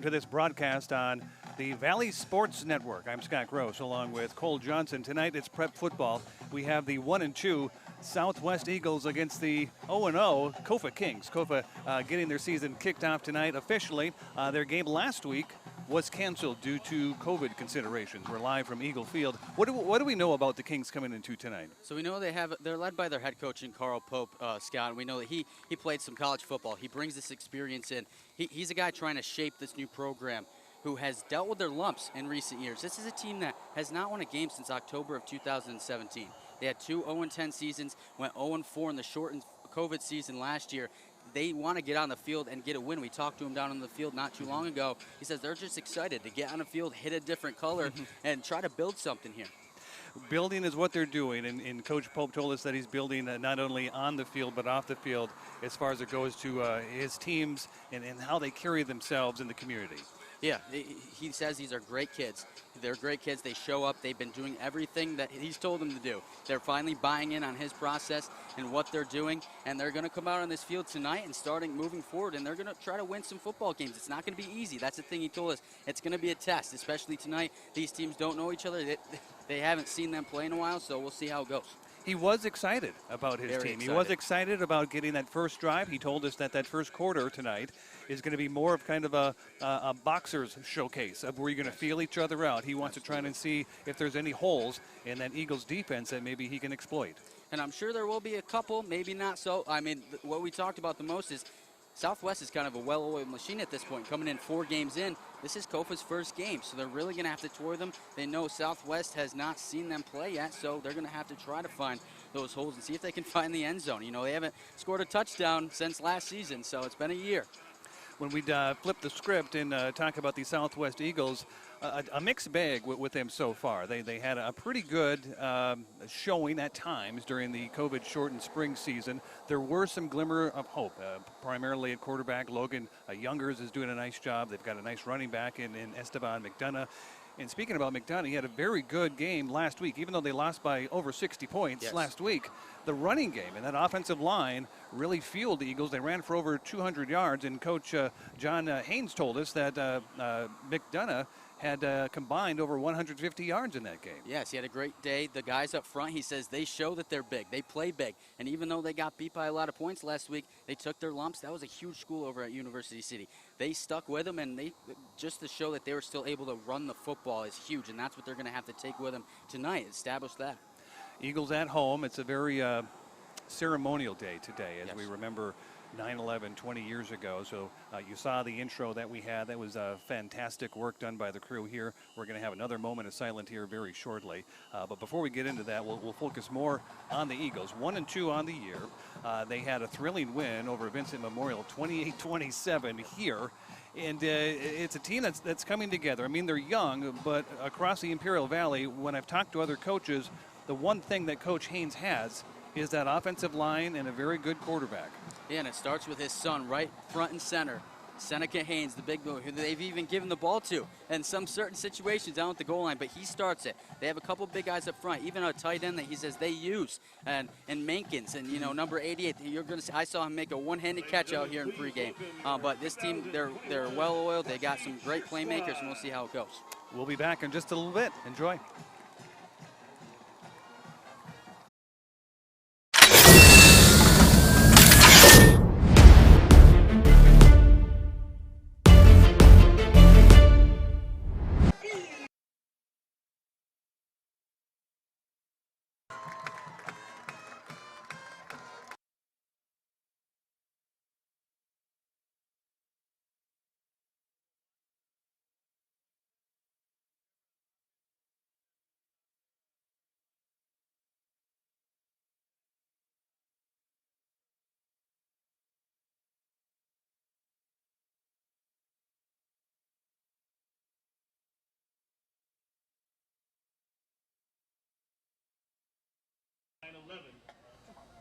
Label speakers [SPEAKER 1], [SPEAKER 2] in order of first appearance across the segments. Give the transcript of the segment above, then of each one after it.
[SPEAKER 1] to this broadcast on the Valley Sports Network. I'm Scott Gross along with Cole Johnson. Tonight it's prep football. We have the 1-2 Southwest Eagles against the 0-0 Kofa Kings. Kofa getting their season kicked off tonight officially. Their game last week was canceled due to COVID considerations. We're live from Eagle Field. What do we know about the Kings coming into tonight?
[SPEAKER 2] So we know they're led by their head coach, Carl Pope, Scott. And we know that he played some college football. He brings this experience in. He's a guy trying to shape this new program who has dealt with their lumps in recent years. This is a team that has not won a game since October of 2017. They had two 0-10 seasons, went 0-4 in the shortened COVID season last year. They want to get on the field and get a win. We talked to him down on the field not too long ago. He says they're just excited to get on the field, hit a different color, and try to build something here.
[SPEAKER 1] Building is what they're doing, and Coach Pope told us that he's building not only on the field but off the field as far as it goes to his teams and how they carry themselves in the community.
[SPEAKER 2] Yeah, he says these are great kids. They're great kids. They show up. They've been doing everything that he's told them to do. They're finally buying in on his process and what they're doing, and they're going to come out on this field tonight and moving forward, and they're going to try to win some football games. It's not going to be easy. That's the thing he told us. It's going to be a test, especially tonight. These teams don't know each other. They haven't seen them play in a while, so we'll see how it goes.
[SPEAKER 1] He was excited about his team. He was excited about getting that first drive. He told us that first quarter tonight is going to be more of kind of a boxer's showcase of where you're going to feel each other out. He wants to try and see if there's any holes in that Eagles defense that maybe he can exploit.
[SPEAKER 2] And I'm sure there will be a couple, maybe not so. I mean, what we talked about the most is Southwest is kind of a well-oiled machine at this point, coming in 4 games in. This is Kofa's first game, so they're really going to have to tour them. They know Southwest has not seen them play yet, so they're going to have to try to find those holes and see if they can find the end zone. You know, they haven't scored a touchdown since last season, so it's been a year.
[SPEAKER 1] When we flip the script and talk about the Southwest Eagles, a mixed bag with them so far. They had a pretty good showing at times during the COVID-shortened spring season. There were some glimmer of hope, primarily at quarterback. Logan Youngers is doing a nice job. They've got a nice running back in Esteban McDonough. And speaking about McDonough, he had a very good game last week, even though they lost by over 60 points last week. The running game and that offensive line really fueled the Eagles. They ran for over 200 yards, and Coach John Haynes told us that McDonough had combined over 150 yards in that game.
[SPEAKER 2] Yes, he had a great day. The guys up front, he says they show that they're big. They play big. And even though they got beat by a lot of points last week, they took their lumps. That was a huge school over at University City. They stuck with them, and they just to show that they were still able to run the football is huge, and that's what they're going to have to take with them tonight, establish that.
[SPEAKER 1] Eagles at home. It's a very ceremonial day today as we remember 9/11 20 years ago. So you saw the intro that we had. That was fantastic work done by the crew here. We're going to have another moment of silence here very shortly. But before we get into that, we'll focus more on the Eagles. 1-2 on the year. They had a thrilling win over Vincent Memorial, 28-27 here. And it's a team that's coming together. I mean, they're young, but across the Imperial Valley, when I've talked to other coaches, the one thing that Coach Haynes has is that offensive line and a very good quarterback.
[SPEAKER 2] Yeah, and it starts with his son right front and center. Seneca Haynes, the big boy, who they've even given the ball to in some certain situations down at the goal line, but he starts it. They have a couple big guys up front, even a tight end that he says they use, and Mankins, and number 88. I saw him make a one-handed catch out here in pregame. But this team, they're well oiled. They got some great playmakers, and we'll see how it goes.
[SPEAKER 1] We'll be back in just a little bit. Enjoy.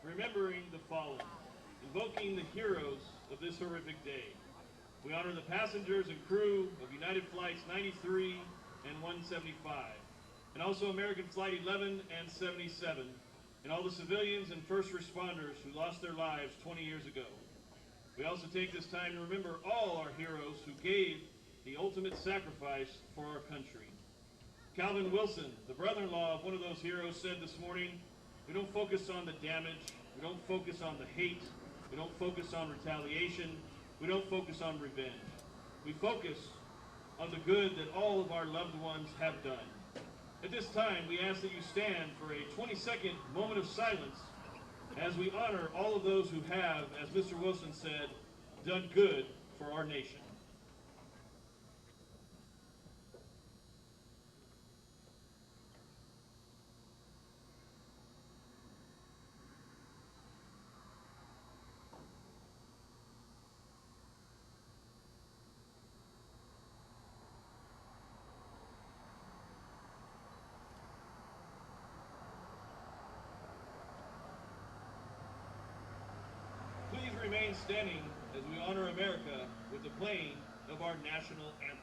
[SPEAKER 3] Remembering the fallen, invoking the heroes of this horrific day. We honor the passengers and crew of United Flights 93 and 175, and also American Flight 11 and 77, and all the civilians and first responders who lost their lives 20 years ago. We also take this time to remember all our heroes who gave the ultimate sacrifice for our country. Calvin Wilson, the brother-in-law of one of those heroes, said this morning, we don't focus on the damage, we don't focus on the hate, we don't focus on retaliation, we don't focus on revenge. We focus on the good that all of our loved ones have done. At this time, we ask that you stand for a 20-second moment of silence as we honor all of those who have, as Mr. Wilson said, done good for our nation. Please remain standing as we honor America with the playing of our national anthem.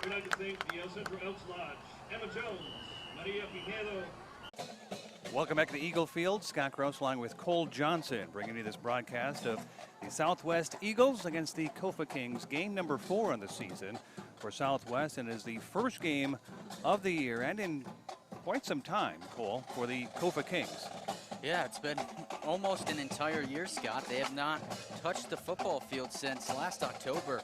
[SPEAKER 3] We'd like to thank the El Centro Elks Lodge, Emma Jones, Maria Pinedo.
[SPEAKER 1] Welcome back to Eagle Field. Scott Gross along with Cole Johnson bringing you this broadcast of the Southwest Eagles against the Kofa Kings. Game number 4 on the season for Southwest, and is the first game of the year and in quite some time, Cole, for the Kofa Kings.
[SPEAKER 2] Yeah, it's been almost an entire year, Scott. They have not touched the football field since last October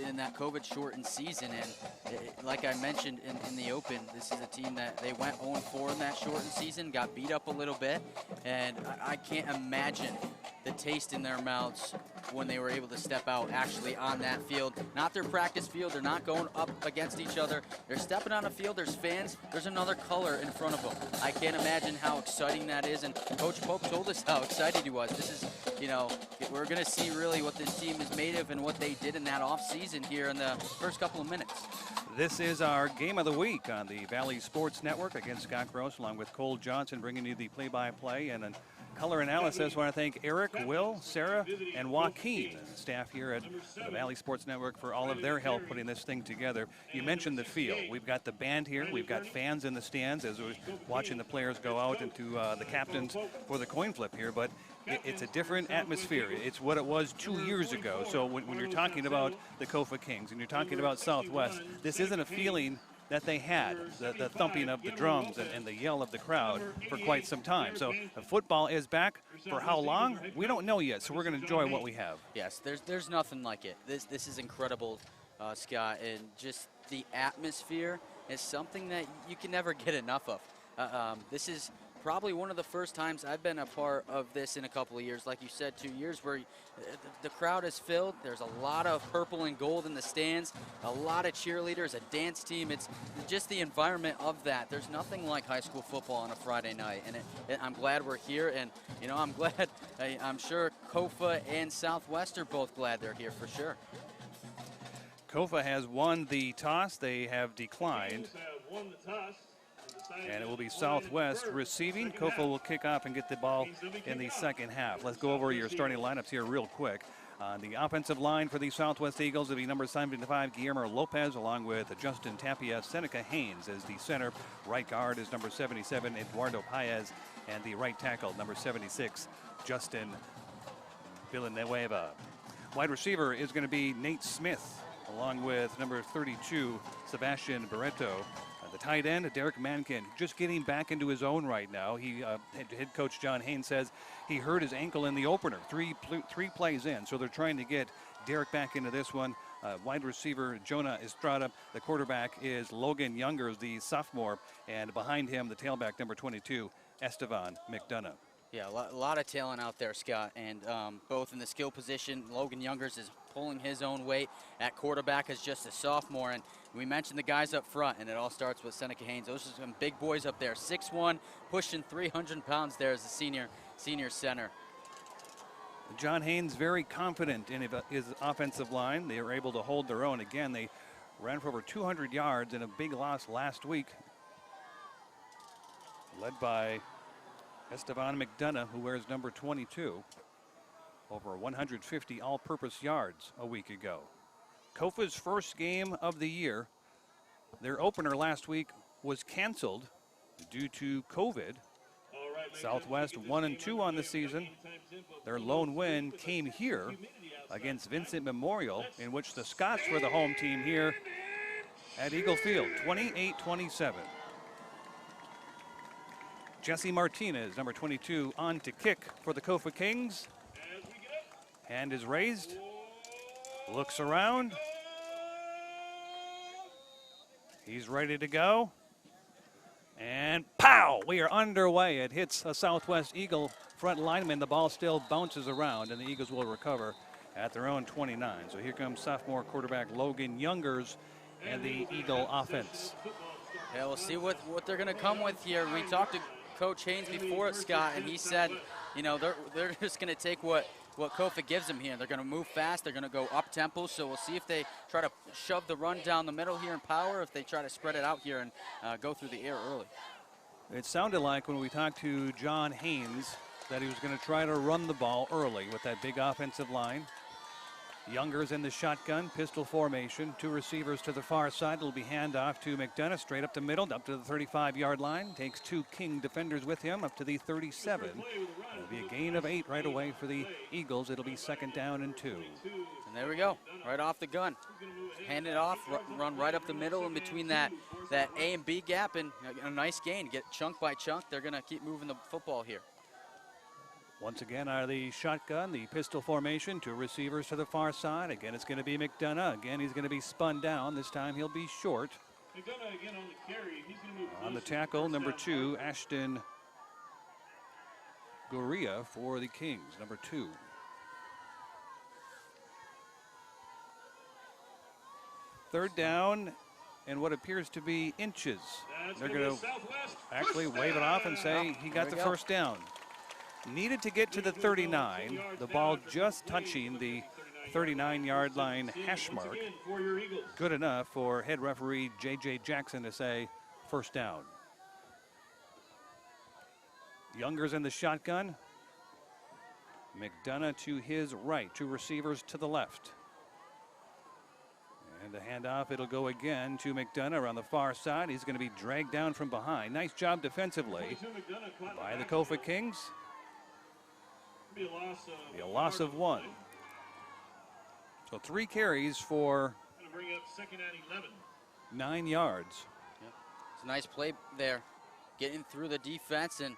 [SPEAKER 2] in that COVID-shortened season. And like I mentioned in the open, this is a team that they went 0-4 in that shortened season, got beat up a little bit, and I can't imagine the taste in their mouths when they were able to step out actually on that field. Not their practice field. They're not going up against each other. They're stepping on a field. There's fans. There's another color in front of them. I can't imagine how exciting that is. And Coach Pope told us how excited he was. This is, you know, we're going to see really what this team is made of and what they did in that offseason here in the first couple of minutes.
[SPEAKER 1] This is our game of the week on the Valley Sports Network. Again, Scott Gross along with Cole Johnson bringing you the play-by-play and an color analysis. I want to thank Eric, Will, Sarah, and Joaquin, and staff here at the Valley Sports Network, for all of their help putting this thing together. You mentioned the field. We've got the band here. We've got fans in the stands as we're watching the players go out into the captains for the coin flip here. But it's a different atmosphere. It's what it was 2 years ago. So when you're talking about the Kofa Kings and you're talking about Southwest, this isn't a feeling that they had, the thumping of the drums and the yell of the crowd for quite some time. So football is back. For how long? We don't know yet, so we're going to enjoy what we have.
[SPEAKER 2] Yes, there's nothing like it. This is incredible, Scott, and just the atmosphere is something that you can never get enough of. This is probably one of the first times I've been a part of this in a couple of years. Like you said, 2 years, where the crowd is filled. There's a lot of purple and gold in the stands, a lot of cheerleaders, a dance team. It's just the environment of that. There's nothing like high school football on a Friday night, and I'm glad we're here. And you know, I'm glad. I'm sure Kofa and Southwest are both glad they're here for sure.
[SPEAKER 1] Kofa has won the toss. They have declined. And it will be Southwest receiving. Kofa will kick off and get the ball in the second half. Let's go over your starting lineups here real quick. On the offensive line for the Southwest Eagles, it'll be number 75, Guillermo Lopez, along with Justin Tapia. Seneca Haynes as the center. Right guard is number 77, Eduardo Paez. And the right tackle, number 76, Justin Villanueva. Wide receiver is going to be Nate Smith, along with number 32, Sebastian Barreto. The tight end, Derek Mankin, just getting back into his own right now. Head coach John Haynes says he hurt his ankle in the opener, three plays in. So they're trying to get Derek back into this one. Wide receiver Jonah Estrada. The quarterback is Logan Youngers, the sophomore. And behind him, the tailback, number 22, Estevan McDonough.
[SPEAKER 2] Yeah, a lot of talent out there, Scott, and both in the skill position. Logan Youngers is pulling his own weight at quarterback as just a sophomore, and we mentioned the guys up front, and it all starts with Seneca Haynes. Those are some big boys up there, 6'1", pushing 300 pounds there as a senior center.
[SPEAKER 1] John Haynes very confident in his offensive line. They were able to hold their own. Again, they ran for over 200 yards in a big loss last week, led by Estevan McDonough, who wears number 22, over 150 all-purpose yards a week ago. Kofa's first game of the year. Their opener last week was canceled due to COVID. Southwest 1-2 on the season. Their lone win came here against Vincent Memorial, in which the Scots were the home team here at Eagle Field, 28-27. Jesse Martinez, number 22, on to kick for the Kofa Kings. Hand is raised, looks around. He's ready to go. And pow! We are underway. It hits a Southwest Eagle front lineman. The ball still bounces around, and the Eagles will recover at their own 29. So here comes sophomore quarterback Logan Youngers and the Eagle offense.
[SPEAKER 2] Yeah, we'll see what they're going to come with here. We talked to Coach Haynes before it, Scott, and he said, you know, they're just going to take what Kofa gives them here. They're going to move fast. They're going to go up tempo. So we'll see if they try to shove the run down the middle here in power, if they try to spread it out here and go through the air early.
[SPEAKER 1] It sounded like when we talked to John Haynes that he was going to try to run the ball early with that big offensive line. Youngers in the shotgun, pistol formation. Two receivers to the far side. It'll be handoff to McDonough, straight up the middle, up to the 35-yard line. Takes two King defenders with him up to the 37. It'll be a gain of 8 right away for the Eagles. It'll be 2nd down and 2.
[SPEAKER 2] And there we go, right off the gun. Hand it off, run right up the middle in between that A and B gap, and a nice gain. Get chunk by chunk. They're going to keep moving the football here.
[SPEAKER 1] Once again, out of the shotgun, the pistol formation, two receivers to the far side. Again, it's going to be McDonough. Again, he's going to be spun down. This time he'll be short.
[SPEAKER 3] McDonough again on the carry. He's going to move
[SPEAKER 1] on the tackle, number 2, Ashton Goria for the Kings, number 2. Third down and what appears to be inches. They're going to actually wave it off and say he got the first down. Needed to get to the 39. The ball just touching the 39-yard line hash mark. Good enough for head referee J.J. Jackson to say first down. Youngers in the shotgun. McDonough to his right. Two receivers to the left. And the handoff, it'll go again to McDonough on the far side. He's going to be dragged down from behind. Nice job defensively by the Kofa Kings. Be a loss of 1. So 3 carries for 9 yards.
[SPEAKER 2] Yep. It's a nice play there, getting through the defense and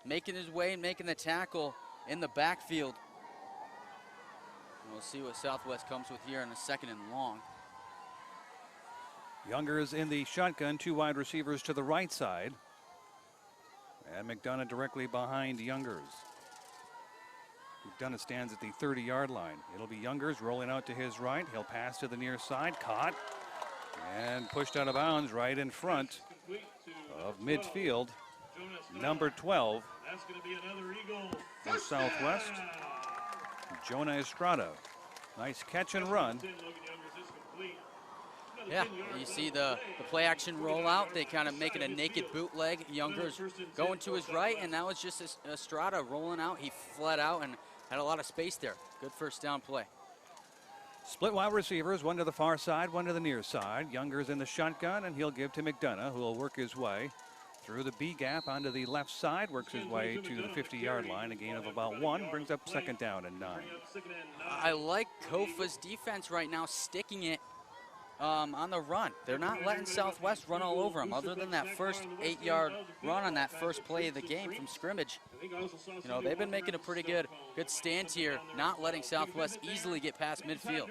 [SPEAKER 2] making his way and making the tackle in the backfield. And we'll see what Southwest comes with here in a 2nd and long.
[SPEAKER 1] Youngers in the shotgun, 2 wide receivers to the right side. And McDonough directly behind Youngers. McDonough stands at the 30-yard line. It'll be Youngers rolling out to his right. He'll pass to the near side, caught, and pushed out of bounds right in front of midfield. Number 12 for Southwest, Jonah Estrada. Nice catch and run.
[SPEAKER 2] Yeah, you see the play action rollout. They kind of making a naked bootleg. Youngers going to his right, and that was just Estrada rolling out. He fled out and had a lot of space there. Good first down play.
[SPEAKER 1] Split wide receivers, one to the far side, one to the near side. Younger's in the shotgun, and he'll give to McDonough, who will work his way through the B gap onto the left side, works his way to the 50-yard line. A gain of about 1, brings up 2nd down and 9.
[SPEAKER 2] I like Kofa's defense right now, sticking it on the run. They're not letting Southwest run all over them. Other than that first 8-yard run on that first play of the game from scrimmage, you know, they've been making a pretty good stand here, not letting Southwest easily get past midfield.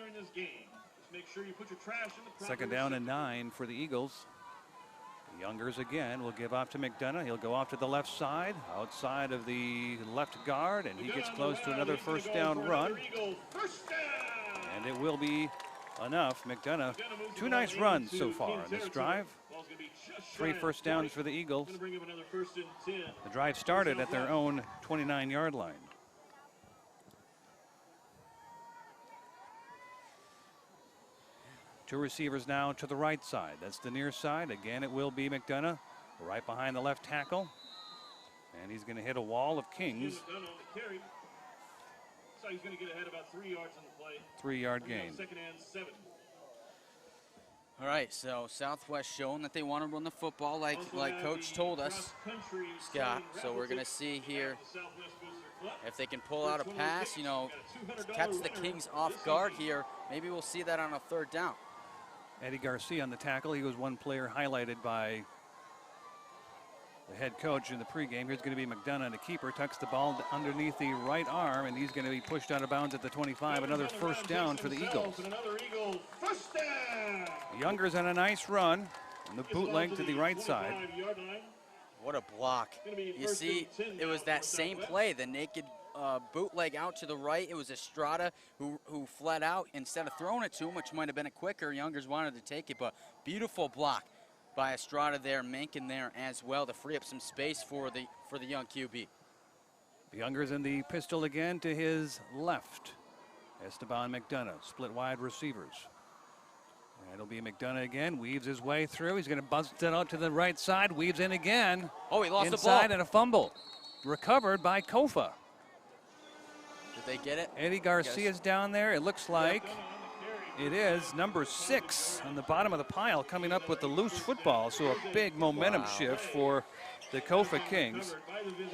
[SPEAKER 1] 2nd down and 9 for the Eagles. Youngers again will give off to McDonough. He'll go off to the left side, outside of the left guard, and he gets close to another 1st down run. And it will be enough. McDonough, 2 nice runs so far on this drive. 3 1st downs for the Eagles. The drive started at their own 29-yard line. Two receivers now to the right side. That's the near side. Again, it will be McDonough right behind the left tackle. And he's going to hit a wall of Kings.
[SPEAKER 3] So he's going to get ahead about 3 yards on the play.
[SPEAKER 1] 3-yard gain.
[SPEAKER 3] 2nd and 7.
[SPEAKER 2] All right, so Southwest showing that they want to run the football like Coach told us, Scott. So we're going to see here if they can pull out a pass, you know, catch the Kings off guard here. Maybe we'll see that on a 3rd down.
[SPEAKER 1] Eddie Garcia on the tackle. He was one player highlighted by the head coach in the pregame. Here's going to be McDonough, the keeper, tucks the ball underneath the right arm, and he's going to be pushed out of bounds at the 25. Another 1st down for the Eagles. Younger's on a nice run, and the bootleg to the right side.
[SPEAKER 2] What a block. You see, it was that same play, the naked bootleg out to the right. It was Estrada who fled out instead of throwing it to him, which might have been a quicker. Youngers wanted to take it, but beautiful block by Estrada there, Mencken there as well to free up some space for the young QB.
[SPEAKER 1] Younger's in the pistol again to his left. Esteban McDonough, split wide receivers. And it'll be McDonough again, weaves his way through. He's going to bust it out to the right side, weaves in again.
[SPEAKER 2] Oh, he lost the ball.
[SPEAKER 1] Inside and a fumble. Recovered by Kofa.
[SPEAKER 2] Did they get it?
[SPEAKER 1] Eddie Garcia's down there. It looks like it is number 6 on the bottom of the pile coming up with the loose football. So a big momentum shift for the Kofa Kings.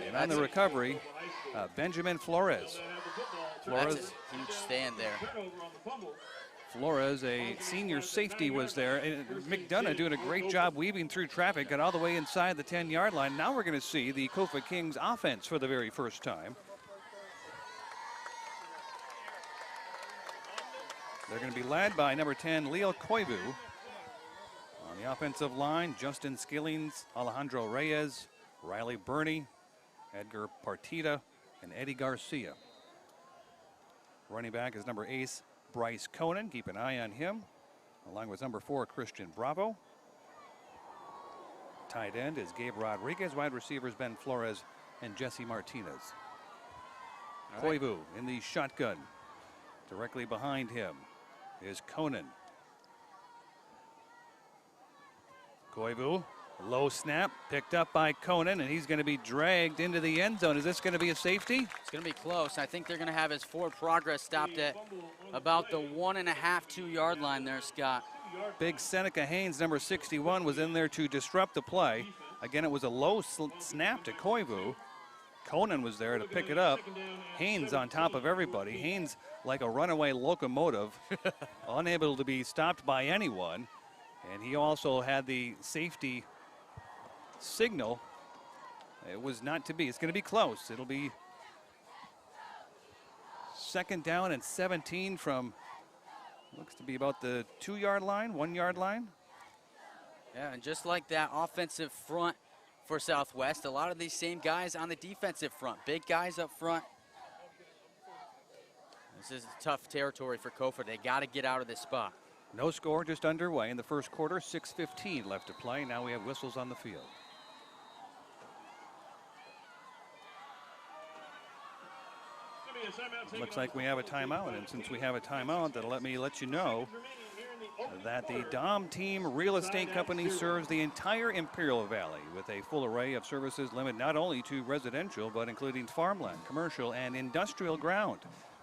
[SPEAKER 1] And on the recovery, Benjamin Flores.
[SPEAKER 2] That's a huge stand there.
[SPEAKER 1] Flores, a senior safety, was there. And McDonough doing a great job weaving through traffic, got all the way inside the 10-yard line. Now we're going to see the Kofa Kings offense for the very first time. They're going to be led by number 10, Leo Koivu. On the offensive line, Justin Skillings, Alejandro Reyes, Riley Burney, Edgar Partida, and Eddie Garcia. Running back is number 8, Bryce Conan. Keep an eye on him, along with number 4, Christian Bravo. Tight end is Gabe Rodriguez. Wide receivers, Ben Flores and Jesse Martinez. Koivu in the shotgun. Directly behind him is Conan. Koivu, low snap, picked up by Conan, and he's going to be dragged into the end zone. Is this going to be a safety?
[SPEAKER 2] It's going to be close. I think they're going to have his forward progress stopped at about the 1.5 to 2 yard line there, Scott.
[SPEAKER 1] Big Seneca Haynes, number 61, was in there to disrupt the play. Again, it was a low snap to Koivu. Conan was there to pick it up. Haynes on top of everybody. Haynes like a runaway locomotive, unable to be stopped by anyone. And he also had the safety signal. It was not to be. It's going to be close. It'll be 2nd down and 17 from, looks to be about the 2 yard line, 1 yard line.
[SPEAKER 2] Yeah, and just like that offensive front for Southwest, a lot of these same guys on the defensive front. Big guys up front. This is tough territory for Kofa. They got to get out of this spot.
[SPEAKER 1] No score, just underway in the first quarter. 6:15 left to play. Now we have whistles on the field. Looks like we have a timeout, and since we have a timeout, that'll let you know that the Dom Team Real Estate Company serves the entire Imperial Valley with a full array of services limited not only to residential, but including farmland, commercial, and industrial ground.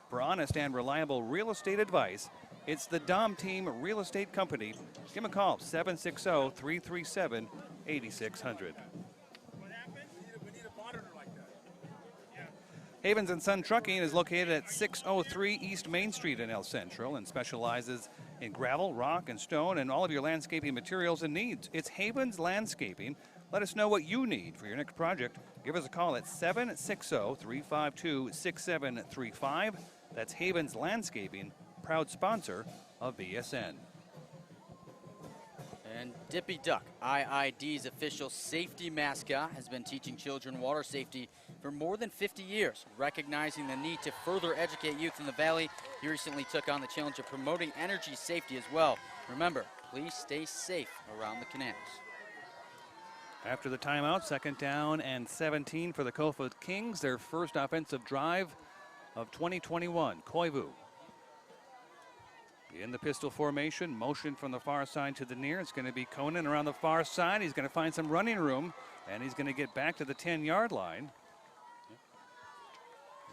[SPEAKER 1] For honest and reliable real estate advice, It's the Dom Team Real Estate Company. Give them a call, 760-337-8600. Havens and Son Trucking is located at 603 East Main Street in El Centro and specializes in gravel, rock, and stone and all of your landscaping materials and needs. It's Havens Landscaping. Let us know what you need for your next project. Give us a call at 760-352-6735. That's Havens Landscaping, proud sponsor of VSN.
[SPEAKER 2] And Dippy Duck, IID's official safety mascot, has been teaching children water safety for more than 50 years. Recognizing the need to further educate youth in the Valley, he recently took on the challenge of promoting energy safety as well. Remember, please stay safe around the canals.
[SPEAKER 1] After the timeout, 2nd down and 17 for the Kofa Kings, their first offensive drive of 2021. Koivu in the pistol formation, motion from the far side to the near. It's going to be Conan around the far side. He's going to find some running room, and he's going to get back to the 10-yard line.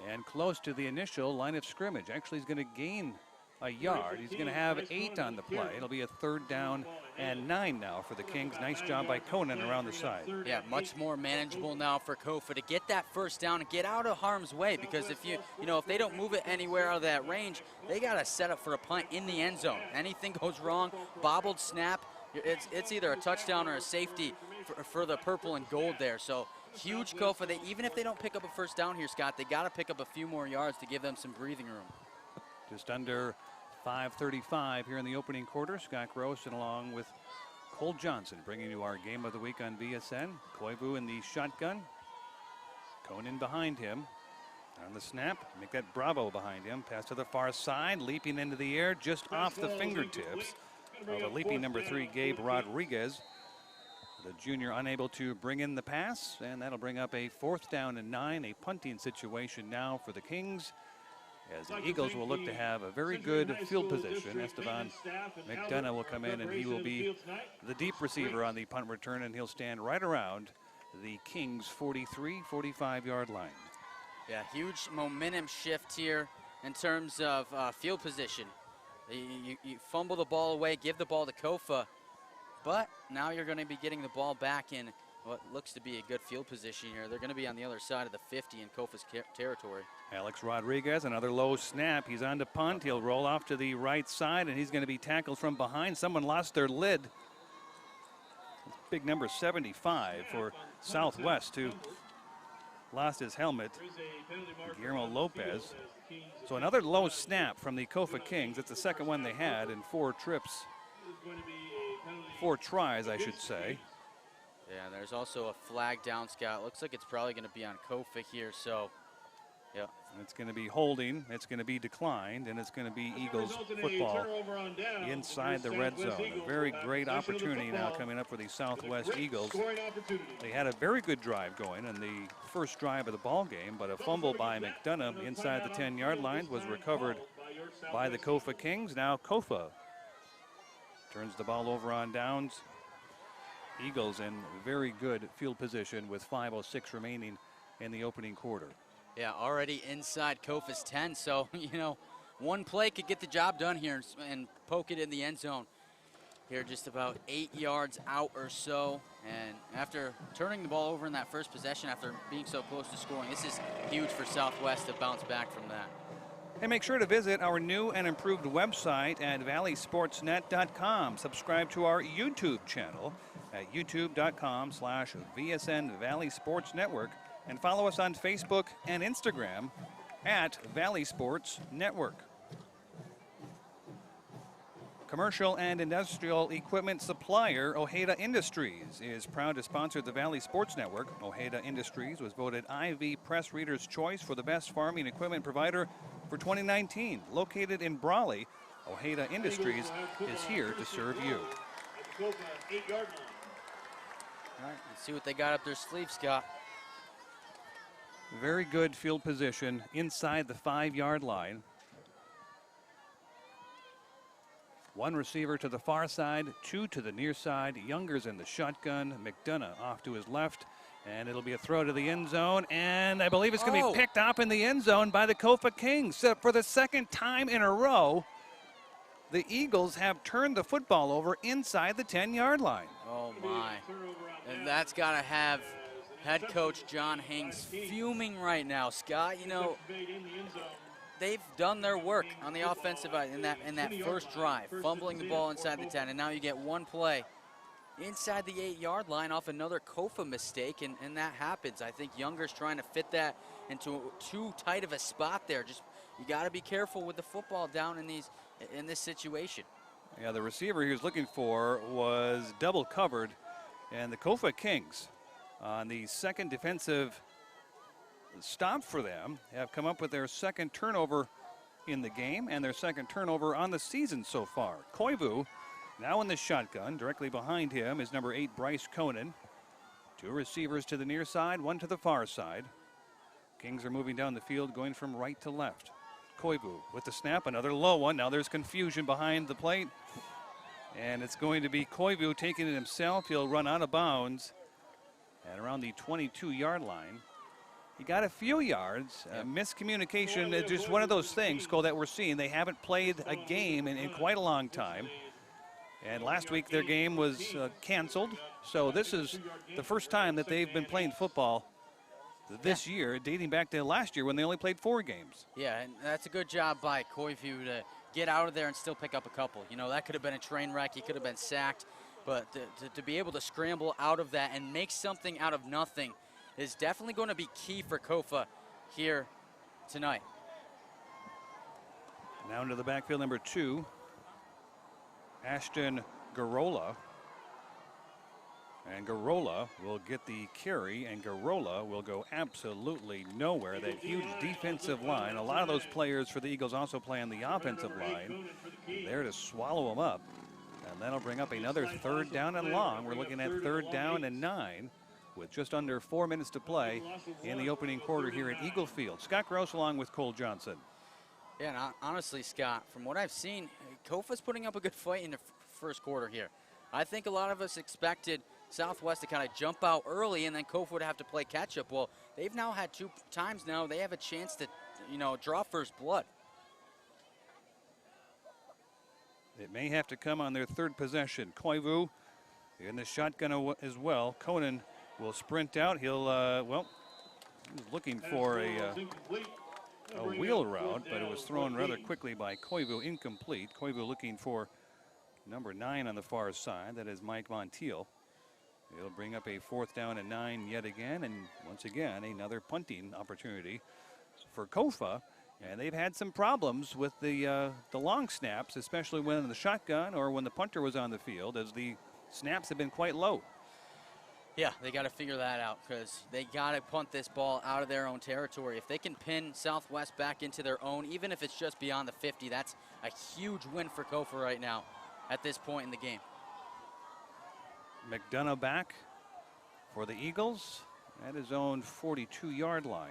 [SPEAKER 1] And close to the initial line of scrimmage. Actually, he's going to gain a yard. He's going to have 8 on the play. It'll be a 3rd down and 9 now for the Kings. Nice job by Conan around the side.
[SPEAKER 2] Yeah, much more manageable now for Kofa to get that 1st down and get out of harm's way, because if if they don't move it anywhere out of that range, they got to set up for a punt in the end zone. Anything goes wrong, bobbled snap, it's either a touchdown or a safety for the purple and gold there. So huge Kofa. Even if they don't pick up a 1st down here, Scott, they got to pick up a few more yards to give them some breathing room.
[SPEAKER 1] Just under 5:35 here in the opening quarter. Scott Grossen along with Cole Johnson bringing you our game of the week on VSN. Koivu in the shotgun. Conan behind him on the snap. Make that Bravo behind him. Pass to the far side, leaping into the air just off the fingertips of a leaping number 3, Gabe Rodriguez. The junior unable to bring in the pass, and that'll bring up a 4th down and 9, a punting situation now for the Kings, as the Eagles will look to have a very good field position. Esteban McDonough will come in, and he will be the deep receiver on the punt return, and he'll stand right around the Kings' 43, 45-yard line.
[SPEAKER 2] Yeah, huge momentum shift here in terms of field position. You fumble the ball away, give the ball to Kofa, but now you're going to be getting the ball back in what looks to be a good field position here. They're going to be on the other side of the 50 in Kofa's territory.
[SPEAKER 1] Alex Rodriguez, another low snap. He's on to punt. He'll roll off to the right side, and he's going to be tackled from behind. Someone lost their lid. Big number 75 for Southwest, who lost his helmet, Guillermo Lopez. So another low snap from the Kofa Kings. It's the 2nd one they had in 4 trips. 4 tries, I should say.
[SPEAKER 2] Yeah, there's also a flag down, Scott. Looks like it's probably going to be on Kofa here, so, yeah.
[SPEAKER 1] It's going to be holding, it's going to be declined, and it's going to be Eagles football inside the red zone. A very great opportunity now coming up for the Southwest Eagles. They had a very good drive going in the first drive of the ball game, but a fumble by McDonough inside the 10-yard line was recovered by the Kofa Kings. Now Kofa turns the ball over on downs. Eagles in very good field position with 5:06 remaining in the opening quarter.
[SPEAKER 2] Yeah, already inside Kofa's 10, so, one play could get the job done here and poke it in the end zone. Here just about 8 yards out or so, and after turning the ball over in that first possession after being so close to scoring, this is huge for Southwest to bounce back from that.
[SPEAKER 1] And make sure to visit our new and improved website at valleysportsnet.com. Subscribe to our YouTube channel at youtube.com/VSN Valley Sports Network, and follow us on Facebook and Instagram at Valley Sports Network. Commercial and industrial equipment supplier Ojeda Industries is proud to sponsor the Valley Sports Network. Ojeda Industries was voted IV Press Reader's Choice for the best farming equipment provider for 2019. Located in Brawley, Ojeda Industries is here to serve you.
[SPEAKER 2] All right, let's see what they got up their sleeve, Scott.
[SPEAKER 1] Very good field position inside the 5-yard line. One receiver to the far side, 2 to the near side. Younger's in the shotgun. McDonough off to his left, and it'll be a throw to the end zone. And I believe it's going to be picked up in the end zone by the Kofa Kings. So for the 2nd time in a row, the Eagles have turned the football over inside the 10-yard line.
[SPEAKER 2] Oh, my. And that's got to have head coach John Haynes fuming right now. Scott, you know, they've done their work on the offensive side in that first drive, fumbling the ball inside the 10, and now you get one play inside the 8-yard line off another Kofa mistake, and that happens. I think Younger's trying to fit that into too tight of a spot there. Just you got to be careful with the football down in this situation.
[SPEAKER 1] Yeah, the receiver he was looking for was double covered, and the Kofa Kings on the second defensive stop for them have come up with their second turnover in the game and their second turnover on the season so far. Koivu now in the shotgun. Directly behind him is number 8, Bryce Conan. 2 receivers to the near side, 1 to the far side. Kings are moving down the field, going from right to left. Koivu with the snap, another low one. Now there's confusion behind the plate. And it's going to be Koivu taking it himself. He'll run out of bounds at around the 22-yard line. He got a few yards. Miscommunication, just one of those things, Cole, that we're seeing. They haven't played a game in quite a long time. And last week their game was canceled. So this is the first time that they've been playing football this year, dating back to last year when they only played 4 games.
[SPEAKER 2] Yeah, and that's a good job by Koivu to get out of there and still pick up a couple. You know, that could have been a train wreck. He could have been sacked. But to be able to scramble out of that and make something out of nothing is definitely going to be key for Kofa here tonight.
[SPEAKER 1] Now into the backfield, number 2, Ashton Garola. And Garola will get the carry, and Garola will go absolutely nowhere. That huge defensive line. A lot of those players for the Eagles also play on the offensive line. There to swallow them up. And that'll bring up another 3rd down and long. We're looking at 3rd down and 9 with just under 4 minutes to play in the opening quarter here at Eagle Field. Scott Gross along with Cole Johnson.
[SPEAKER 2] Yeah, and honestly, Scott, from what I've seen, Kofa's putting up a good fight in the first quarter here. I think a lot of us expected Southwest to kind of jump out early and then Kofa would have to play catch-up. Well, they've now had 2 times now. They have a chance to, you know, draw first blood.
[SPEAKER 1] It may have to come on their 3rd possession. Koivu in the shotgun as well. Conan will sprint out. He'll, well, he was looking for a wheel route, but it was thrown rather quickly by Koivu, incomplete. Koivu looking for number 9 on the far side. That is Mike Montiel. It'll bring up a 4th down and 9 yet again, and once again another punting opportunity for Kofa. And they've had some problems with the long snaps, especially when in the shotgun or when the punter was on the field, as the snaps have been quite low.
[SPEAKER 2] Yeah, they got to figure that out because they got to punt this ball out of their own territory. If they can pin Southwest back into their own, even if it's just beyond the 50, that's a huge win for Kofa right now at this point in the game.
[SPEAKER 1] McDonough back for the Eagles at his own 42-yard line.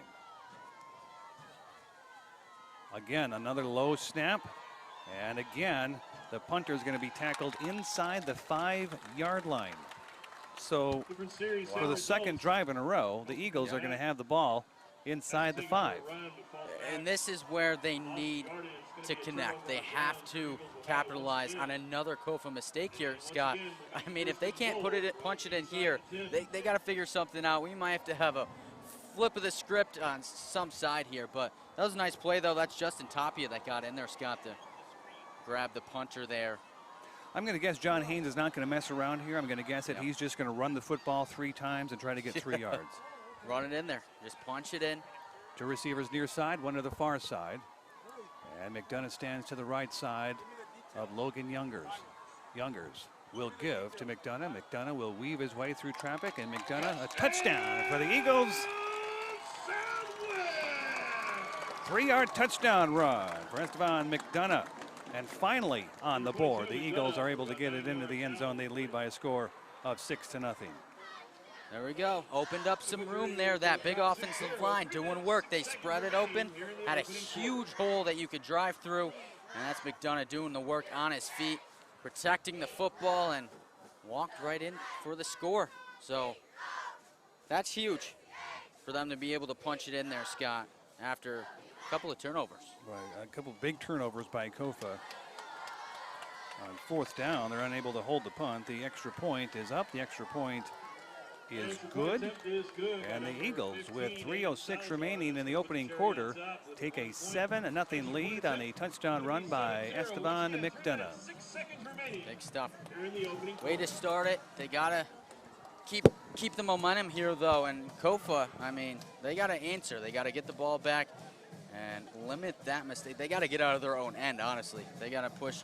[SPEAKER 1] Again, another low snap. And again, the punter is going to be tackled inside the 5-yard line. So for the second drive in a row, the Eagles are going to have the ball inside the 5.
[SPEAKER 2] And this is where they need to connect. They have to capitalize on another Kofa mistake here, Scott. I mean, if they can't punch it in here, they got to figure something out. We might have to have a flip of the script on some side here, but that was a nice play, though. That's Justin Tapia that got in there, Scott, to grab the punter there.
[SPEAKER 1] I'm going to guess John Haynes is not going to mess around here. I'm going to guess that he's just going to run the football 3 times and try to get 3 yards.
[SPEAKER 2] Run it in there. Just punch it in.
[SPEAKER 1] 2 receivers near side, 1 to the far side. And McDonough stands to the right side of Logan Youngers. Youngers will give to McDonough. McDonough will weave his way through traffic, and McDonough, a touchdown for the Eagles. 3-yard touchdown run for Esteban McDonough. And finally on the board, the Eagles are able to get it into the end zone. They lead by a score of 6-0.
[SPEAKER 2] There we go. Opened up some room there. That big offensive line doing work. They spread it open. Had a huge hole that you could drive through. And that's McDonough doing the work on his feet, protecting the football, and walked right in for the score. So that's huge for them to be able to punch it in there, Scott, after a couple of turnovers.
[SPEAKER 1] Right, a couple big turnovers by Kofa. On 4th down, they're unable to hold the punt. The extra point is up. The extra point is good. And the Eagles, with 3:06 remaining in the opening quarter, take a 7-0 lead on a touchdown run by Esteban McDonough.
[SPEAKER 2] Big stuff. Way to start it. They gotta keep the momentum here, though. And Kofa, I mean, they gotta answer. They gotta get the ball back and limit that mistake. They gotta get out of their own end, honestly. They gotta push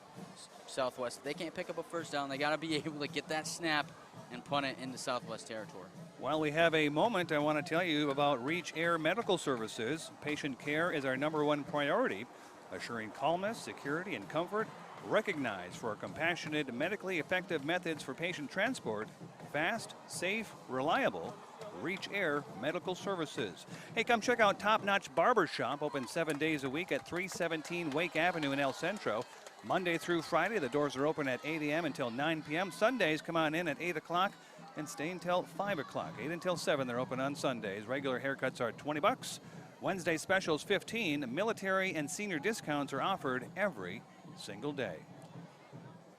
[SPEAKER 2] Southwest. They can't pick up a first down. They gotta be able to get that snap and punt it into Southwest territory.
[SPEAKER 1] While we have a moment, I want to tell you about Reach Air Medical Services. Patient care is our #1 priority, assuring calmness, security, and comfort. Recognized for compassionate, medically effective methods for patient transport. Fast, safe, reliable. Reach Air Medical Services. Hey, come check out Top Notch Barber Shop, open 7 days a week at 317 Wake Avenue in El Centro. Monday through Friday, the doors are open at 8 a.m. until 9 p.m. Sundays, come on in at 8 o'clock and stay until 5 o'clock. 8 until 7, they're open on Sundays. Regular haircuts are $20. Wednesday specials $15. Military and senior discounts are offered every single day.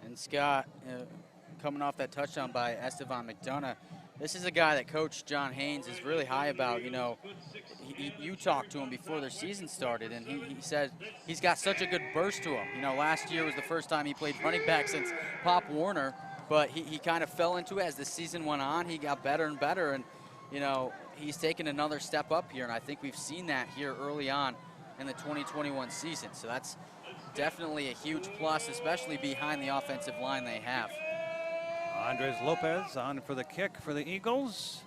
[SPEAKER 2] And Scott, coming off that touchdown by Esteban McDonough, this is a guy that Coach John Haynes is really high about. You know, you talked to him before their season started, and he said he's got such a good burst to him. You know, last year was the first time he played running back since Pop Warner, but he kind of fell into it as the season went on. He got better and better, and, you know, he's taken another step up here, and I think we've seen that here early on in the 2021 season. So that's definitely a huge plus, especially behind the offensive line they have.
[SPEAKER 1] Andres Lopez on for the kick for the Eagles.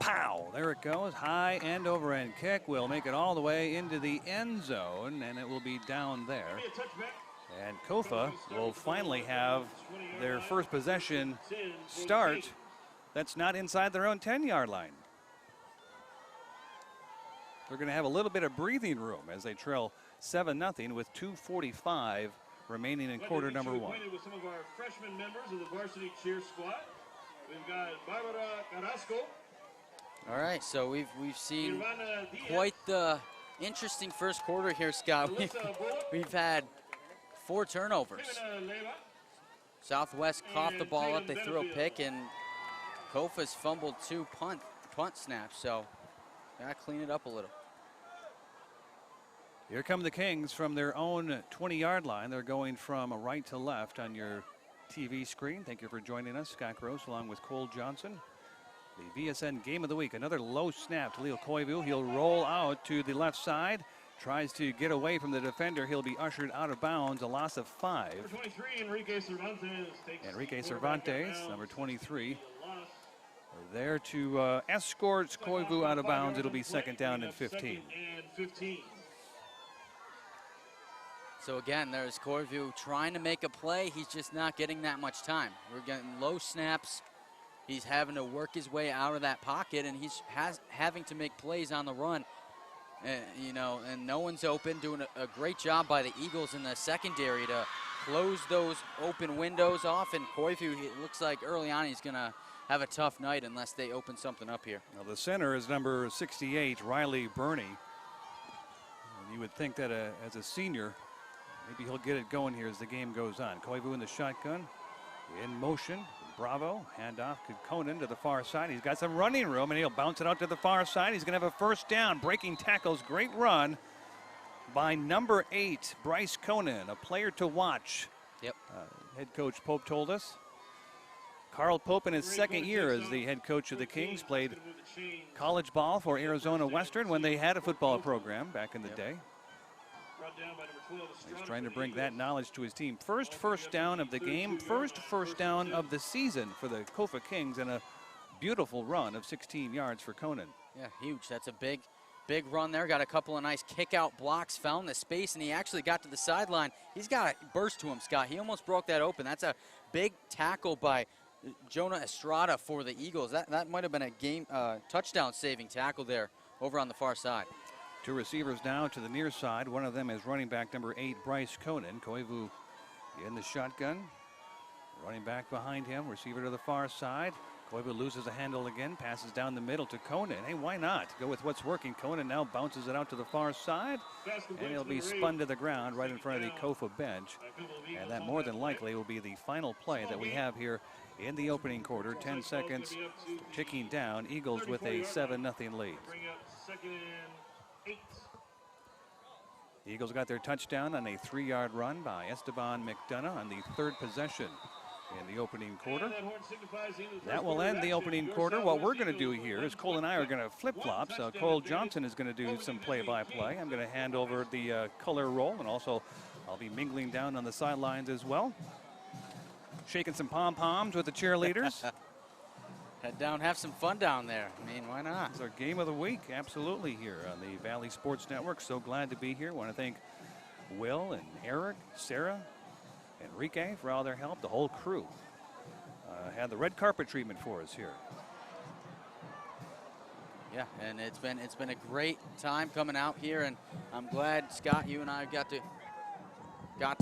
[SPEAKER 1] Pow! There it goes. High end over end kick will make it all the way into the end zone, and it will be down there. And Kofa will finally have their first possession start that's not inside their own 10-yard line. They're going to have a little bit of breathing room as they trail 7-0 with 2:45 remaining in quarter number 1.
[SPEAKER 3] With some of our freshman members of the varsity cheer squad. We've got Barbara Carrasco.
[SPEAKER 2] All right, so we've seen quite the interesting first quarter here, Scott. We've had 4 turnovers. Southwest coughed the ball up. They threw a pick, and Kofa's fumbled 2 punt snaps. So gotta clean it up a little.
[SPEAKER 1] Here come the Kings from their own 20-yard line. They're going from right to left on your TV screen. Thank you for joining us. Scott Gross along with Cole Johnson. The VSN Game of the Week. Another low snap to Leo Koivu. He'll roll out to the left side. Tries to get away from the defender. He'll be ushered out of bounds. A loss of 5.
[SPEAKER 3] Number 23,
[SPEAKER 1] Enrique Cervantes, number 23. There to escort Koivu out of bounds. It'll be 2nd down and 15.
[SPEAKER 2] So again, there's Koivu trying to make a play. He's just not getting that much time. We're getting low snaps. He's having to work his way out of that pocket, and he's having to make plays on the run. You know, and no one's open. Doing a great job by the Eagles in the secondary to close those open windows off. And Koivu, it looks like early on he's going to have a tough night unless they open something up here.
[SPEAKER 1] Now the center is number 68, Riley Burney. And you would think that as a senior, maybe he'll get it going here as the game goes on. Koivu in the shotgun, in motion. Bravo, handoff to Conan to the far side. He's got some running room, and he'll bounce it out to the far side. He's going to have a first down. Breaking tackles, great run by number 8, Bryce Conan, a player to watch.
[SPEAKER 2] Yep.
[SPEAKER 1] Head coach Pope told us. Carl Pope in his 2nd year as the head coach of the Kings played college ball for Arizona Western when they had a football program back in the day. He's trying to bring that knowledge to his team. First down of the game, first down of the season for the Kofa Kings, and a beautiful run of 16 yards for Conan.
[SPEAKER 2] Yeah, huge. That's a big run there. Got a couple of nice kick-out blocks, found the space, and he actually got to the sideline. He's got a burst to him, Scott. He almost broke that open. That's a big tackle by Jonah Estrada for the Eagles. That might have been a game touchdown-saving tackle there over on the far side.
[SPEAKER 1] 2 receivers now to the near side. One of them is running back number 8, Bryce Conan. Koivu in the shotgun. Running back behind him. Receiver to the far side. Koivu loses the handle again, passes down the middle to Conan. Hey, why not? Go with what's working. Conan now bounces it out to the far side, and he'll be spun to the ground right in front of the Kofa bench. And that more than likely will be the final play that we have here in the opening quarter. 10 seconds ticking down. Eagles with a 7-0 lead. The Eagles got their touchdown on a 3-yard run by Esteban McDonough on the third possession in the opening quarter. That will end the opening quarter. What we're going to do here is Cole and I are going to flip-flop. So Cole Johnson is going to do some play-by-play. I'm going to hand over the color roll, and also I'll be mingling down on the sidelines as well. Shaking some pom-poms with the cheerleaders.
[SPEAKER 2] Head down, have some fun down there. I mean, why not?
[SPEAKER 1] It's our game of the week, absolutely, here on the Valley Sports Network. So glad to be here. Want to thank Will and Eric, Sarah, Enrique for all their help. The whole crew had the red carpet treatment for us here.
[SPEAKER 2] Yeah, and it's been a great time coming out here, and I'm glad, Scott, you and I got to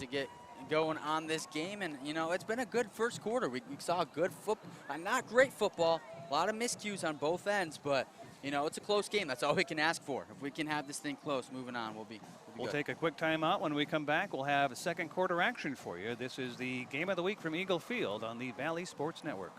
[SPEAKER 2] get going on this game. And you know, it's been a good first quarter. We saw good football, not great football, a lot of miscues on both ends, but you know, it's a close game. That's all we can ask for. If we can have this thing close moving on, we'll be
[SPEAKER 1] We'll
[SPEAKER 2] good.
[SPEAKER 1] take a quick timeout. When we come back, we'll have a second quarter action for you. This is the game of the week from Eagle Field on the Valley Sports Network.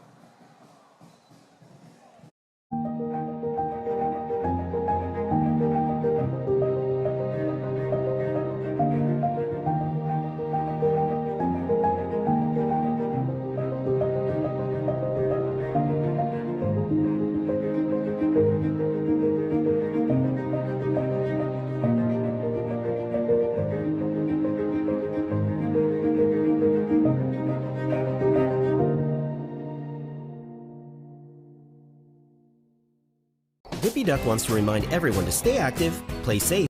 [SPEAKER 4] Dippy Duck wants to remind everyone to stay active, play safe.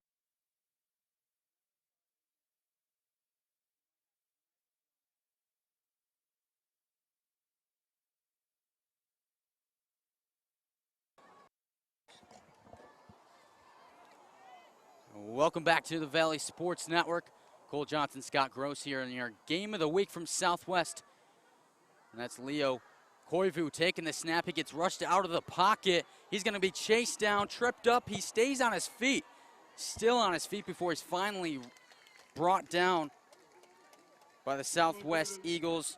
[SPEAKER 2] Welcome back to the Valley Sports Network. Cole Johnson, Scott Gross here in your game of the week from Southwest. And that's Leo Koivu taking the snap. He gets rushed out of the pocket. He's going to be chased down, tripped up. He stays on his feet, still on his feet before he's finally brought down by the Southwest Eagles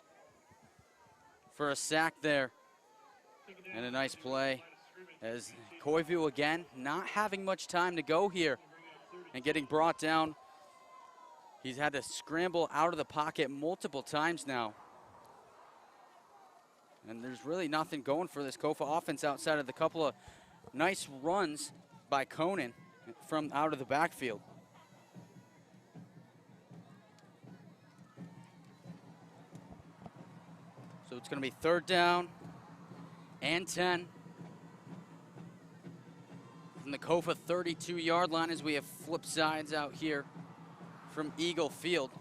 [SPEAKER 2] for a sack there. And a nice play as Koivu again not having much time to go here and getting brought down. He's had to scramble out of the pocket multiple times now. And there's really nothing going for this Kofa offense outside of the couple of nice runs by Conan from out of the backfield. So it's going to be 3rd down and 10. From the Kofa 32-yard line as we have flip sides out here from Eagle Field.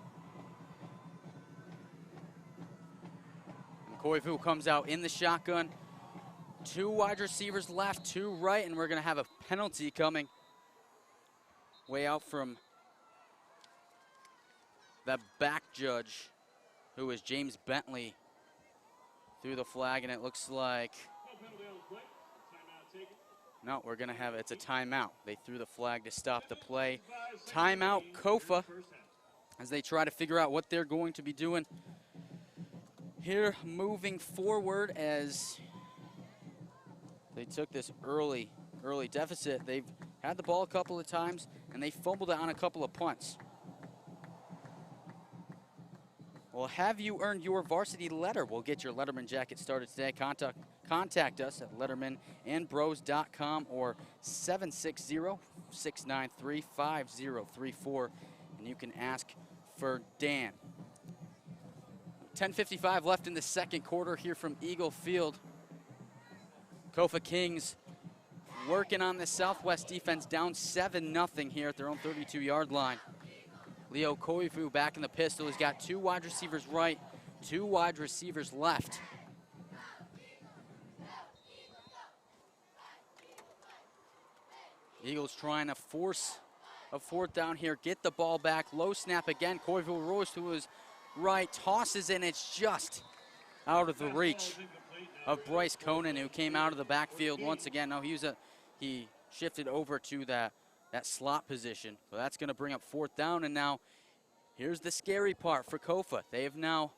[SPEAKER 2] Koivu comes out in the shotgun. 2 wide receivers left, 2 right, and we're going to have a penalty coming way out from that back judge, who is James Bentley, threw the flag, and it looks like, no, we're going to have, it's a timeout. They threw the flag to stop the play. Timeout, Kofa, as they try to figure out what they're going to be doing here moving forward, as they took this early deficit. They've had the ball a couple of times, and they fumbled it on a couple of punts. Well, have you earned your varsity letter? We'll get your Letterman jacket started today. Contact us at lettermanandbros.com or 760-693-5034, and you can ask for Dan. 10:55 left in the second quarter here from Eagle Field. Kofa Kings working on the Southwest defense, down 7-0 here at their own 32-yard line. Leo Koivu back in the pistol. He's got 2 wide receivers right, 2 wide receivers left. Eagles trying to force a 4th down here, get the ball back, low snap again. Koivu rolls to his right, tosses in. It's just out of the reach of Bryce Conan, who came out of the backfield once again. Now he shifted over to that slot position. So that's going to bring up 4th down, and now here's the scary part for Kofa. They have now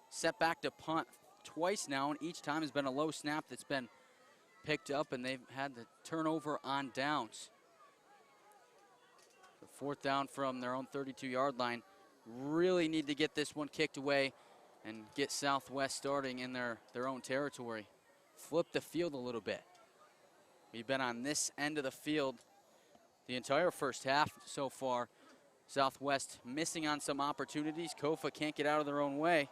[SPEAKER 2] set back to punt twice now, and each time has been a low snap that's been picked up, and they've had the turnover on downs. The 4th down from their own 32-yard line. Really need to get this one kicked away and get Southwest starting in their own territory. Flip the field a little bit. We've been on this end of the field the entire first half so far. Southwest missing on some opportunities. Kofa can't get out of their own way.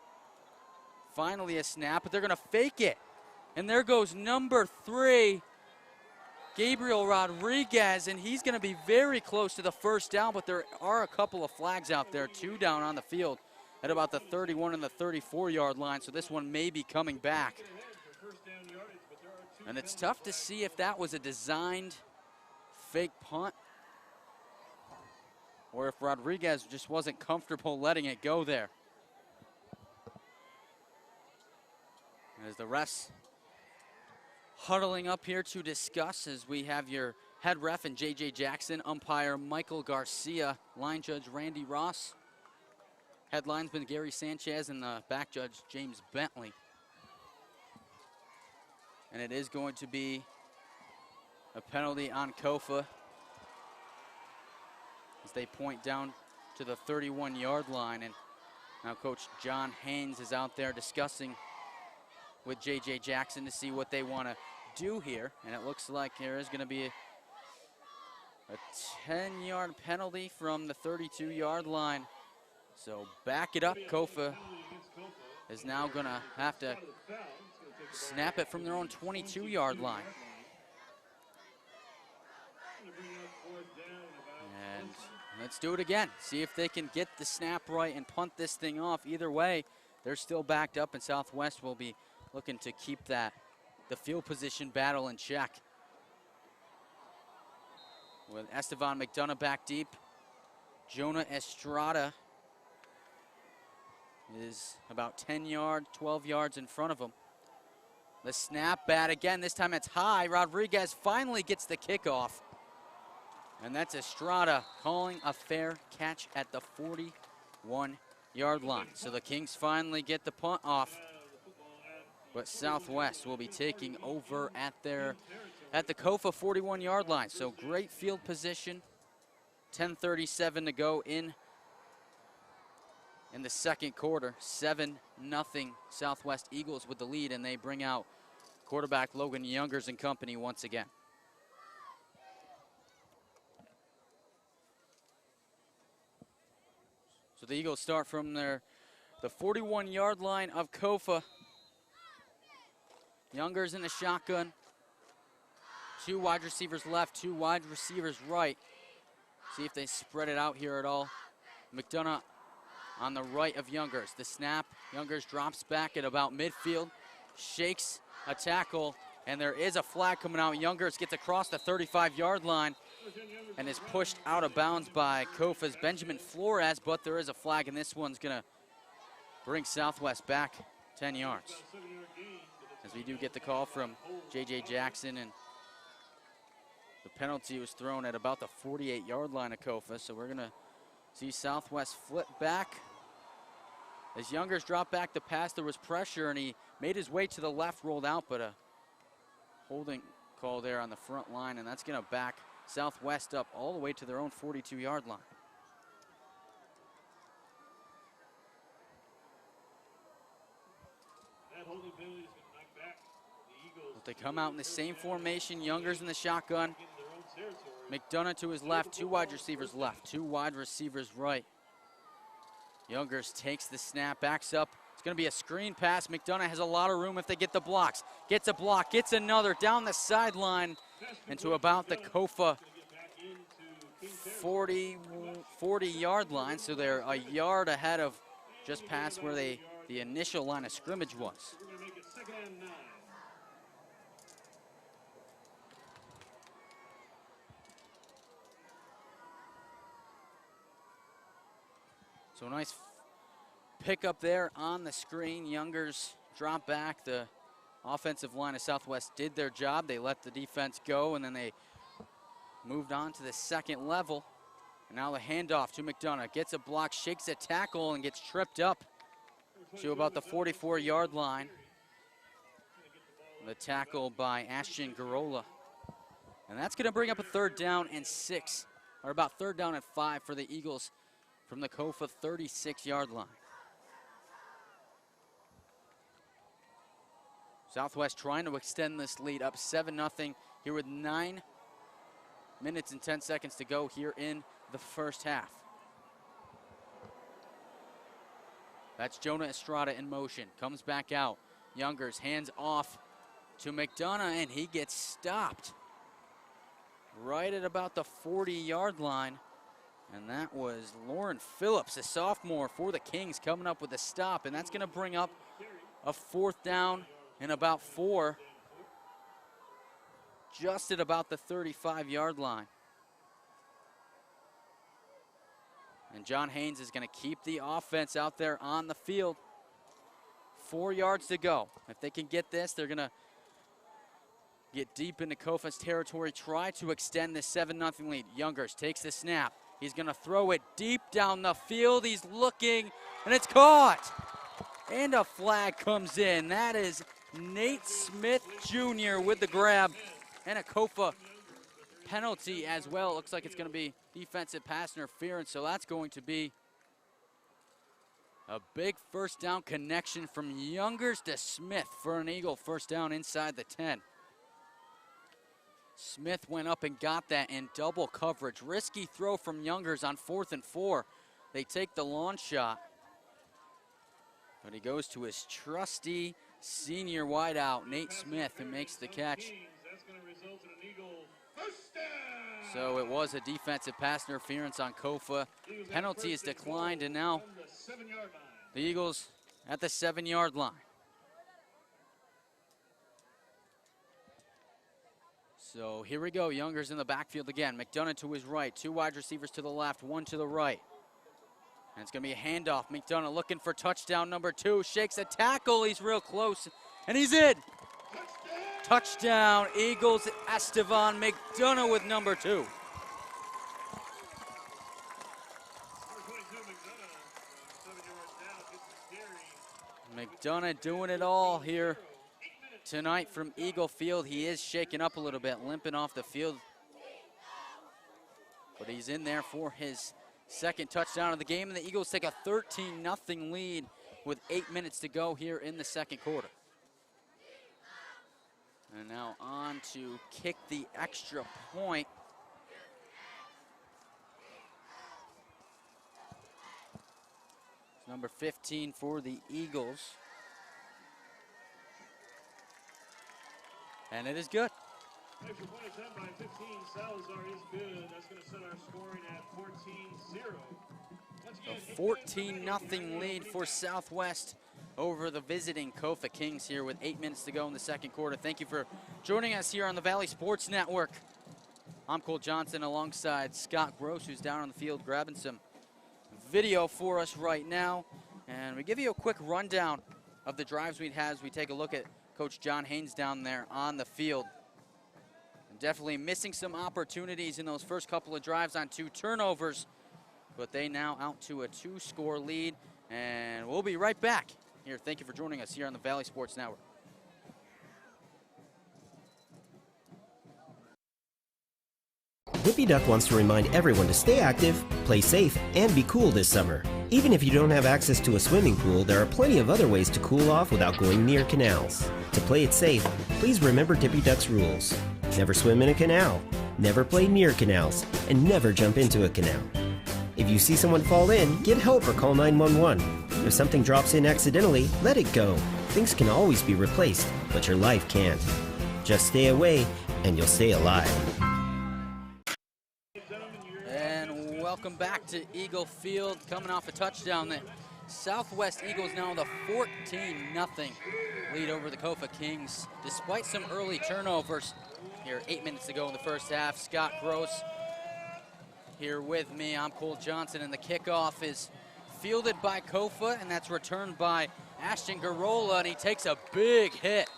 [SPEAKER 2] Finally a snap, but they're gonna fake it. And there goes number 3, Gabriel Rodriguez, and he's gonna be very close to the 1st down, but there are a couple of flags out there, 2 down on the field at about the 31 and the 34-yard line, so this one may be coming back. And it's tough to see if that was a designed fake punt or if Rodriguez just wasn't comfortable letting it go there. As the refs huddling up here to discuss, as we have your head ref and J.J. Jackson, umpire Michael Garcia, line judge Randy Ross, head linesman Gary Sanchez, and the back judge James Bentley. And it is going to be a penalty on Kofa as they point down to the 31-yard line. And now Coach John Haynes is out there discussing with J.J. Jackson to see what they want to do here. And it looks like there is going to be a 10-yard penalty from the 32-yard line. So back it up. Kofa is now going to have to snap it from their own 22-yard line. And let's do it again. See if they can get the snap right and punt this thing off. Either way, they're still backed up, and Southwest will be looking to keep the field position battle in check. With Estevan McDonough back deep, Jonah Estrada is about 10 yards, 12 yards in front of him. The snap bad again, this time it's high. Rodriguez finally gets the kickoff. And that's Estrada calling a fair catch at the 41-yard line. So the Kings finally get the punt off. But Southwest will be taking over at the Kofa 41-yard line. So great field position. 10:37 to go in the second quarter. 7-0 Southwest Eagles with the lead, and they bring out quarterback Logan Youngers and company once again. So the Eagles start from the 41-yard line of Kofa. Youngers in the shotgun. 2 wide receivers left, 2 wide receivers right. See if they spread it out here at all. McDonough on the right of Youngers. The snap, Youngers drops back at about midfield, shakes a tackle, and there is a flag coming out. Youngers gets across the 35-yard line and is pushed out of bounds by Kofa's Benjamin Flores, but there is a flag, and this one's gonna bring Southwest back 10 yards. As we do get the call from J.J. Jackson, and the penalty was thrown at about the 48-yard line of Kofa, so we're gonna see Southwest flip back. As Youngers dropped back the pass, there was pressure, and he made his way to the left, rolled out, but a holding call there on the front line, and that's gonna back Southwest up all the way to their own 42-yard line.
[SPEAKER 3] That holding penalty is going to knock back the Eagles.
[SPEAKER 2] But they come out in the same formation. Youngers in the shotgun. McDonough to his left, 2 wide receivers left, 2 wide receivers right. Youngers takes the snap, backs up. It's going to be a screen pass. McDonough has a lot of room if they get the blocks. Gets a block, gets another down the sideline and to about the Kofa 40-yard line. So they're a yard ahead of just past where the initial line of scrimmage was.
[SPEAKER 3] We're going to make it 2nd and 9.
[SPEAKER 2] So nice pick up there on the screen. Youngers drop back. The offensive line of Southwest did their job. They let the defense go, and then they moved on to the second level. And now the handoff to McDonough. Gets a block, shakes a tackle, and gets tripped up to about the 44-yard line. The tackle by Ashton Garola. And that's going to bring up a 3rd down and 6, or about 3rd down and 5 for the Eagles from the Kofa 36-yard line. Southwest trying to extend this lead up 7-0 here with 9 minutes and 10 seconds to go here in the first half. That's Jonah Estrada in motion. Comes back out. Youngers hands off to McDonough, and he gets stopped right at about the 40-yard line. And that was Lauren Phillips, a sophomore for the Kings, coming up with a stop. And that's going to bring up a 4th down and about 4, just at about the 35-yard line. And John Haynes is going to keep the offense out there on the field. 4 yards to go. If they can get this, they're going to get deep into Kofa's territory, try to extend this 7-0 lead. Youngers takes the snap. He's going to throw it deep down the field. He's looking, and it's caught. And a flag comes in. That is Nate Smith Jr. with the grab, and a Kofa penalty as well. It looks like it's going to be defensive pass interference, so that's going to be a big 1st down connection from Youngers to Smith for an Eagle 1st down inside the 10. Smith went up and got that in double coverage. Risky throw from Youngers on 4th and 4. They take the launch shot, but he goes to his trusty senior wideout, Nate Smith, who makes the catch. So it was a defensive pass interference on Kofa. Penalty is declined, and now the Eagles at the 7-yard line. So here we go. Youngers in the backfield again. McDonough to his right. 2 wide receivers to the left, 1 to the right. And it's going to be a handoff. McDonough looking for touchdown number 2. Shakes a tackle. He's real close. And he's in. Touchdown, Eagles. Estevan McDonough with number 2. McDonough doing it all here tonight from Eagle Field. He is shaking up a little bit, limping off the field. But he's in there for his 2nd touchdown of the game, and the Eagles take a 13-0 lead with 8 minutes to go here in the 2nd quarter. And now on to kick the extra point. It's number 15 for the Eagles. And it is good.
[SPEAKER 3] Extra point attempt by 15. Salazar is good. That's going to set our scoring at 14-0.
[SPEAKER 2] A 14-0 lead for Southwest over the visiting Kofa Kings here with 8 minutes to go in the 2nd quarter. Thank you for joining us here on the Valley Sports Network. I'm Cole Johnson alongside Scott Gross, who's down on the field grabbing some video for us right now. And we give you a quick rundown of the drives we'd had as we take a look at Coach John Haynes down there on the field. And definitely missing some opportunities in those first couple of drives on 2 turnovers, but they now out to a 2-score lead. And we'll be right back here. Thank you for joining us here on the Valley Sports Network.
[SPEAKER 4] Dippy Duck wants to remind everyone to stay active, play safe, and be cool this summer. Even if you don't have access to a swimming pool, there are plenty of other ways to cool off without going near canals. To play it safe, please remember Dippy Duck's rules. Never swim in a canal, never play near canals, and never jump into a canal. If you see someone fall in, get help or call 911. If something drops in accidentally, let it go. Things can always be replaced, but your life can't. Just stay away, and you'll stay alive.
[SPEAKER 2] And welcome back to Eagle Field, coming off a touchdown. The Southwest Eagles now with a 14-0 lead over the Kofa Kings, despite some early turnovers. Here, 8 minutes to go in the first half. Scott Gross here with me. I'm Cole Johnson, and the kickoff is fielded by Kofa, and that's returned by Ashton Garola, and he takes a big hit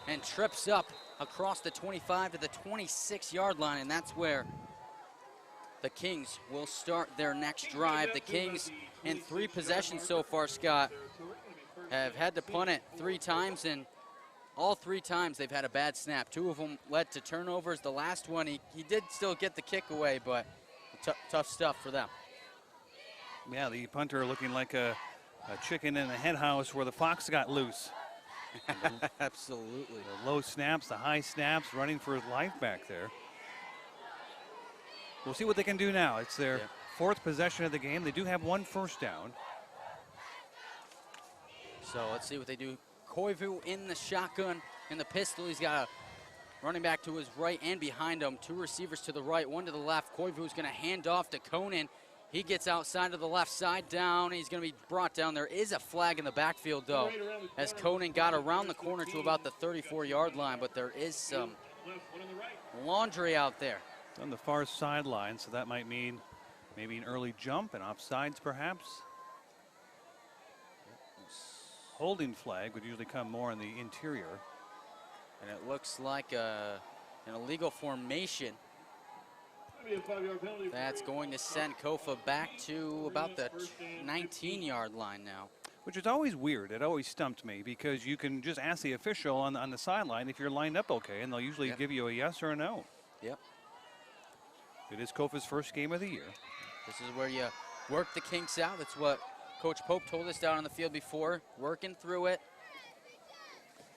[SPEAKER 2] and trips up across the 25 to the 26-yard line, and that's where the Kings will start their next drive. The Kings, in 3 possessions so far, Scott, have had to punt it 3 times, and all 3 times they've had a bad snap. 2 of them led to turnovers. The last one, he did still get the kick away, but tough stuff for them.
[SPEAKER 1] Yeah, the punter looking like a chicken in a hen house where the fox got loose.
[SPEAKER 2] Absolutely.
[SPEAKER 1] The low snaps, the high snaps, running for his life back there. We'll see what they can do now. It's their 4th possession of the game. They do have 1 first down.
[SPEAKER 2] So let's see what they do. Koivu in the shotgun, in the pistol. He's got a running back to his right and behind him. 2 receivers to the right, 1 to the left. Koivu is going to hand off to Conan. He gets outside to the left side down. He's going to be brought down. There is a flag in the backfield, though, as Conan got around the corner to about the 34-yard line, but there is some laundry out there.
[SPEAKER 1] It's on the far sideline, so that might mean maybe an early jump and offsides, perhaps. Holding flag would usually come more in the interior.
[SPEAKER 2] And it looks like an illegal formation. That's going to send Kofa back to about the 19-yard line now.
[SPEAKER 1] Which is always weird. It always stumped me because you can just ask the official on the sideline if you're lined up okay, and they'll usually give you a yes or a no.
[SPEAKER 2] Yep.
[SPEAKER 1] It is Kofa's first game of the year.
[SPEAKER 2] This is where you work the kinks out. That's what Coach Pope told us down on the field before, working through it.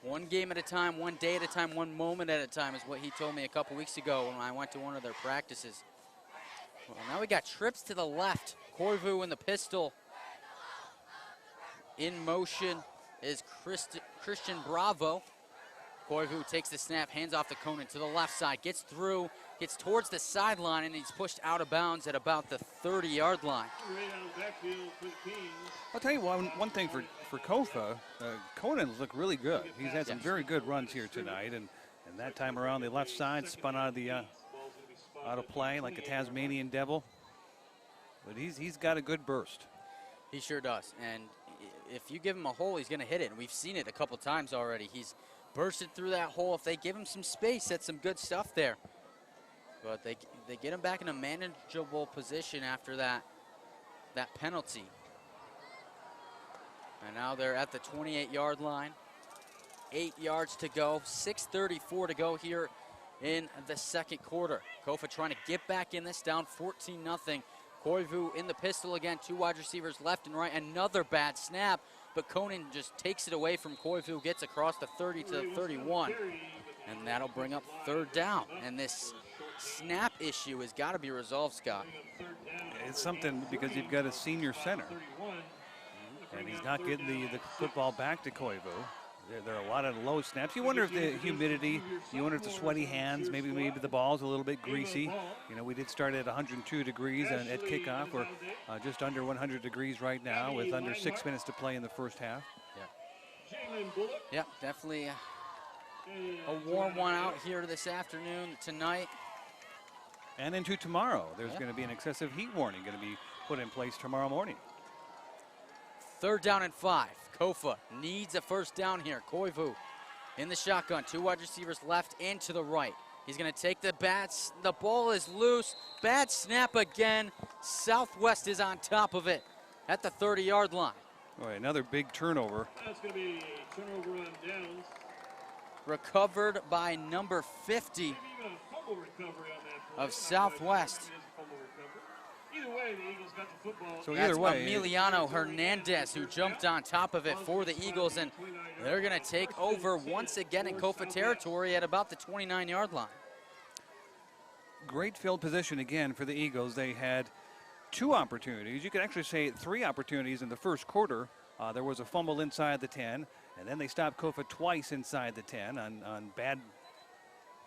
[SPEAKER 2] 1 game at a time, 1 day at a time, 1 moment at a time is what he told me a couple weeks ago when I went to one of their practices. Well, now we got trips to the left. Koivu in the pistol. In motion is Christian Bravo. Koivu takes the snap, hands off to Conan to the left side, gets through, gets towards the sideline, and he's pushed out of bounds at about the 30-yard line.
[SPEAKER 1] I'll tell you one thing for Kofa, Conan's looked really good. He's had some very good runs here tonight, and that time around the left side spun out of the out of play like a Tasmanian devil. But he's got a good burst.
[SPEAKER 2] He sure does, and if you give him a hole, he's going to hit it. And we've seen it a couple times already. He's bursted through that hole. If they give him some space, that's some good stuff there. But they get him back in a manageable position after that penalty. And now they're at the 28-yard line. 8 yards to go, 6:34 to go here in the second quarter. Kofa trying to get back in this, down 14-0. Koivu in the pistol again, 2 wide receivers left and right. Another bad snap, but Conan just takes it away from Koivu, gets across the 30 to the 31. And that'll bring up 3rd down. And this snap issue has got to be resolved, Scott.
[SPEAKER 1] It's something because you've got a senior center. And he's not getting the football back to Koivu. There are a lot of low snaps. You wonder if the humidity, you wonder if the sweaty hands, maybe the ball's a little bit greasy. You know, we did start at 102 degrees at kickoff. We're just under 100 degrees right now with under 6 minutes to play in the first half.
[SPEAKER 2] Yeah, definitely a warm one out here this afternoon, tonight.
[SPEAKER 1] And into tomorrow. There's going to be an excessive heat warning going to be put in place tomorrow morning.
[SPEAKER 2] 3rd down and 5. Kofa needs a first down here. Koivu in the shotgun. 2 wide receivers left and to the right. He's going to take the bats. The ball is loose. Bad snap again. Southwest is on top of it at the 30-yard line.
[SPEAKER 1] Boy, another big turnover.
[SPEAKER 3] That's going to be a turnover on downs.
[SPEAKER 2] Recovered by number 50
[SPEAKER 3] Maybe even a fumble recovery on that play.
[SPEAKER 2] of Southwest.
[SPEAKER 3] Either way, the Eagles got the football.
[SPEAKER 1] So
[SPEAKER 2] That's
[SPEAKER 1] either way,
[SPEAKER 2] Emiliano Hernandez who jumped on top of it for the Eagles, and they're going to take over once again in Kofa territory at about the 29-yard line.
[SPEAKER 1] great field position again for the Eagles. They had 2 opportunities. You could actually say 3 opportunities in the first quarter. There was a fumble inside the 10, and then they stopped Kofa twice inside the 10 on bad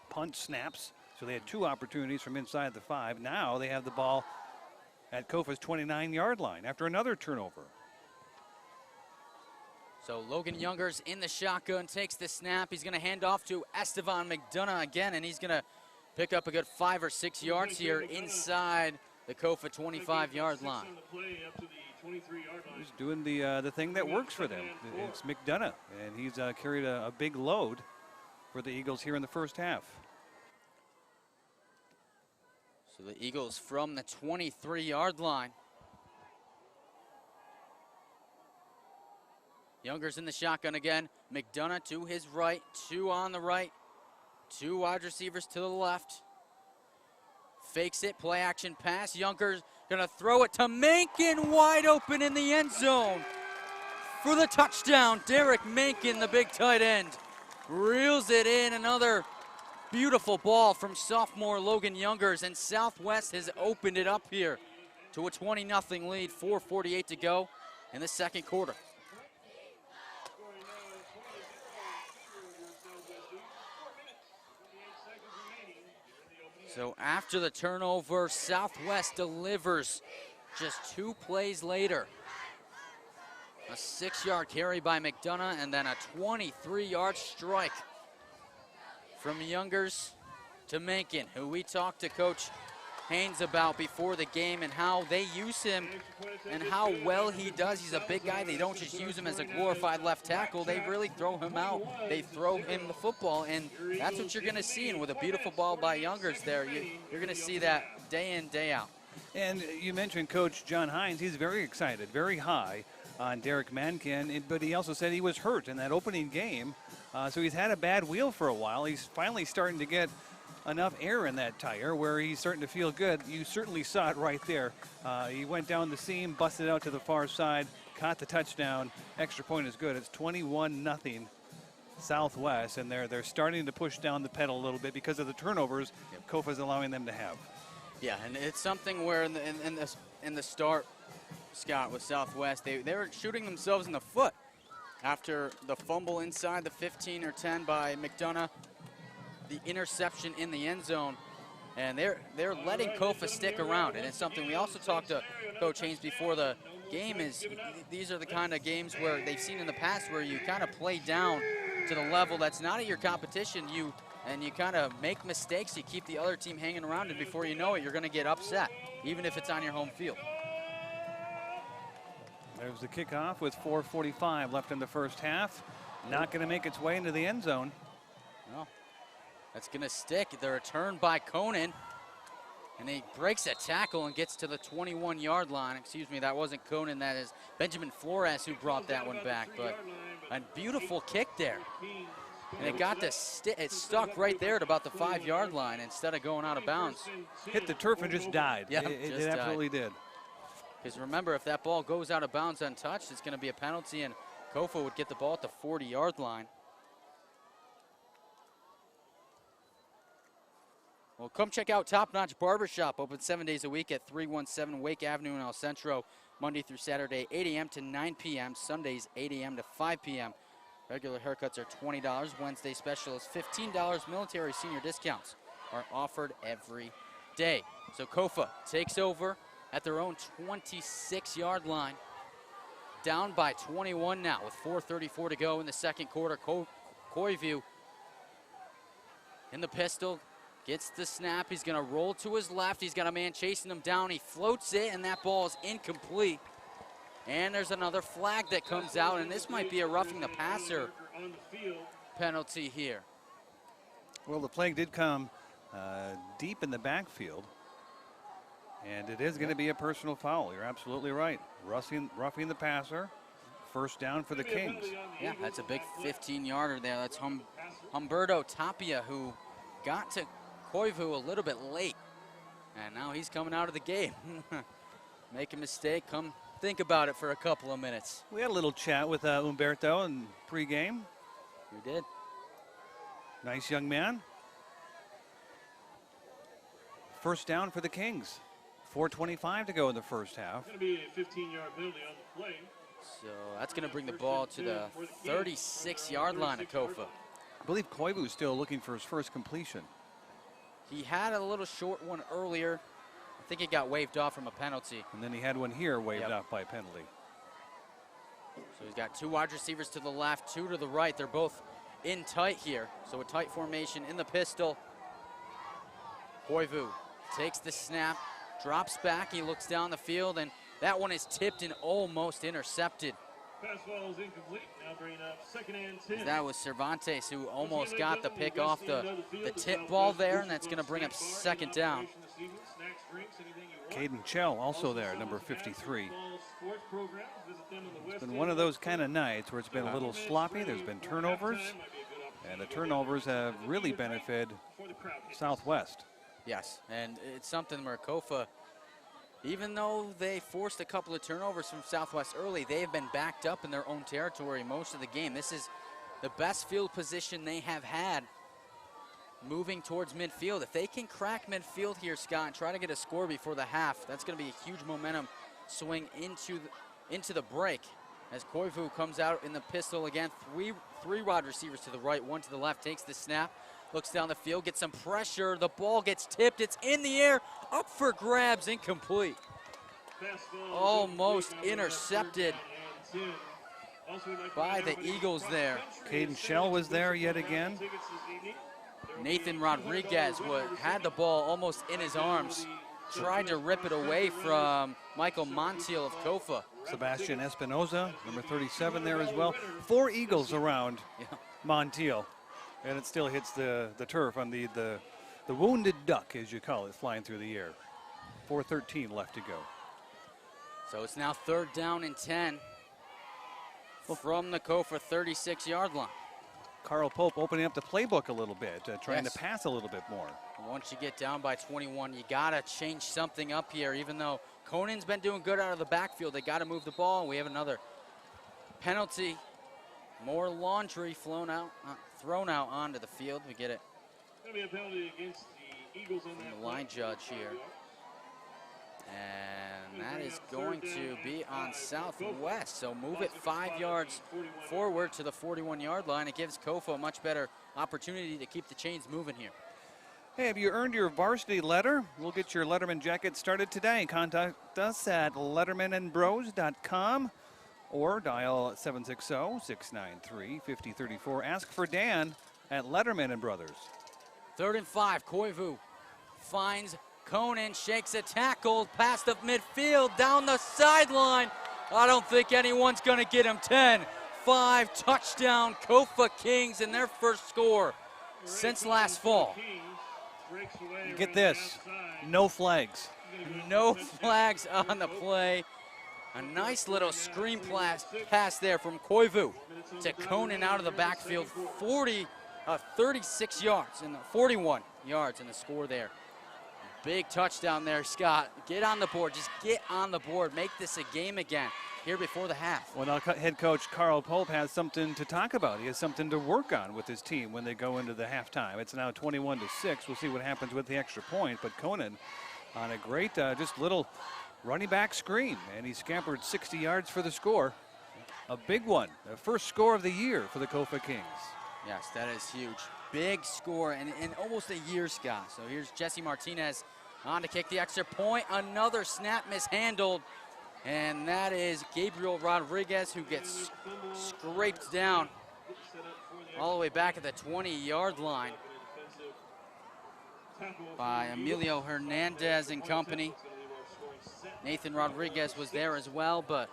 [SPEAKER 1] punt snaps. So they had 2 opportunities from inside the 5. Now they have the ball at Kofa's 29-yard line after another turnover.
[SPEAKER 2] So Logan Youngers in the shotgun, takes the snap. He's going to hand off to Estevan McDonough again, and he's going to pick up a good 5 or 6 yards here inside the Kofa 25-yard line.
[SPEAKER 3] 23-yard line.
[SPEAKER 1] He's doing the thing that works for them. It's McDonough, and he's carried a big load for the Eagles here in the first half.
[SPEAKER 2] So the Eagles from the 23-yard line. Younger's in the shotgun again. McDonough to his right, 2 on the right, 2 wide receivers to the left. Fakes it, play action pass. Younger's gonna throw it to Mankin, wide open in the end zone. For the touchdown, Derek Mankin, the big tight end, reels it in. Another beautiful ball from sophomore Logan Youngers, and Southwest has opened it up here to a 20-0 lead, 4:48 to go in the second quarter. So after the turnover, Southwest delivers just 2 plays later. A 6-yard carry by McDonough, and then a 23-yard strike from Youngers to Mankin, who we talked to Coach Haynes about before the game and how they use him and how well he does. He's a big guy. They don't just use him as a glorified left tackle. They really throw him out. They throw him the football, and that's what you're going to see. And with a beautiful ball by Youngers there, you're going to see that day in, day out.
[SPEAKER 1] And you mentioned Coach John Hines. He's very excited, very high on Derek Mankin, but he also said he was hurt in that opening game. So he's had a bad wheel for a while. He's finally starting to get enough air in that tire where he's starting to feel good. You certainly saw it right there. He went down the seam, busted out to the far side, caught the touchdown. Extra point is good. It's 21-0 Southwest, and they're starting to push down the pedal a little bit because of the turnovers Kofa's allowing them to have.
[SPEAKER 2] Yeah, and it's something where in the start, Scott, with Southwest, they were shooting themselves in the foot after the fumble inside the 15 or 10 by McDonough, the interception in the end zone, and they're letting Kofa stick around. And it's something we also talked to Coach Haynes before the game, is these are the kind of games where they've seen in the past where you kind of play down to the level that's not at your competition, and you kind of make mistakes, you keep the other team hanging around, and before you know it, you're going to get upset, even if it's on your home field.
[SPEAKER 1] There's the kickoff with 4:45 left in the first half. Not going to make its way into the end zone.
[SPEAKER 2] No. That's going to stick. The return by Conan, and he breaks a tackle and gets to the 21-yard line. Excuse me, that wasn't Conan. That is Benjamin Flores who brought that one back. But a beautiful kick there. And it got to it stuck right there at about the 5-yard line instead of going out of bounds.
[SPEAKER 1] Hit the turf and just died.
[SPEAKER 2] Yeah,
[SPEAKER 1] it absolutely did.
[SPEAKER 2] Because remember, if that ball goes out of bounds untouched, it's going to be a penalty, and Kofa would get the ball at the 40-yard line. Well, come check out Top Notch Barbershop, open 7 days a week at 317 Wake Avenue in El Centro, Monday through Saturday, 8 a.m. to 9 p.m., Sundays, 8 a.m. to 5 p.m. Regular haircuts are $20, Wednesday special is $15. Military senior discounts are offered every day. So Kofa takes over at their own 26-yard line, down by 21 now with 4:34 to go in the second quarter. Koivu in the pistol. Gets the snap, he's gonna roll to his left, he's got a man chasing him down, he floats it, and that ball is incomplete. And there's another flag that comes out, and this might be a roughing the passer penalty here.
[SPEAKER 1] Well, the flag did come deep in the backfield, and it is gonna be a personal foul. You're absolutely right. Roughing the passer, first down for the Kings.
[SPEAKER 2] Yeah, that's a big 15-yarder there. That's Humberto Tapia, who got to Koivu a little bit late, and now he's coming out of the game. Make a mistake, come think about it for a couple of minutes.
[SPEAKER 1] We had a little chat with Humberto in pregame.
[SPEAKER 2] We did.
[SPEAKER 1] Nice young man. First down for the Kings. 4:25 to go in the first half.
[SPEAKER 3] Going to be a 15-yard penalty on the play.
[SPEAKER 2] So that's going to bring the ball to the 36-yard line of Kofa.
[SPEAKER 1] I believe Koivu is still looking for his first completion.
[SPEAKER 2] He had a little short one earlier. I think it got waved off from a penalty.
[SPEAKER 1] And then he had one here waved off by a penalty.
[SPEAKER 2] So he's got 2 wide receivers to the left, 2 to the right. They're both in tight here. So a tight formation in the pistol. Koivu takes the snap, drops back. He looks down the field, and That one is tipped and almost intercepted.
[SPEAKER 3] Pass ball is incomplete. Now bring up 2nd and 10.
[SPEAKER 2] That was Cervantes who almost got the pick off the tip ball there, and that's going to bring up 2nd down.
[SPEAKER 1] Caden Chell also there, number 53. It's been one of those kind of nights where it's been a little sloppy. There's been turnovers, and the turnovers have really benefited Southwest.
[SPEAKER 2] Yes, and it's something where Kofa, even though they forced a couple of turnovers from Southwest early, they have been backed up in their own territory most of the game. This is the best field position they have had moving towards midfield. If they can crack midfield here, Scott, and try to get a score before the half, that's going to be a huge momentum swing into the break. As Koivu comes out in the pistol again, three wide receivers to the right, one to the left, takes the snap, looks down the field, gets some pressure, the ball gets tipped, it's in the air, up for grabs, incomplete. Almost intercepted by the Eagles there.
[SPEAKER 1] Caden Shell was there yet again.
[SPEAKER 2] Nathan Rodriguez had the ball almost in his arms, tried to rip it away from Michael Montiel of Kofa.
[SPEAKER 1] Sebastian Espinoza, number 37 there as well. 4 Eagles around Montiel, and it still hits the turf on the wounded duck, as you call it, flying through the air. 4:13 left to go.
[SPEAKER 2] So it's now 3rd down and 10 from the Kofa 36-yard line.
[SPEAKER 1] Carl Pope opening up the playbook a little bit, trying to pass a little bit more.
[SPEAKER 2] Once you get down by 21, you got to change something up here. Even though Conan's been doing good out of the backfield, they got to move the ball. We have another penalty. More laundry thrown out onto the field. We get it.
[SPEAKER 3] Going to be a penalty against the Eagles on that
[SPEAKER 2] the line judge here. And that is going to be on Southwest. So move it 5 yards forward to the 41-yard line. It gives Kofa a much better opportunity to keep the chains moving here.
[SPEAKER 1] Hey, have you earned your varsity letter? We'll get your Letterman jacket started today. Contact us at lettermanandbros.com or dial 760-693-5034. Ask for Dan at Letterman and Brothers.
[SPEAKER 2] 3rd and 5, Koivu finds Conan, shakes a tackle past the midfield, down the sideline. I don't think anyone's going to get him. 10-5 touchdown, Kofa Kings in their first score since last fall.
[SPEAKER 1] Get this, no flags.
[SPEAKER 2] No flags on the play. A nice little screen pass there from Koivu to Conan out of the backfield. 36 yards and 41 yards in the score there. Big touchdown there, Scott. Get on the board. Just get on the board. Make this a game again here before the half.
[SPEAKER 1] Well, now head coach Carl Pope has something to talk about. He has something to work on with his team when they go into the halftime. It's now 21-6. We'll see what happens with the extra point. But Conan on a great just little running back screen, and he scampered 60 yards for the score. A big one. The first score of the year for the Kofa Kings.
[SPEAKER 2] Yes, that is huge. Big score and in almost a year, Scott. So here's Jesse Martinez on to kick the extra point. Another snap mishandled. And that is Gabriel Rodriguez, who gets scraped down all the way back at the 20-yard line by Emilio Hernandez and company. Nathan Rodriguez was there as well, but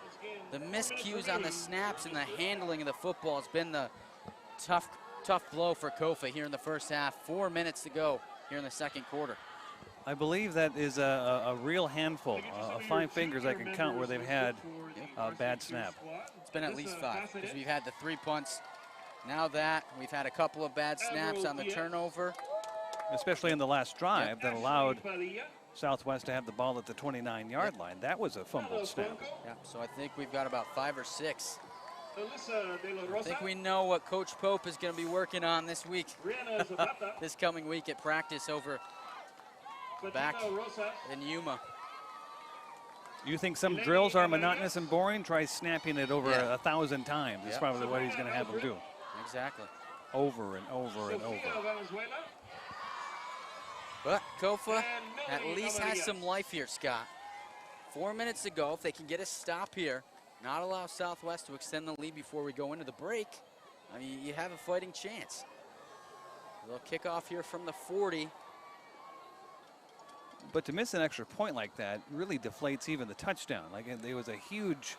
[SPEAKER 2] the miscues on the snaps and the handling of the football has been the tough blow for Kofa here in the first half. 4 minutes to go here in the second quarter.
[SPEAKER 1] I believe that is a real handful, 5 fingers I can count where they've had a bad snap.
[SPEAKER 2] It's been at least 5 because we've had the 3 punts. Now that we've had a couple of bad snaps on the turnover.
[SPEAKER 1] Especially in the last drive that allowed Southwest to have the ball at the 29-yard line. That was a fumbled snap.
[SPEAKER 2] Yeah, so I think we've got about 5 or 6. I think we know what Coach Pope is going to be working on this week, this coming week at practice over back in Yuma.
[SPEAKER 1] You think some drills are monotonous and boring? Try snapping it over 1,000 times. That's probably what he's going to have them do.
[SPEAKER 2] Exactly.
[SPEAKER 1] Over and over and over.
[SPEAKER 2] But Kofa at least has some life here, Scott. 4 minutes to go. If they can get a stop here, not allow Southwest to extend the lead before we go into the break, I mean, you have a fighting chance. They'll kick off here from the 40.
[SPEAKER 1] But to miss an extra point like that really deflates even the touchdown. Like, there was a huge,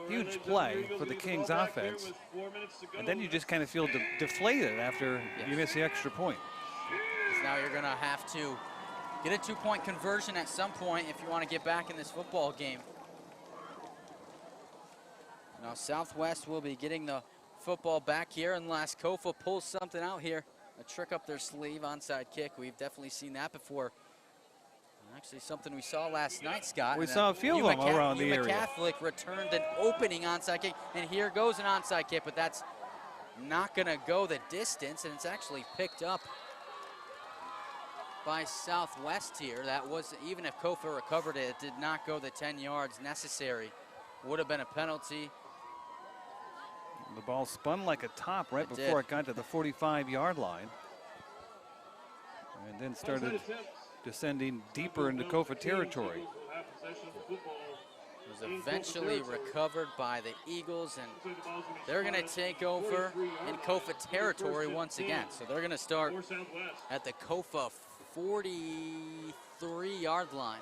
[SPEAKER 1] huge play for the Kings offense. And then you just kind of feel deflated after you miss the extra point.
[SPEAKER 2] Because now you're going to have to get a 2-point conversion at some point if you want to get back in this football game. Now Southwest will be getting the football back here unless Kofa pulls something out here. A trick up their sleeve, onside kick. We've definitely seen that before. Actually, something we saw last night, Scott.
[SPEAKER 1] We saw a few of them around the area.
[SPEAKER 2] Catholic returned an opening onside kick, and here goes an onside kick, but that's not going to go the distance, and it's actually picked up by Southwest here. That was, even if Kofa recovered it, it did not go the 10 yards necessary. Would have been a penalty.
[SPEAKER 1] The ball spun like a top right before it got to the 45-yard line. And then started descending deeper into Kofa territory.
[SPEAKER 2] It was eventually recovered by the Eagles, and they're going to take over in Kofa territory once again. So they're going to start at the Kofa 43-yard line.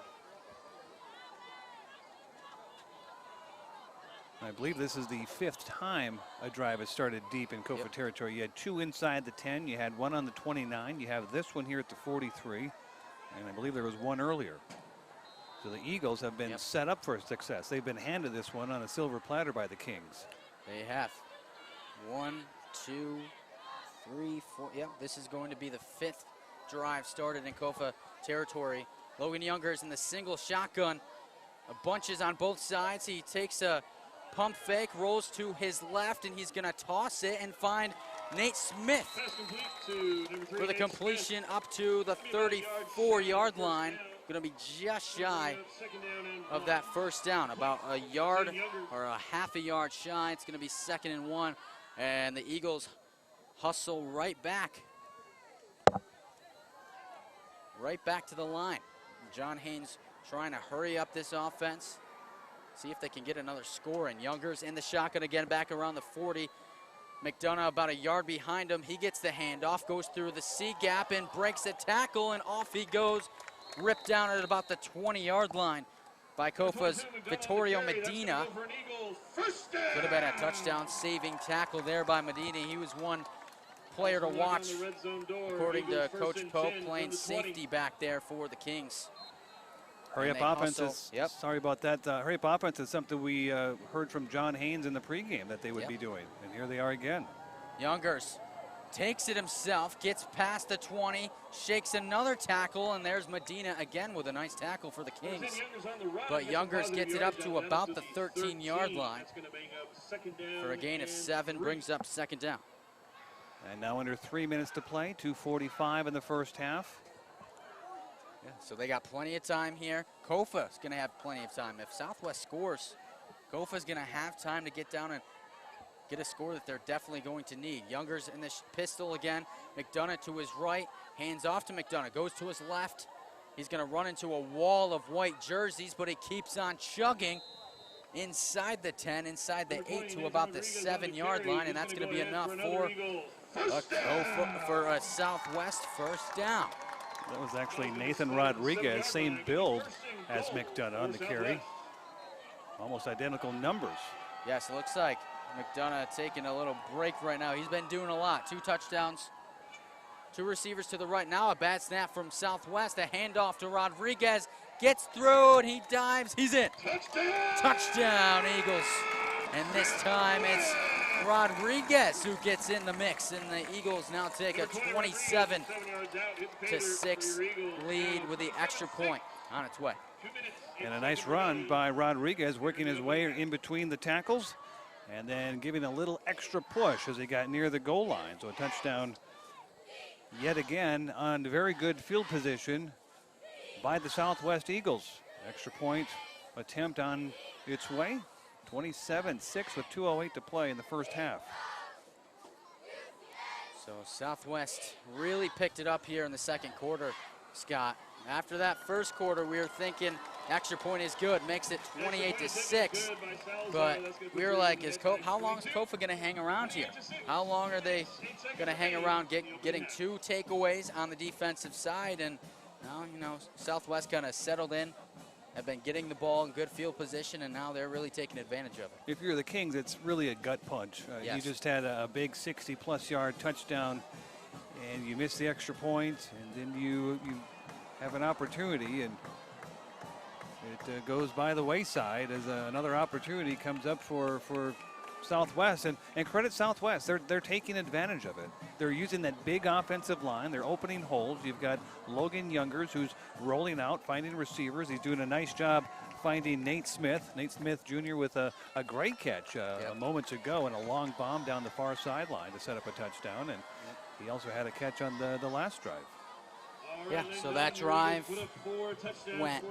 [SPEAKER 1] I believe this is the 5th time a drive has started deep in Kofa territory. You had 2 inside the 10, you had 1 on the 29, you have this one here at the 43, and I believe there was 1 earlier. So the Eagles have been set up for success. They've been handed this one on a silver platter by the Kings.
[SPEAKER 2] They have. 1, 2, 3, 4. Yep, this is going to be the 5th drive started in Kofa territory. Logan Younger is in the single shotgun. A bunch is on both sides. He takes a pump fake, rolls to his left, and he's going to toss it and find Nate Smith for the completion up to the 34-yard line. Going to be just shy of that first down, about a yard or a half a yard shy. It's going to be 2nd and 1, and the Eagles hustle right back to the line. John Haynes trying to hurry up this offense, see if they can get another score. And Younger's in the shotgun again, back around the 40. McDonough about a yard behind him. He gets the handoff, goes through the C gap and breaks a tackle, and off he goes, ripped down at about the 20-yard line by Kofa's Vittorio Medina. Could have been a touchdown saving tackle there by Medina. He was one player to watch, according to Coach Pope, playing safety back there for the Kings.
[SPEAKER 1] Hurry-up offense is, sorry about that. Hurry-up offense is something we heard from John Haynes in the pregame that they would be doing. And here they are again.
[SPEAKER 2] Youngers takes it himself, gets past the 20, shakes another tackle, and there's Medina again with a nice tackle for the Kings. But Youngers gets it up to about the 13-yard line for a gain of 7, brings up 2nd down.
[SPEAKER 1] And now under 3 minutes to play, 2:45 in the first half.
[SPEAKER 2] Yeah, so they got plenty of time here. Kofa's going to have plenty of time. If Southwest scores, Kofa's going to have time to get down and get a score that they're definitely going to need. Younger's in the pistol again. McDonough to his right, hands off to McDonough, goes to his left. He's going to run into a wall of white jerseys, but he keeps on chugging inside the 10, inside the 8 to about the 7-yard line, and that's going to be enough for a Southwest first down.
[SPEAKER 1] That was actually Nathan Rodriguez, same build as McDonough on the carry. Almost identical numbers.
[SPEAKER 2] Yes, it looks like McDonough taking a little break right now. He's been doing a lot. 2 touchdowns, 2 receivers to the right. Now a bad snap from Southwest. A handoff to Rodriguez. Gets through and he dives. He's in. Touchdown, Eagles. And this time it's Rodriguez who gets in the mix, and the Eagles now take a 27-6 lead with the extra point on its way.
[SPEAKER 1] And a nice run by Rodriguez, working his way in between the tackles and then giving a little extra push as he got near the goal line. So a touchdown yet again on very good field position by the Southwest Eagles. Extra point attempt on its way. 27-6 with 2:08 to play in the first half.
[SPEAKER 2] So Southwest really picked it up here in the second quarter, Scott. After that first quarter, we were thinking extra point is good, makes it 28-6. But we were like, how long is Kofa going to hang around here? How long are they going to hang around getting 2 takeaways on the defensive side? And Now, you know, Southwest kind of settled in, have been getting the ball in good field position, and now they're really taking advantage of it.
[SPEAKER 1] If you're the Kings, it's really a gut punch. You
[SPEAKER 2] Yes.
[SPEAKER 1] just had a big 60-plus yard touchdown, and you miss the extra point, and then you have an opportunity, and it goes by the wayside as another opportunity comes up for Southwest. And credit Southwest, they're taking advantage of it. They're using that big offensive line. They're opening holes. You've got Logan Youngers, who's rolling out, finding receivers. He's doing a nice job finding Nate Smith Jr. with a great catch moments ago, and a long bomb down the far sideline to set up a touchdown. And he also had a catch on the last drive.
[SPEAKER 2] Yeah, so that drive went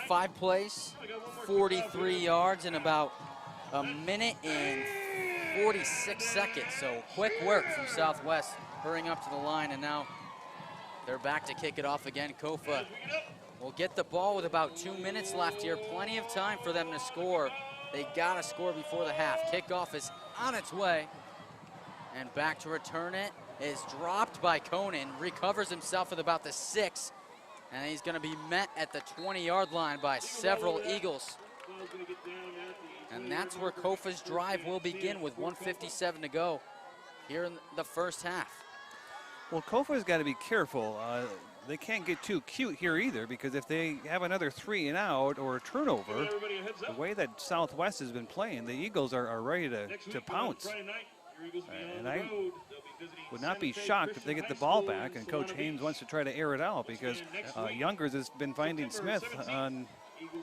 [SPEAKER 2] 5 plays, 43 yards in about a minute and 46 seconds. So quick work from Southwest, hurrying up to the line, and now they're back to kick it off again. Kofa will get the ball with about 2 minutes left here. Plenty of time for them to score. They gotta score before the half. Kickoff is on its way, and back to return it is dropped by Conan, recovers himself at about the 6, and he's gonna be met at the 20-yard line by several Eagles. And that's where Kofa's drive will begin with 1:57 to go here in the first half.
[SPEAKER 1] Well, Kofa's got to be careful. They can't get too cute here either, because if they have another 3 and out or a turnover, the way that Southwest has been playing, the Eagles are ready to pounce. And I would not be shocked if they get the ball back and Coach Haynes wants to try to air it out, because Youngers has been finding Smith on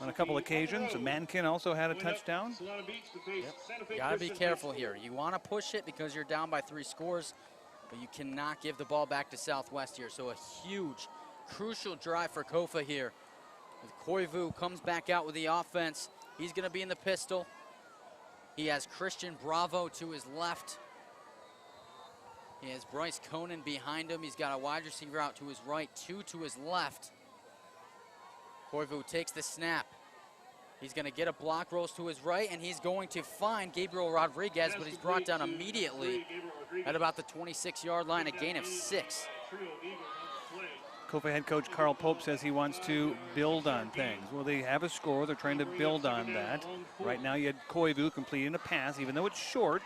[SPEAKER 1] a couple occasions. Mankin also had a touchdown.
[SPEAKER 2] Yep. Got to be careful here. You want to push it because you're down by 3 scores, but you cannot give the ball back to Southwest here. So a huge, crucial drive for Kofa here. With Koivu comes back out with the offense. He's going to be in the pistol. He has Christian Bravo to his left. He has Bryce Conan behind him. He's got a wide receiver out to his right, 2 to his left. Koivu takes the snap. He's going to get a block, rolls to his right, and he's going to find Gabriel Rodriguez, but he's brought down immediately at about the 26-yard line, a gain of 6.
[SPEAKER 1] Kofa head coach Carl Pope says he wants to build on things. Well, they have a score. They're trying to build on that. Right now you had Koivu completing a pass, even though it's short.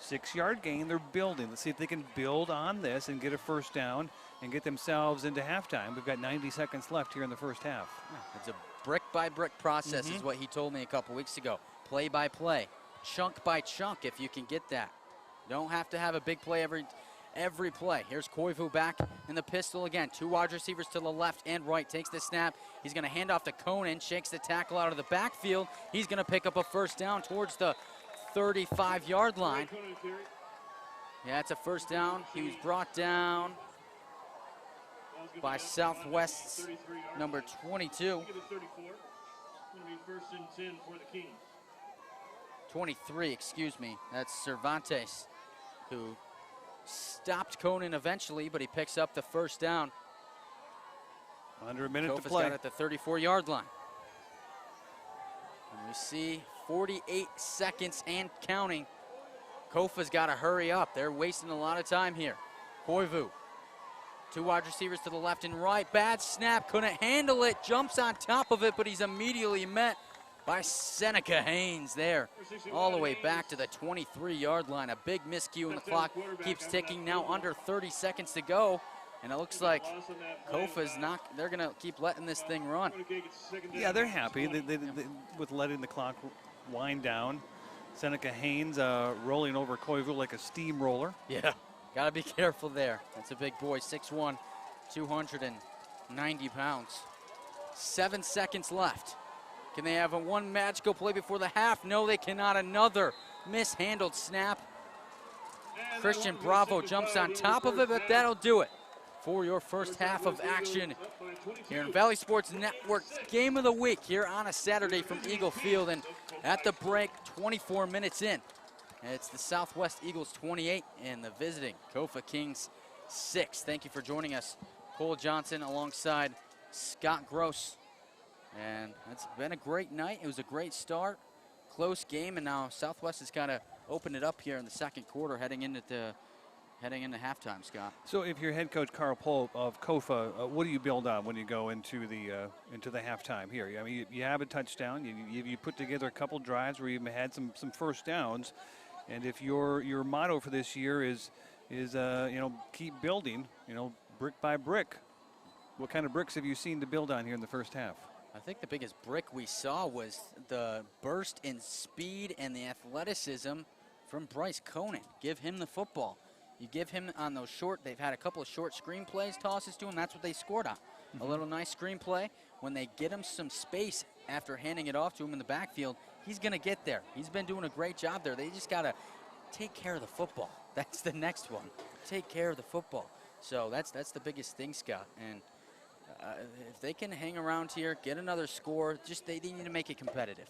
[SPEAKER 1] 6-yard gain, they're building. Let's see if they can build on this and get a first down and get themselves into halftime. We've got 90 seconds left here in the first half.
[SPEAKER 2] It's a brick-by-brick process is what he told me a couple weeks ago. Play by play, chunk by chunk if you can get that. You don't have to have a big play every play. Here's Koivu back in the pistol again. 2 wide receivers to the left and right. Takes the snap. He's going to hand off to Conan. Shakes the tackle out of the backfield. He's going to pick up a first down towards the 35-yard line. Yeah, it's a first down. He was brought down by Southwest's number 22. 23, excuse me. That's Cervantes, who stopped Conan eventually, but he picks up the first down.
[SPEAKER 1] Under a minute
[SPEAKER 2] Kofa's
[SPEAKER 1] to play.
[SPEAKER 2] got at the 34-yard line. And we see 48 seconds and counting. Kofa's got to hurry up. They're wasting a lot of time here. Koivu, 2 wide receivers to the left and right. Bad snap, couldn't handle it. Jumps on top of it, but he's immediately met by Seneca Haynes there. All the way back to the 23-yard line. A big miscue, and the clock keeps ticking. Now under 30 seconds to go. And it looks like Kofa's not, they're going to keep letting this thing run.
[SPEAKER 1] Yeah, they're happy with letting the clock wind down. Seneca Haynes rolling over Koivu like a steamroller.
[SPEAKER 2] Yeah, got to be careful there. That's a big boy, 6'1", 290 pounds. 7 seconds left. Can they have one magical play before the half? No, they cannot. Another mishandled snap. Christian Bravo jumps on top of it, but that'll do it for your first half of action here in Valley Sports Network's Game of the Week here on a Saturday from Eagle Field. And at the break, 24 minutes in, it's the Southwest Eagles 28 and the visiting Kofa Kings 6. Thank you for joining us. Cole Johnson alongside Scott Gross. And it's been a great night. It was a great start, close game, and now Southwest has kind of opened it up here in the second quarter, heading into heading into halftime, Scott.
[SPEAKER 1] So if you're head coach Carl Pope of Kofa, what do you build on when you go into the halftime here? I mean, you have a touchdown. You put together a couple drives where you've had some first downs, and if your motto for this year is keep building, brick by brick, what kind of bricks have you seen to build on here in the first half?
[SPEAKER 2] I think the biggest brick we saw was the burst in speed and the athleticism from Bryce Koenig. Give him the football. You give him on those short, they've had a couple of short screen plays, tosses to him. That's what they scored on. A little nice screen play. When they get him some space after handing it off to him in the backfield, he's going to get there. He's been doing a great job there. They just got to take care of the football. That's the next one. Take care of the football. So that's the biggest thing, Scott. And if they can hang around here, get another score, just they need to make it competitive.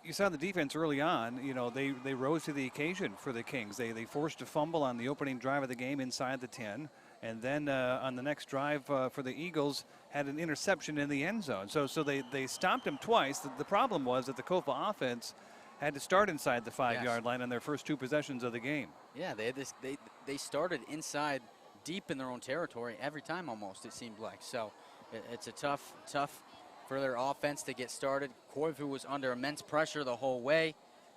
[SPEAKER 1] You saw the defense early on. They rose to the occasion for the Kings. They forced a fumble on the opening drive of the game inside the 10, and then on the next drive for the Eagles had an interception in the end zone. So they stopped him twice. The problem was that the Kofa offense had to start inside the 5-yard line on their first 2 possessions of the game.
[SPEAKER 2] Yeah, they started inside deep in their own territory every time almost, it seemed like. So it's a tough for their offense to get started. Koivu was under immense pressure the whole way.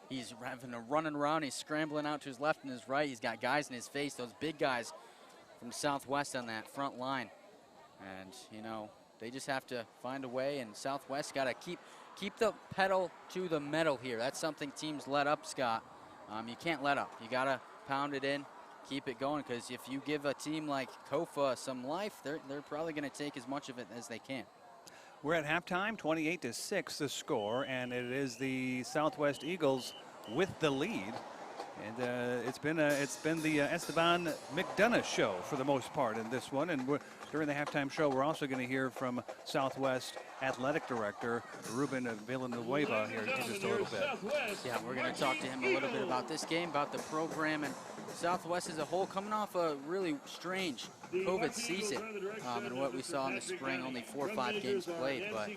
[SPEAKER 2] He's having to run around. He's scrambling out to his left and his right. He's got guys in his face, those big guys from Southwest on that front line. And, they just have to find a way, and Southwest got to keep the pedal to the metal here. That's something teams let up, Scott. You can't let up. You got to pound it in, keep it going, because if you give a team like Kofa some life, they're probably going to take as much of it as they can.
[SPEAKER 1] We're at halftime, 28-6 the score, and it is the Southwest Eagles with the lead. And it's been the Esteban McDonough show for the most part in this one. And during the halftime show, we're also going to hear from Southwest Athletic Director Ruben Villanueva here in just a little bit.
[SPEAKER 2] Yeah, we're going to talk to him a little bit about this game, about the program, and Southwest as a whole coming off a really strange COVID season and what we saw in the spring, only 4 or 5 games played, but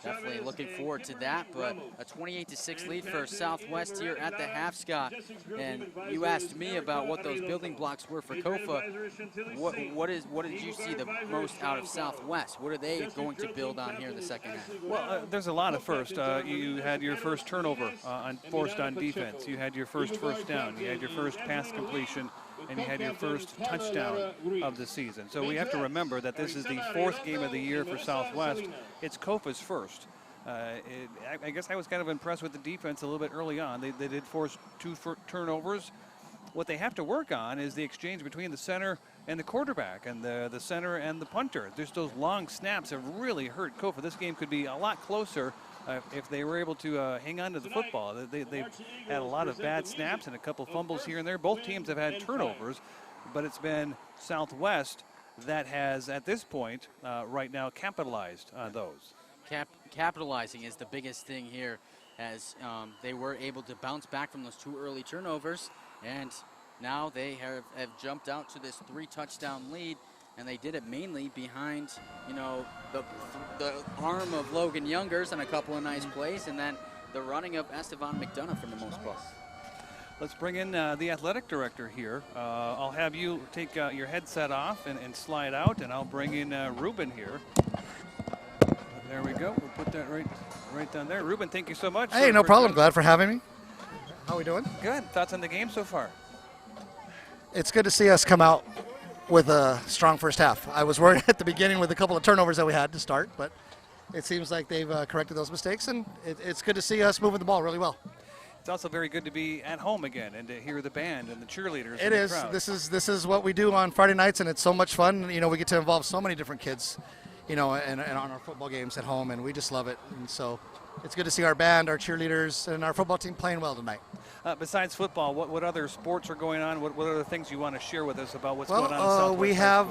[SPEAKER 2] definitely looking forward to that. But a 28-6 lead for Southwest here at the half, Scott. And you asked me about what those building blocks were for Kofa. What did you see the most out of Southwest? What are they going to build on here in the second half?
[SPEAKER 1] Well, there's a lot of first. You had your first turnover forced on defense. You had your first down. You had your first pass completion, and you had your first touchdown of the season. So we have to remember that this is the 4th game of the year for Southwest. It's Kofa's first. I guess I was kind of impressed with the defense a little bit early on. They did force 2 turnovers. What they have to work on is the exchange between the center and the quarterback, and the center and the punter. Just those long snaps have really hurt Kofa. This game could be a lot closer if they were able to hang on to the football. They've had a lot of bad snaps and a couple fumbles here and there. Both teams have had turnovers, but it's been Southwest that has, at this point, right now, capitalized on those.
[SPEAKER 2] Capitalizing is the biggest thing here, as they were able to bounce back from those 2 early turnovers, and now they have jumped out to this 3-touchdown lead, and they did it mainly behind, the arm of Logan Youngers on a couple of nice plays, and then the running of Esteban McDonough for the most part.
[SPEAKER 1] Let's bring in the athletic director here. I'll have you take your headset off and slide out, and I'll bring in Ruben here. There we go. We'll put that right down there. Ruben, thank you so much.
[SPEAKER 5] Hey, no problem. Glad for having me. How are we doing?
[SPEAKER 1] Good. Thoughts on the game so far?
[SPEAKER 5] It's good to see us come out with a strong first half. I was worried at the beginning with a couple of turnovers that we had to start, but it seems like they've corrected those mistakes, and it's good to see us moving the ball really well.
[SPEAKER 1] It's also very good to be at home again and to hear the band and the cheerleaders.
[SPEAKER 5] It is. This is what we do on Friday nights, and it's so much fun. We get to involve so many different kids, and on our football games at home, and we just love it. And so it's good to see our band, our cheerleaders, and our football team playing well tonight.
[SPEAKER 1] Besides football, what other sports are going on? What other things you want to share with us about what's going on in Southwest?
[SPEAKER 5] We have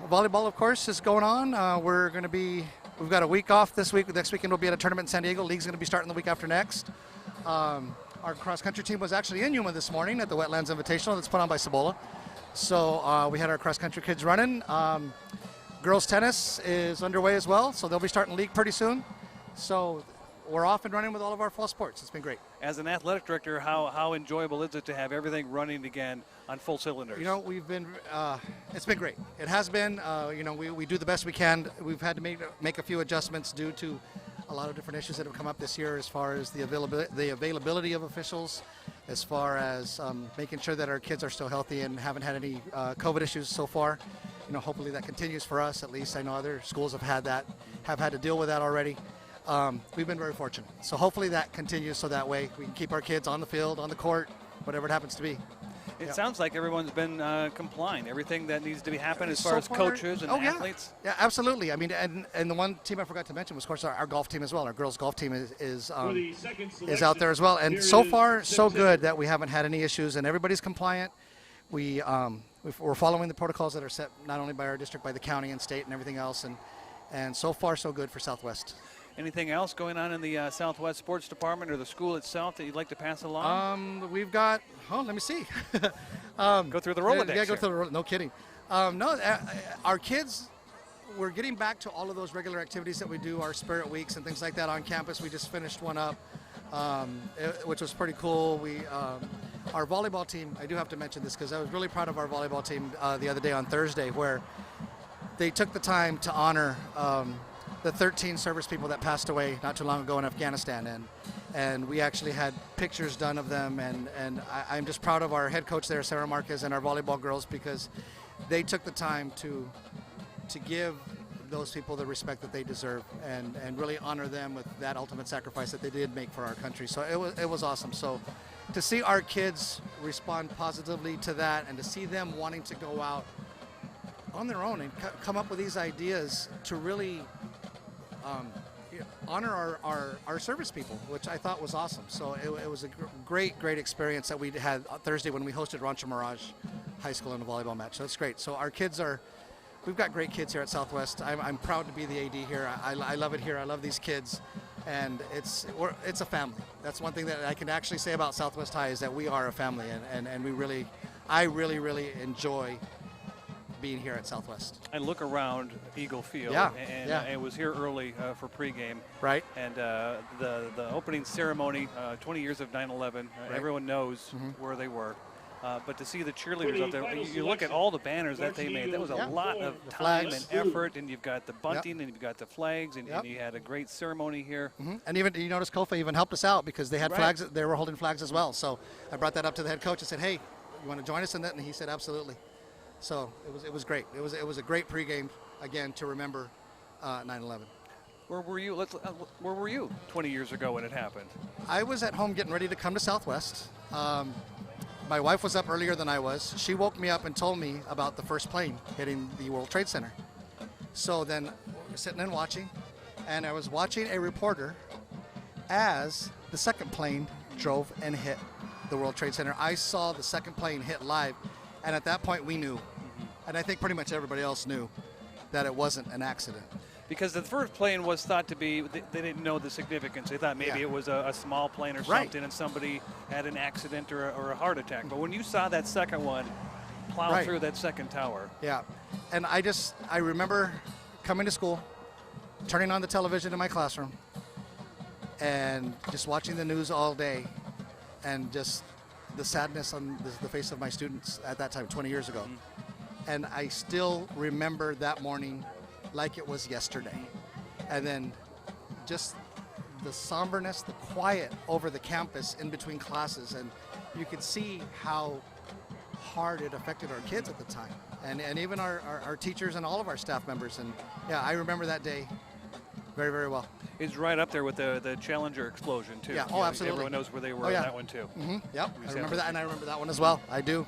[SPEAKER 5] volleyball, of course, is going on. We've got a week off this week. Next weekend we'll be at a tournament in San Diego. League's going to be starting the week after next. Our cross-country team was actually in Yuma this morning at the Wetlands Invitational that's put on by Cibola. So we had our cross-country kids running. Girls tennis is underway as well, so they'll be starting league pretty soon. So we're off and running with all of our fall sports. It's been great.
[SPEAKER 1] As an athletic director, how enjoyable is it to have everything running again on full cylinders?
[SPEAKER 5] You know, it's been great. It has been. You know, we do the best we can. We've had to make a few adjustments due to a lot of different issues that have come up this year, as far as the availability of officials, as far as making sure that our kids are still healthy and haven't had any COVID issues so far. You know, hopefully that continues for us. At least I know other schools have had to deal with that already. We've been very fortunate. So hopefully that continues, so that way we can keep our kids on the field, on the court, whatever it happens to be.
[SPEAKER 1] It sounds like everyone's been complying. Everything that needs to be happening as far
[SPEAKER 5] So
[SPEAKER 1] as
[SPEAKER 5] far,
[SPEAKER 1] coaches and athletes.
[SPEAKER 5] Yeah, absolutely. I mean, and the one team I forgot to mention was, of course, our golf team as well. Our girls golf team is out there as well. And so far, so good that we haven't had any issues, and everybody's compliant. We're following the protocols that are set not only by our district, by the county and state and everything else, and so far so good for Southwest.
[SPEAKER 1] Anything else going on in the Southwest Sports Department or the school itself that you'd like to pass along?
[SPEAKER 5] We've got, let me see.
[SPEAKER 1] Go through the Rolodex.
[SPEAKER 5] Yeah, go through the no kidding. Our kids, we're getting back to all of those regular activities that we do, our spirit weeks and things like that on campus. We just finished one up, which was pretty cool. Our volleyball team, I do have to mention this because I was really proud of our volleyball team the other day on Thursday, where they took the time to honor the 13 service people that passed away not too long ago in Afghanistan, and we actually had pictures done of them, and I'm just proud of our head coach there, Sarah Marquez, and our volleyball girls, because they took the time to give those people the respect that they deserve, and really honor them with that ultimate sacrifice that they did make for our country. So it was awesome. So to see our kids respond positively to that, and to see them wanting to go out on their own and come up with these ideas to really honor our service people, which I thought was awesome. So it was a great experience that we had Thursday when we hosted Rancho Mirage High School in a volleyball match. So it's great. So our kids we've got great kids here at Southwest. I'm proud to be the AD here. I love it here. I love these kids, and it's a family. That's one thing that I can actually say about Southwest High, is that we are a family, and I really enjoy being here at Southwest.
[SPEAKER 1] I look around Eagle Field, and I was here early for pregame.
[SPEAKER 5] Right.
[SPEAKER 1] And the opening ceremony, 20 years of 9/11,
[SPEAKER 5] Right.
[SPEAKER 1] Everyone knows where they were. But to see the cheerleaders out there, you look at all the banners that they made. That was a lot of time and effort, and you've got the bunting, and you've got the flags, and you had a great ceremony here.
[SPEAKER 5] And even, you notice Kofa even helped us out, because they had flags. They were holding flags as well. So I brought that up to the head coach and said, "Hey, you want to join us in that?" And he said, "Absolutely." So it was great. It was a great pregame, again, to remember 9/11.
[SPEAKER 1] Where were you? Where were you 20 years ago when it happened?
[SPEAKER 5] I was at home getting ready to come to Southwest. My wife was up earlier than I was. She woke me up and told me about the first plane hitting the World Trade Center. So then we're sitting and watching, and I was watching a reporter as the second plane drove and hit the World Trade Center. I saw the second plane hit live, and at that point we knew, and I think pretty much everybody else knew, that it wasn't an accident.
[SPEAKER 1] Because the first plane was thought to be, they didn't know the significance. They thought maybe it was a small plane or something, and somebody had an accident or a heart attack. But when you saw that second one plow through that second tower.
[SPEAKER 5] Yeah, and I remember coming to school, turning on the television in my classroom, and just watching the news all day, and just the sadness on the face of my students at that time, 20 years ago. And I still remember that morning like it was yesterday. And then just the somberness, the quiet over the campus in between classes, and you could see how hard it affected our kids at the time, and even our teachers and all of our staff members. And yeah, I remember that day very, very well.
[SPEAKER 1] It's right up there with the Challenger explosion too.
[SPEAKER 5] Yeah,
[SPEAKER 1] Absolutely. Everyone knows where they were on that one too.
[SPEAKER 5] Yep, I remember that, and I remember that one as well. I do.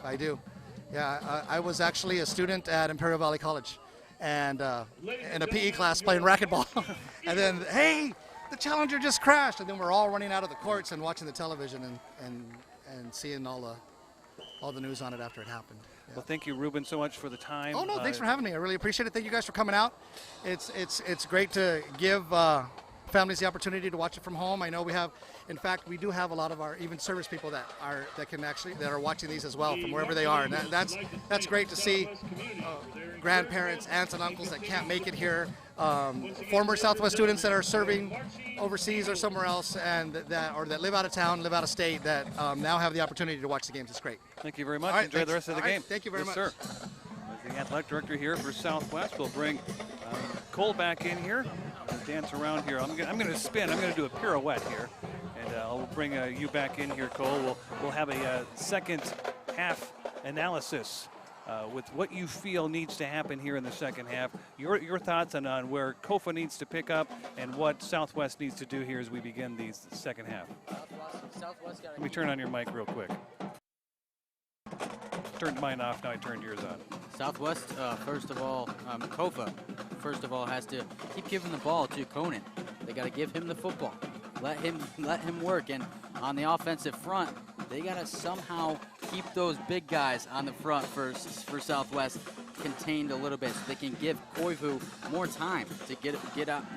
[SPEAKER 5] Yeah, I was actually a student at Imperial Valley College, and in a PE class playing racquetball. And then, hey, the Challenger just crashed, and then we're all running out of the courts and watching the television and seeing all the news on it after it happened. Yeah.
[SPEAKER 1] Well, thank you, Ruben, so much for the time.
[SPEAKER 5] Oh no, thanks for having me. I really appreciate it. Thank you guys for coming out. It's great to give families the opportunity to watch it from home. I know we have, in fact, we do have a lot of our even service people that are watching these as well from wherever they are, and that's great to see. Grandparents, aunts, and uncles that can't make it here, former Southwest students that are serving overseas or somewhere else, and that live out of town, live out of state, that now have the opportunity to watch the games. It's great.
[SPEAKER 1] Thank you very much.
[SPEAKER 5] Right,
[SPEAKER 1] Enjoy the rest of the game.
[SPEAKER 5] Thank you very much.
[SPEAKER 1] Sir. As the athletic director here for Southwest, we'll bring Cole back in here. Dance around here. I'm going to spin. I'm going to do a pirouette here, and I'll bring you back in here, Cole. We'll have a second half analysis with what you feel needs to happen here in the second half. Your thoughts on where Kofa needs to pick up and what Southwest needs to do here as we begin the second half.
[SPEAKER 2] Southwest
[SPEAKER 1] Let me turn on your mic real quick. Turned mine off, now I turned yours on.
[SPEAKER 2] Southwest, first of all, Kofa, first of all, has to keep giving the ball to Conan. They got to give him the football. Let him work. And on the offensive front, they got to somehow keep those big guys on the front for Southwest contained a little bit, so they can give Koivu more time to get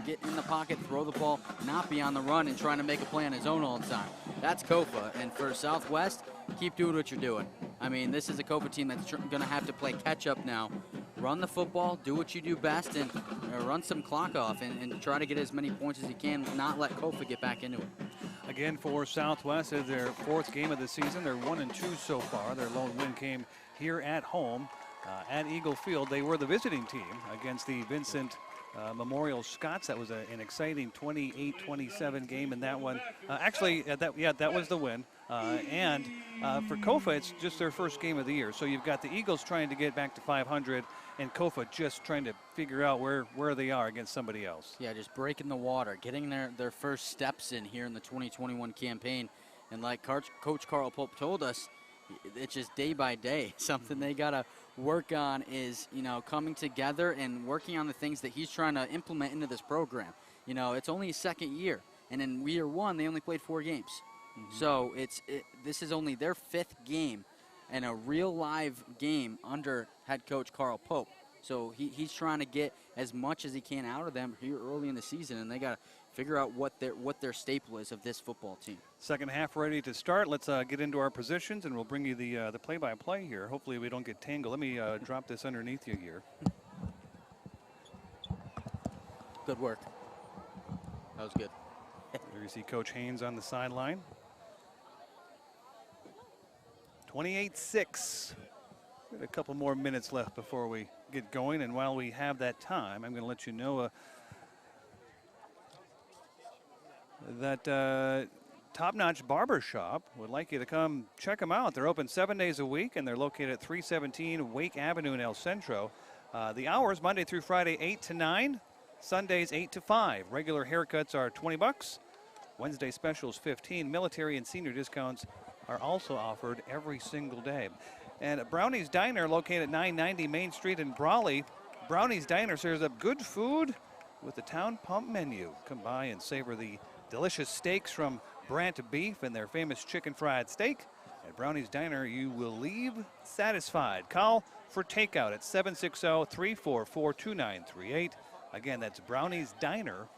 [SPEAKER 2] in the pocket, throw the ball, not be on the run and trying to make a play on his own all the time. That's Kofa. And for Southwest, keep doing what you're doing. I mean, this is a Kofa team that's going to have to play catch-up now. Run the football, do what you do best, and run some clock off and try to get as many points as you can, not let Kofa get back into it.
[SPEAKER 1] Again, for Southwest, it's their fourth game of the season. They're 1-2 so far. Their lone win came here at home at Eagle Field. They were the visiting team against the Vincent Memorial Scots. That was an exciting 28-27 game in that one. That was the win. And for Kofa, it's just their first game of the year. So you've got the Eagles trying to get back to 500, and Kofa just trying to figure out where they are against somebody else.
[SPEAKER 2] Yeah, just breaking the water, getting their first steps in here in the 2021 campaign. And like Coach Carl Pope told us, it's just day by day. Something they got to work on is, coming together and working on the things that he's trying to implement into this program. It's only his second year, and in year one, they only played 4 games. Mm-hmm. So this is only their 5th game and a real live game under head coach Carl Pope. So he's trying to get as much as he can out of them here early in the season, and they got to figure out what their staple is of this football team.
[SPEAKER 1] Second half ready to start. Let's get into our positions, and we'll bring you the play-by-play here. Hopefully we don't get tangled. Let me drop this underneath you here.
[SPEAKER 2] Good work. That was good.
[SPEAKER 1] There you see Coach Haynes on the sideline. 28-6. We have a couple more minutes left before we get going, and while we have that time, I'm going to let you know that Top Notch Barber Shop would like you to come check them out. They're open 7 days a week, and they're located at 317 Wake Avenue in El Centro. The hours, Monday through Friday, 8 to 9, Sundays 8 to 5. Regular haircuts are $20. Wednesday specials 15. Military and senior discounts are also offered every single day. And Brownie's Diner, located at 990 Main Street in Brawley. Brownie's Diner serves up good food with the Town Pump menu. Come by and savor the delicious steaks from Brant Beef and their famous chicken fried steak. At Brownie's Diner, you will leave satisfied. Call for takeout at 760-344-2938. Again, that's Brownie's Diner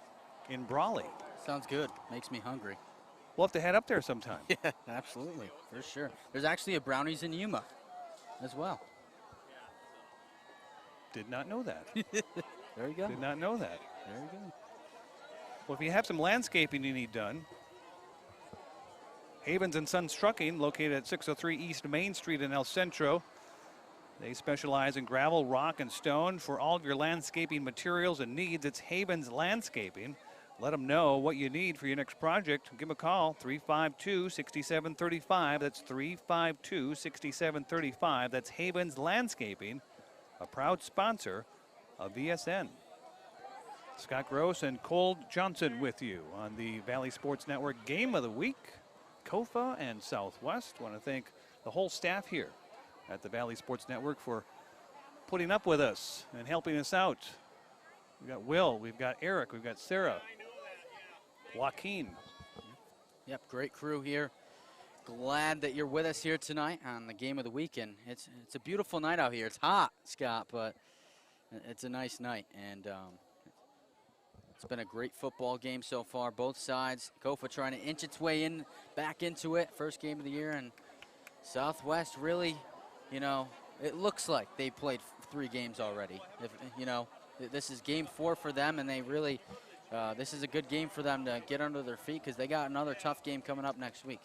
[SPEAKER 1] in Brawley.
[SPEAKER 2] Sounds good. Makes me hungry.
[SPEAKER 1] We'll have to head up there sometime.
[SPEAKER 2] Yeah, absolutely, for sure. There's actually a Brownie's in Yuma as well.
[SPEAKER 1] Did not know that.
[SPEAKER 2] There you go.
[SPEAKER 1] Did not know that.
[SPEAKER 2] There you go.
[SPEAKER 1] Well, if you have some landscaping you need done, Havens and Sons Trucking, located at 603 East Main Street in El Centro. They specialize in gravel, rock, and stone. For all of your landscaping materials and needs, it's Havens Landscaping. Let them know what you need for your next project. Give them a call, 352-6735. That's 352-6735. That's Havens Landscaping, a proud sponsor of VSN. Scott Gross and Cole Johnson with you on the Valley Sports Network Game of the Week. Kofa and Southwest. Want to thank the whole staff here at the Valley Sports Network for putting up with us and helping us out. We've got Will, we've got Eric, we've got Sarah, Joaquin.
[SPEAKER 2] Yep, great crew here. Glad that you're with us here tonight on the Game of the Weekend. It's a beautiful night out here. It's hot, Scott, but it's a nice night. And It's been a great football game so far, both sides. Kofa trying to inch its way in, back into it. First game of the year, and Southwest really, you know, it looks like they played 3 games already. If, you know, this is game 4 for them, and they really, this is a good game for them to get under their feet because they got another tough game coming up next week.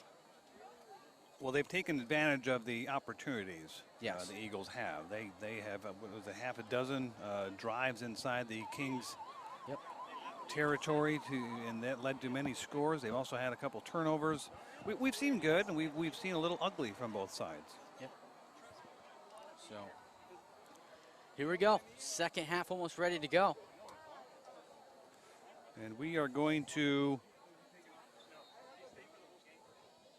[SPEAKER 1] Well, they've taken advantage of the opportunities.
[SPEAKER 2] Yes.
[SPEAKER 1] The Eagles have. They have what was it, half a dozen drives inside the Kings
[SPEAKER 2] Yep.
[SPEAKER 1] territory, and that led to many scores. They've also had a couple turnovers. We've seen good, and we've seen a little ugly from both sides.
[SPEAKER 2] Yep. So here we go. Second half almost ready to go.
[SPEAKER 1] And we are going to.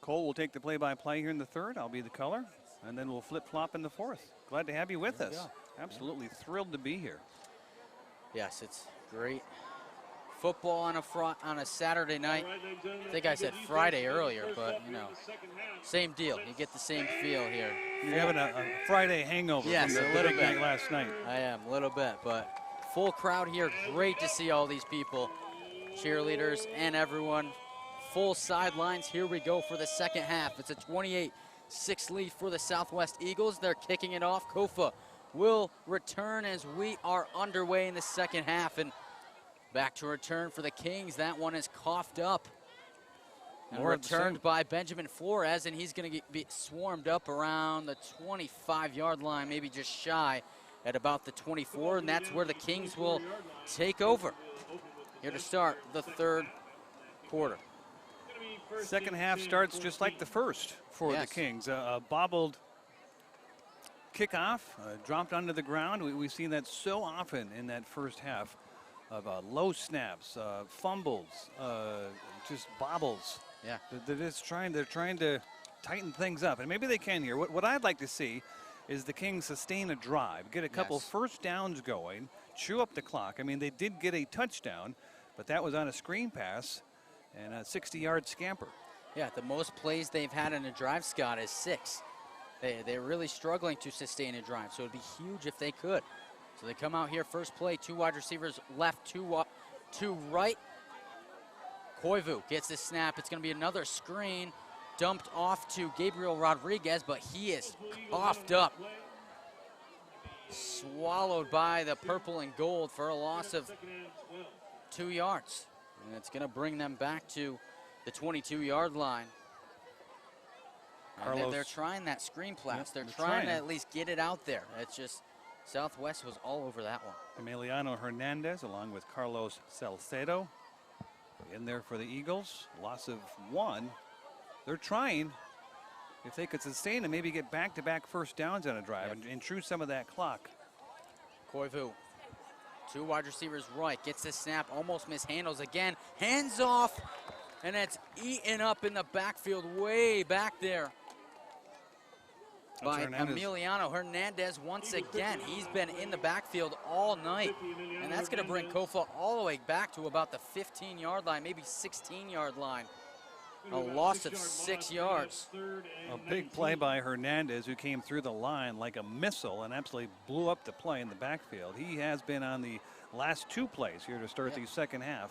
[SPEAKER 1] Cole will take the play-by-play here in the third. I'll be the color, and then we'll flip-flop in the fourth. Glad to have you with us. Absolutely thrilled to be here.
[SPEAKER 2] Yes, it's great. Football on a Saturday night. I think I said Friday earlier, but you know, same deal. You get the same feel here.
[SPEAKER 1] You're having a Friday hangover
[SPEAKER 2] Yes,
[SPEAKER 1] from
[SPEAKER 2] a
[SPEAKER 1] the
[SPEAKER 2] little
[SPEAKER 1] big
[SPEAKER 2] bit.
[SPEAKER 1] night last night.
[SPEAKER 2] I am, a little bit, but full crowd here. Great to see all these people, cheerleaders and everyone. Full sidelines. Here we go for the second half. It's a 28-6 lead for the Southwest Eagles. They're kicking it off. Kofa will return as we are underway in the second half. And back to return for the Kings. That one is coughed up. And
[SPEAKER 1] More of the
[SPEAKER 2] returned
[SPEAKER 1] same.
[SPEAKER 2] by Benjamin Flores, and he's going to be swarmed up around the 25-yard line, maybe just shy at about the 24, and that's where the Kings will take over. Here to start the third quarter.
[SPEAKER 1] Second half starts just like the first for
[SPEAKER 2] Yes.
[SPEAKER 1] the Kings. A bobbled kickoff, dropped onto the ground. We've seen that so often in that first half of low snaps, fumbles, just bobbles.
[SPEAKER 2] Yeah.
[SPEAKER 1] They're trying to tighten things up, and maybe they can here. What I'd like to see is the Kings sustain a drive, get a couple
[SPEAKER 2] Yes.
[SPEAKER 1] first downs going, chew up the clock. I mean, they did get a touchdown, but that was on a screen pass and a 60-yard scamper.
[SPEAKER 2] Yeah, the most plays they've had in a drive, Scott, is 6. They're really struggling to sustain a drive, so it'd be huge if they could. So they come out here, first play, 2 wide receivers left, 2 right. Koivu gets the snap. It's going to be another screen dumped off to Gabriel Rodriguez, but he is coughed up. Swallowed by the purple and gold for a loss of 2 yards. And it's going to bring them back to the 22-yard line. And they're trying that screen pass. They're trying to at least get it out there. It's just Southwest was all over that one.
[SPEAKER 1] Emiliano Hernandez along with Carlos Salcedo in there for the Eagles. Loss of 1. They're trying, if they could sustain and maybe get back-to-back first downs on a drive and intrude some of that clock.
[SPEAKER 2] Koivu, 2 wide receivers right, gets the snap, almost mishandles again. Hands off, and it's eaten up in the backfield way back there by Emiliano Hernandez once again. He's been in the backfield all night, and that's going to bring Kofa all the way back to about the 15-yard line, maybe 16-yard line. A loss of 6 yards.
[SPEAKER 1] A big play by Hernandez, who came through the line like a missile and absolutely blew up the play in the backfield. He has been on the last 2 plays here to start the second half.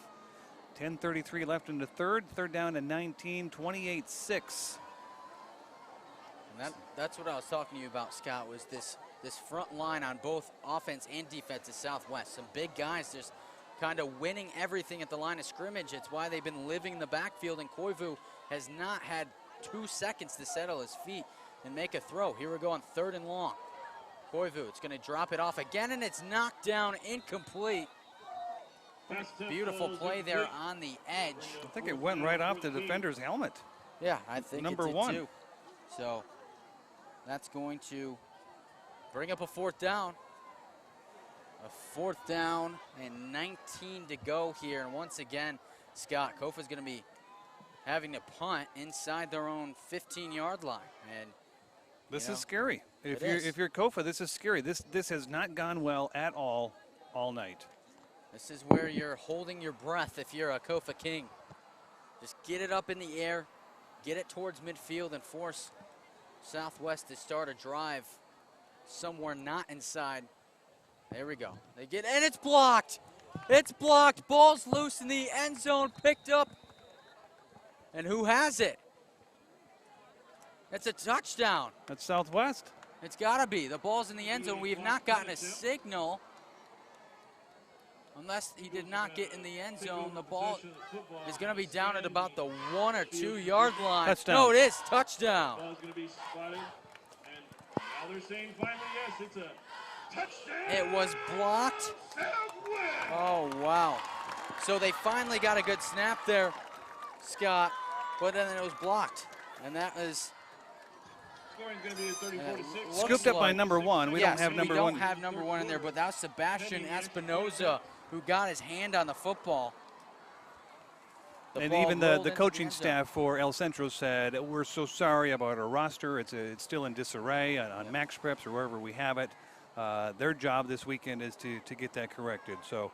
[SPEAKER 1] 10:33 left in the third. Third down and 19, 28-6.
[SPEAKER 2] And that's what I was talking to you about, Scott, was this front line on both offense and defense at Southwest. Some big guys just kind of winning everything at the line of scrimmage. It's why they've been living in the backfield, and Koivu has not had 2 seconds to settle his feet and make a throw. Here we go on 3rd and long. Koivu, it's going to drop it off again, and it's knocked down, incomplete. Beautiful play there on the edge.
[SPEAKER 1] I think it went right off the defender's helmet.
[SPEAKER 2] Yeah, I think
[SPEAKER 1] Number
[SPEAKER 2] it did
[SPEAKER 1] 1.
[SPEAKER 2] too. So that's going to bring up a 4th down. A 4th down and 19 to go here. And once again, Scott, Kofa's going to be having to punt inside their own 15-yard line. And
[SPEAKER 1] this is scary.
[SPEAKER 2] It
[SPEAKER 1] If you're Kofa, this is scary. This has not gone well at all night.
[SPEAKER 2] this is where you're holding your breath if you're a Kofa King. Just get it up in the air, get it towards midfield, and force Southwest to start a drive somewhere not inside. There we go. They get, and it's blocked. It's blocked. Ball's loose in the end zone, picked up. And who has it? It's a touchdown.
[SPEAKER 1] That's Southwest.
[SPEAKER 2] It's got to be. The ball's in the end zone. We have not gotten a signal. Unless he did not get in the end zone, the ball is going to be down at about the 1 or 2 yard line.
[SPEAKER 1] Touchdown.
[SPEAKER 2] No, it is. Touchdown.
[SPEAKER 3] Ball's going to be spotted. And now they're saying finally, yes, it's a touchdown.
[SPEAKER 2] It was blocked.
[SPEAKER 3] Southwest.
[SPEAKER 2] Oh, wow. So they finally got a good snap there, Scott, but then it was blocked. And that is
[SPEAKER 3] Scoring's going to be a 34-6.
[SPEAKER 2] looks
[SPEAKER 1] Scooped up by
[SPEAKER 2] like-
[SPEAKER 1] number 1. We
[SPEAKER 2] yes,
[SPEAKER 1] don't have number 1.
[SPEAKER 2] We don't have number 1 in there, but that was Sebastian Espinoza who got his hand on the football.
[SPEAKER 1] And
[SPEAKER 2] ball
[SPEAKER 1] even
[SPEAKER 2] rolled
[SPEAKER 1] the
[SPEAKER 2] into
[SPEAKER 1] coaching
[SPEAKER 2] end zone.
[SPEAKER 1] staff for El Centro said, we're so sorry about our roster. It's still in disarray on Max Preps or wherever we have it. Their job this weekend is to get that corrected. So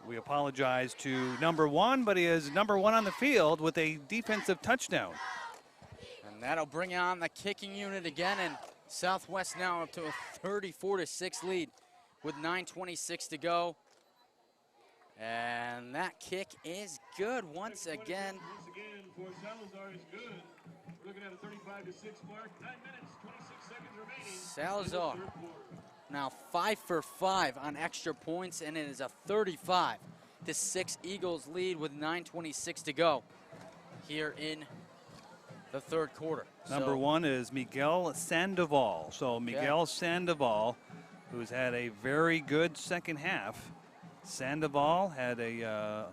[SPEAKER 1] we apologize to number 1, but he is number 1 on the field with a defensive touchdown.
[SPEAKER 2] And that'll bring on the kicking unit again, and Southwest now up to a 34-6 lead with 9:26 to go. And that kick is good once again.
[SPEAKER 3] Once again, for Salazar is good. We're looking at a 35-6 mark. 9 minutes, 26 seconds remaining.
[SPEAKER 2] Salazar
[SPEAKER 3] in the third quarter.
[SPEAKER 2] now 5 for 5 on extra points, and it is a 35-6 Eagles lead with 9:26 to go here in the third quarter.
[SPEAKER 1] Number 1 is Miguel Sandoval. So Miguel Sandoval, who's had a very good second half. Sandoval had a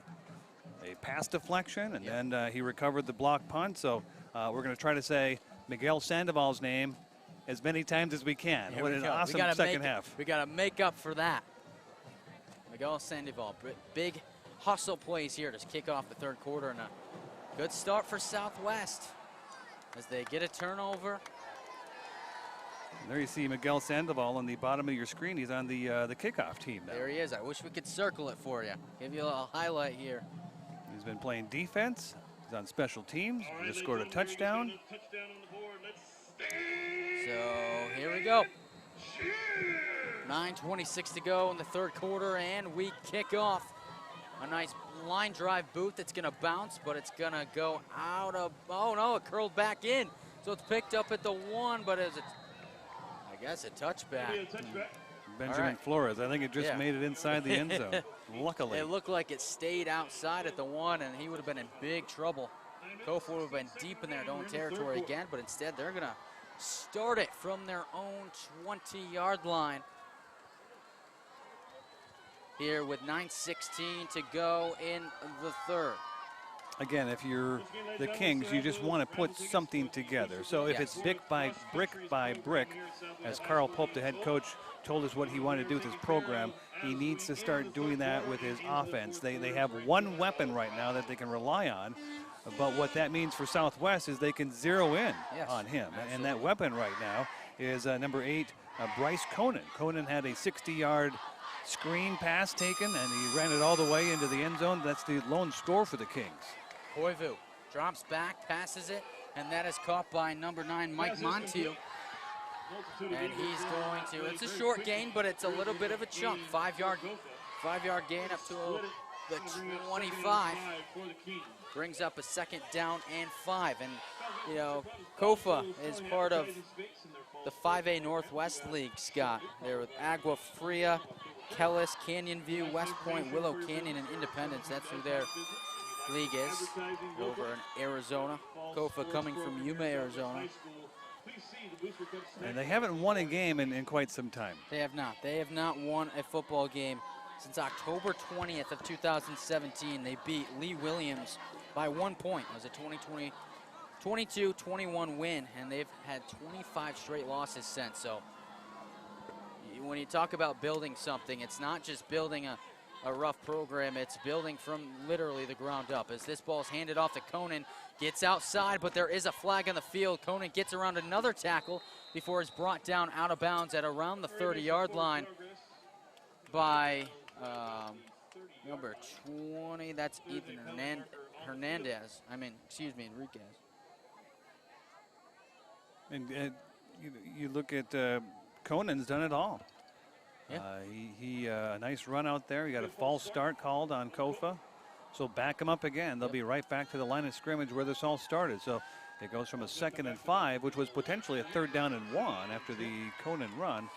[SPEAKER 1] pass deflection, and then he recovered the block punt. So we're going to try to say Miguel Sandoval's name as many times as we can.
[SPEAKER 2] Here
[SPEAKER 1] What
[SPEAKER 2] we
[SPEAKER 1] an
[SPEAKER 2] go.
[SPEAKER 1] awesome
[SPEAKER 2] We gotta
[SPEAKER 1] second half.
[SPEAKER 2] We got to make up for that. Miguel Sandoval, big hustle plays here to kick off the third quarter, and a good start for Southwest as they get a turnover.
[SPEAKER 1] There you see Miguel Sandoval on the bottom of your screen. He's on the kickoff team now.
[SPEAKER 2] There he is. I wish we could circle it for you. Give you a little highlight here.
[SPEAKER 1] He's been playing defense. He's on special teams.
[SPEAKER 3] All
[SPEAKER 1] He
[SPEAKER 3] right,
[SPEAKER 1] just
[SPEAKER 3] ladies
[SPEAKER 1] scored a
[SPEAKER 3] and gentlemen,
[SPEAKER 1] touchdown.
[SPEAKER 3] we got a touchdown on the board. Let's stay.
[SPEAKER 2] So here we go.
[SPEAKER 3] Cheer.
[SPEAKER 2] 9:26 to go in the third quarter, and we kick off. A nice line drive boot that's going to bounce, but it's going to go out of, oh no, it curled back in. So it's picked up at the 1, but as I guess a touchback.
[SPEAKER 3] Be a touchback.
[SPEAKER 1] Benjamin
[SPEAKER 2] right.
[SPEAKER 1] Flores. I think it just made it inside the end zone. Luckily.
[SPEAKER 2] It looked like it stayed outside at the 1, and he would have been in big trouble. Kofa would have been deep in their own territory again, but instead they're going to start it from their own 20-yard line. Here with 9:16 to go in the third.
[SPEAKER 1] Again, if you're the Kings, you just want to put something together. So if it's brick by brick, as Carl Pope, the head coach, told us what he wanted to do with his program, he needs to start doing that with his offense. They have one weapon right now that they can rely on, but what that means for Southwest is they can zero in on him. And that weapon right now is number 8, Bryce Conan. Conan had a 60-yard screen pass taken, and he ran it all the way into the end zone. That's the lone score for the Kings.
[SPEAKER 2] Koivu drops back, passes it, and that is caught by number 9, Mike Montiel. And he's going to, it's a short gain, but it's a little bit of a chunk. 5-yard gain up to the 25. Brings up a second down and 5. And, you know, Kofa is part of the 5A Northwest League, Scott. They're with Agua Fria, Kellis, Canyon View, West Point, Willow Canyon, and Independence. That's who their league is over in Arizona. Kofa coming from Yuma, Arizona.
[SPEAKER 1] And they haven't won a game in quite some time.
[SPEAKER 2] They have not. They have not won a football game since October 20th of 2017. They beat Lee Williams by 1 point. It was a 22-21 win, and they've had 25 straight losses since. So when you talk about building something, it's not just building a rough program, it's building from literally the ground up. As this ball's handed off to Conan, gets outside, but there is a flag on the field. Conan gets around another tackle before it's brought down out of bounds at around the 30-yard line by number 20. That's Ethan Enriquez.
[SPEAKER 1] And you look at Conan's done it all.
[SPEAKER 2] Yeah.
[SPEAKER 1] A nice run out there. He got a false start called on Kofa. So back him up again. They'll be right back to the line of scrimmage where this all started. So it goes from a 2nd and 5, which was potentially a 3rd down and 1 after the Conan run.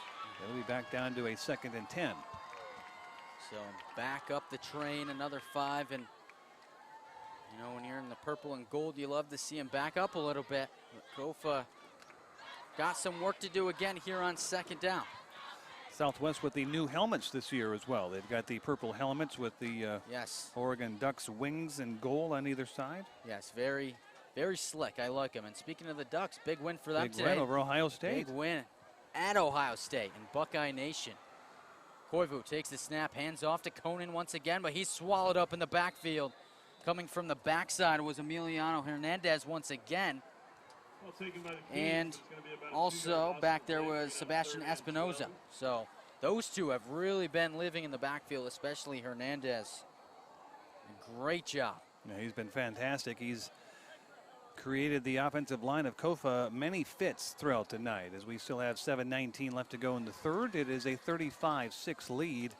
[SPEAKER 1] It'll be back down to a 2nd and 10.
[SPEAKER 2] So back up the train, another 5, and you know, when you're in the purple and gold, you love to see him back up a little bit. But Kofa got some work to do again here on 2nd down.
[SPEAKER 1] Southwest with the new helmets this year as well. They've got the purple helmets with the
[SPEAKER 2] yes,
[SPEAKER 1] Oregon Ducks wings and goal on either side.
[SPEAKER 2] Yes, very, very slick. I like them. And speaking of the Ducks, big win for them
[SPEAKER 1] Big
[SPEAKER 2] today.
[SPEAKER 1] win over Ohio State.
[SPEAKER 2] Big win at Ohio State in Buckeye Nation. Koivu takes the snap, hands off to Conan once again, but he's swallowed up in the backfield. Coming from the backside was Emiliano Hernandez once again. And also back there was Sebastian Espinoza. So those two have really been living in the backfield, especially Hernandez. Great job.
[SPEAKER 1] Yeah, he's been fantastic. He's created the offensive line of Kofa many fits throughout the night. As we still have 7:19 left to go in the 3rd, it is a 35-6 lead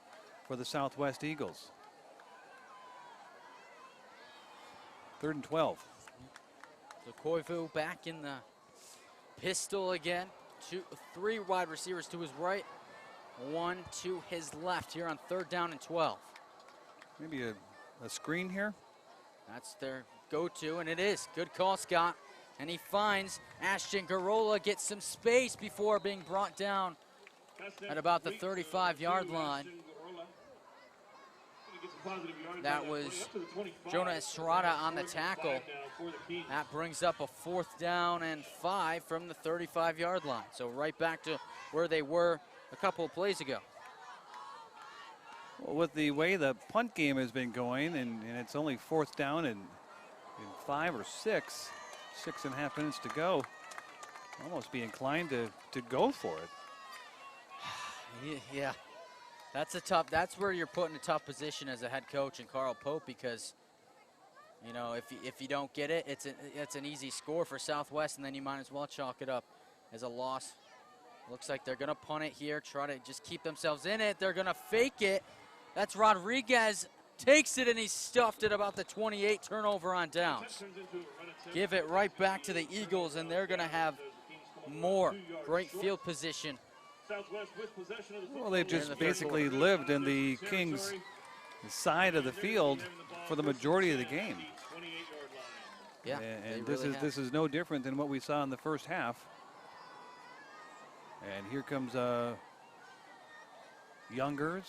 [SPEAKER 1] for the Southwest Eagles. 3rd and 12.
[SPEAKER 2] So Koivu back in the pistol again. 3 wide receivers to his right, 1 to his left here on 3rd down and 12.
[SPEAKER 1] Maybe a screen here.
[SPEAKER 2] That's their go-to, and it is. Good call, Scott. And he finds Ashton Garola, gets some space before being brought down at about the 35-yard line. That was Jonah Estrada on the tackle. That brings up a 4th down and 5 from the 35-yard line. So right back to where they were a couple of plays ago.
[SPEAKER 1] Well, with the way the punt game has been going, and it's only 4th down and 5 or 6, 6.5 minutes to go, almost be inclined to go for it.
[SPEAKER 2] Yeah. That's where you're put in a tough position as a head coach and Carl Pope, because you know, if you don't get it, it's an easy score for Southwest, and then you might as well chalk it up as a loss. Looks like they're gonna punt it here, try to just keep themselves in it. They're gonna fake it. That's Rodriguez, takes it, and he's stuffed at about the 28, turnover on downs. Give it right back to the Eagles, and they're gonna have more great field position.
[SPEAKER 1] Well, they've just basically lived in the Kings' side of the field for the majority of the game.
[SPEAKER 2] Yeah,
[SPEAKER 1] and this is no different than what we saw in the first half. And here comes Youngers,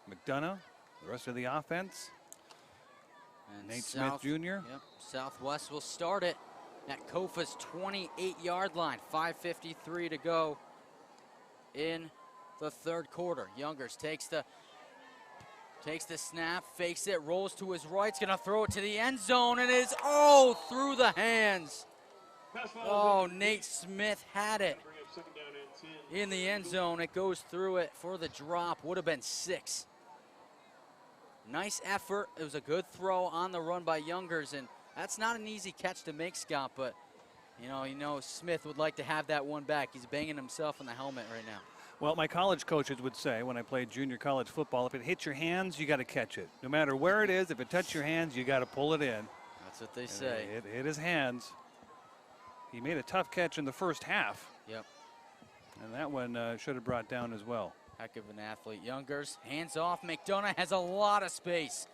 [SPEAKER 1] McDonough, the rest of the offense.
[SPEAKER 2] And
[SPEAKER 1] Nate Smith Jr.
[SPEAKER 2] Yep, Southwest will start it at Kofa's 28-yard line. 5:53 to go in the 3rd quarter. Youngers takes the snap, fakes it, rolls to his right, gonna throw it to the end zone, and it is through the hands. Oh, Nate Smith had it in the end zone. It goes through it for the drop. Would have been 6. Nice effort. It was a good throw on the run by Youngers, and that's not an easy catch to make, Scott, but you know Smith would like to have that one back. He's banging himself in the helmet right now.
[SPEAKER 1] Well, my college coaches would say when I played junior college football, if it hits your hands, you got to catch it. No matter where it is, if it touches your hands, you got to pull it in.
[SPEAKER 2] That's what they say.
[SPEAKER 1] It hit his hands. He made a tough catch in the first half.
[SPEAKER 2] Yep.
[SPEAKER 1] And that one should have brought down as well.
[SPEAKER 2] Heck of an athlete. Youngers, hands off. McDonough has a lot of space.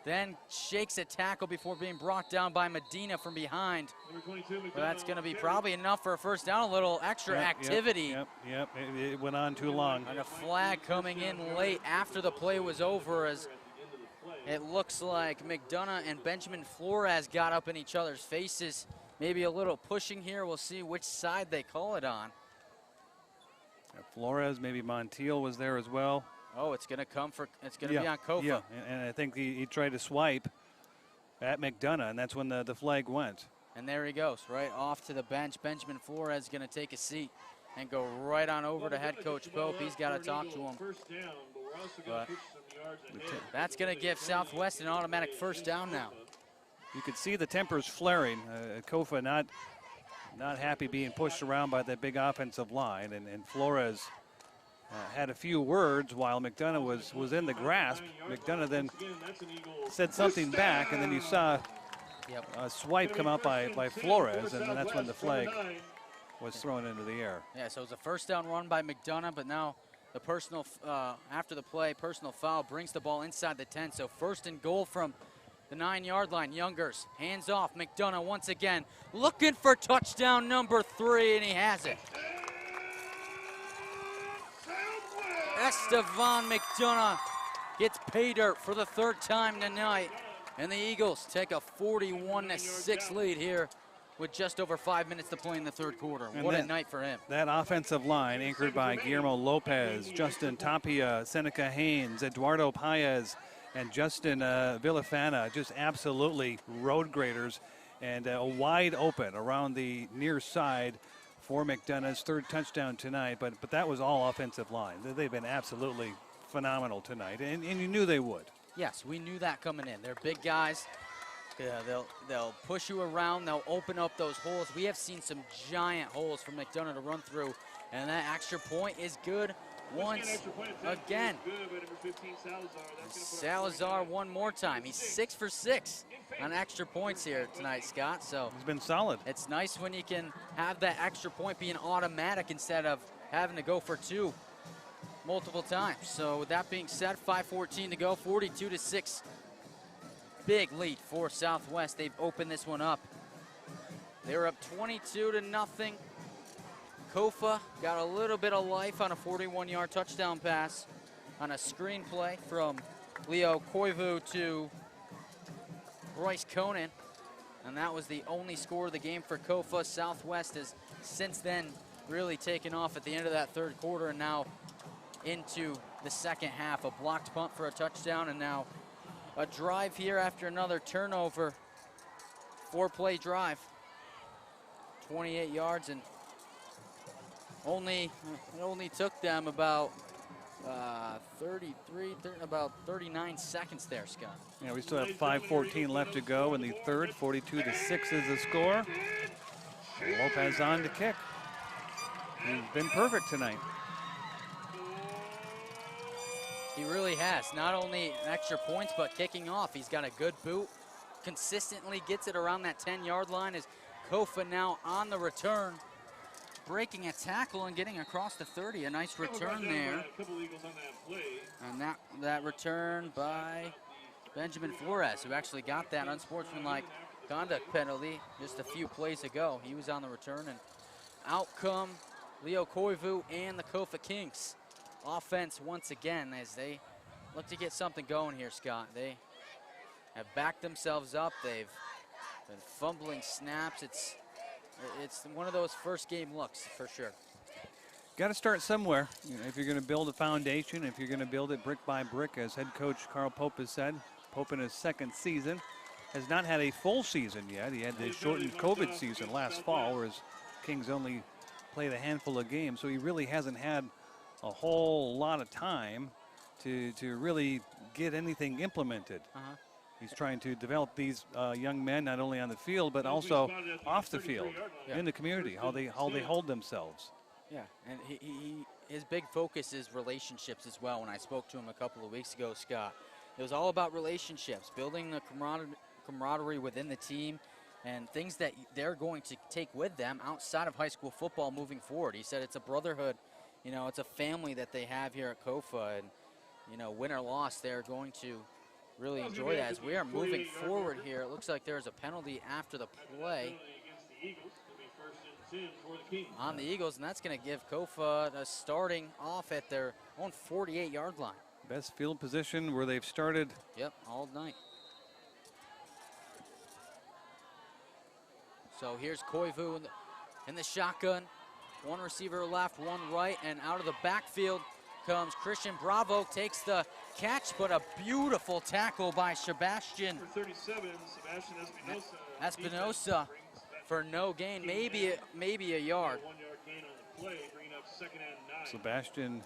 [SPEAKER 2] Then shakes a tackle before being brought down by Medina from behind. But that's going to be probably enough for a first down. A little extra activity.
[SPEAKER 1] Yep. It went on too long.
[SPEAKER 2] And a flag coming in late after the play was over, as it looks like McDonough and Benjamin Flores got up in each other's faces. Maybe a little pushing here. We'll see which side they call it on.
[SPEAKER 1] Flores, maybe Montiel was there as well.
[SPEAKER 2] Oh, it's going to be on Kofa.
[SPEAKER 1] Yeah, and I think he tried to swipe at McDonough, and that's when the flag went.
[SPEAKER 2] And there he goes, right off to the bench. Benjamin Flores is going to take a seat and go right on over to head coach Pope. He's got to talk to him. But that's going to give Southwest an automatic first down now.
[SPEAKER 1] You could see the tempers flaring. Kofa not happy being pushed around by that big offensive line, and Flores had a few words while McDonough was in the grasp. McDonough then said something back, and then you saw a swipe come out by Flores, and then that's when the flag was thrown into the air.
[SPEAKER 2] Yeah, so it was a first down run by McDonough, but now the personal, after the play, personal foul brings the ball inside the 10. So first and goal from the 9-yard line. Youngers, hands off. McDonough once again looking for touchdown number 3, and he has it. Estevan McDonough gets pay dirt for the 3rd time tonight, and the Eagles take a 41-6 lead here with just over 5 minutes to play in the 3rd quarter. And what a night for him.
[SPEAKER 1] That offensive line anchored by Guillermo Lopez, Justin Tapia, Seneca Haynes, Eduardo Paez, and Justin Villafana, just absolutely road graders, and wide open around the near side for McDonough's 3rd touchdown tonight. But that was all offensive line. They've been absolutely phenomenal tonight, and you knew they would.
[SPEAKER 2] Yes, we knew that coming in. They're big guys. Yeah, they'll push you around. They'll open up those holes. We have seen some giant holes for McDonough to run through, and that extra point is good once again. Salazar one more time. He's 6 for 6 on extra points here tonight, Scott. So
[SPEAKER 1] he's been solid.
[SPEAKER 2] It's nice when you can have that extra point being automatic instead of having to go for 2 multiple times. So with that being said, 5:14 to go, 42-6. Big lead for Southwest. They've opened this one up. They were up 22-0. Kofa got a little bit of life on a 41-yard touchdown pass on a screen play from Leo Koivu to Royce Conan. And that was the only score of the game for Kofa. Southwest has since then really taken off at the end of that 3rd quarter and now into the 2nd half. A blocked punt for a touchdown, and now a drive here after another turnover. 4-play drive. 28 yards, and it only took them about 39 seconds there, Scott.
[SPEAKER 1] Yeah, we still have 5:14 left to go in the 3rd. 42-6 is the score. Lopez on to kick. He's been perfect tonight.
[SPEAKER 2] He really has. Not only extra points, but kicking off. He's got a good boot. Consistently gets it around that 10-yard line. As Kofa now on the return, breaking a tackle and getting across the 30. A nice return there. And that return by Benjamin Flores, who actually got that unsportsmanlike conduct penalty just a few plays ago. He was on the return, and out come Leo Koivu and the Kofa Kings. Offense once again as they look to get something going here, Scott. They have backed themselves up. They've been fumbling snaps. It's one of those first game looks for sure.
[SPEAKER 1] Got to start somewhere. If you're going to build a foundation, if you're going to build it brick by brick, as head coach Carl Pope has said. Pope in his 2nd season has not had a full season yet. He had the shortened COVID season last fall, whereas Kings only played a handful of games, so he really hasn't had a whole lot of time to really get anything implemented. He's trying to develop these young men not only on the field but also off the field, in the community, how they hold themselves.
[SPEAKER 2] Yeah, and his big focus is relationships as well. When I spoke to him a couple of weeks ago, Scott, it was all about relationships, building the camaraderie within the team, and things that they're going to take with them outside of high school football moving forward. He said it's a brotherhood. You know, it's a family that they have here at Kofa, and, you know, win or loss, they're going to really enjoy that. As we are moving forward here, it looks like there's a penalty after the play on the Eagles, and that's going to give Kofa a starting off at their own 48-yard line.
[SPEAKER 1] Best field position where they've started.
[SPEAKER 2] Yep, all night. So here's Koivu in the shotgun. One receiver left, one right, and out of the backfield comes Christian Bravo, takes the catch, but a beautiful tackle by Sebastian.
[SPEAKER 3] For 37, Sebastian
[SPEAKER 2] Espinosa for no gain, maybe a yard.
[SPEAKER 3] 1-yard gain on the play, bringing up 2nd and 9.
[SPEAKER 1] Sebastian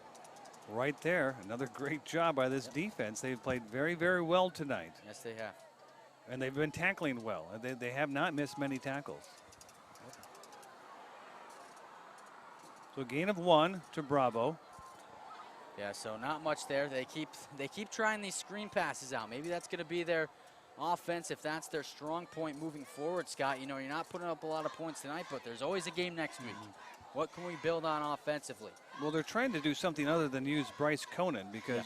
[SPEAKER 1] right there. Another great job by this defense. They've played very, very well tonight.
[SPEAKER 2] Yes, they have.
[SPEAKER 1] And they've been tackling well. They have not missed many tackles. So gain of 1 to Bravo.
[SPEAKER 2] Yeah, so not much there. They keep trying these screen passes out. Maybe that's going to be their offense if that's their strong point moving forward, Scott. You know, you're not putting up a lot of points tonight, but there's always a game next week. What can we build on offensively?
[SPEAKER 1] Well, they're trying to do something other than use Bryce Conan because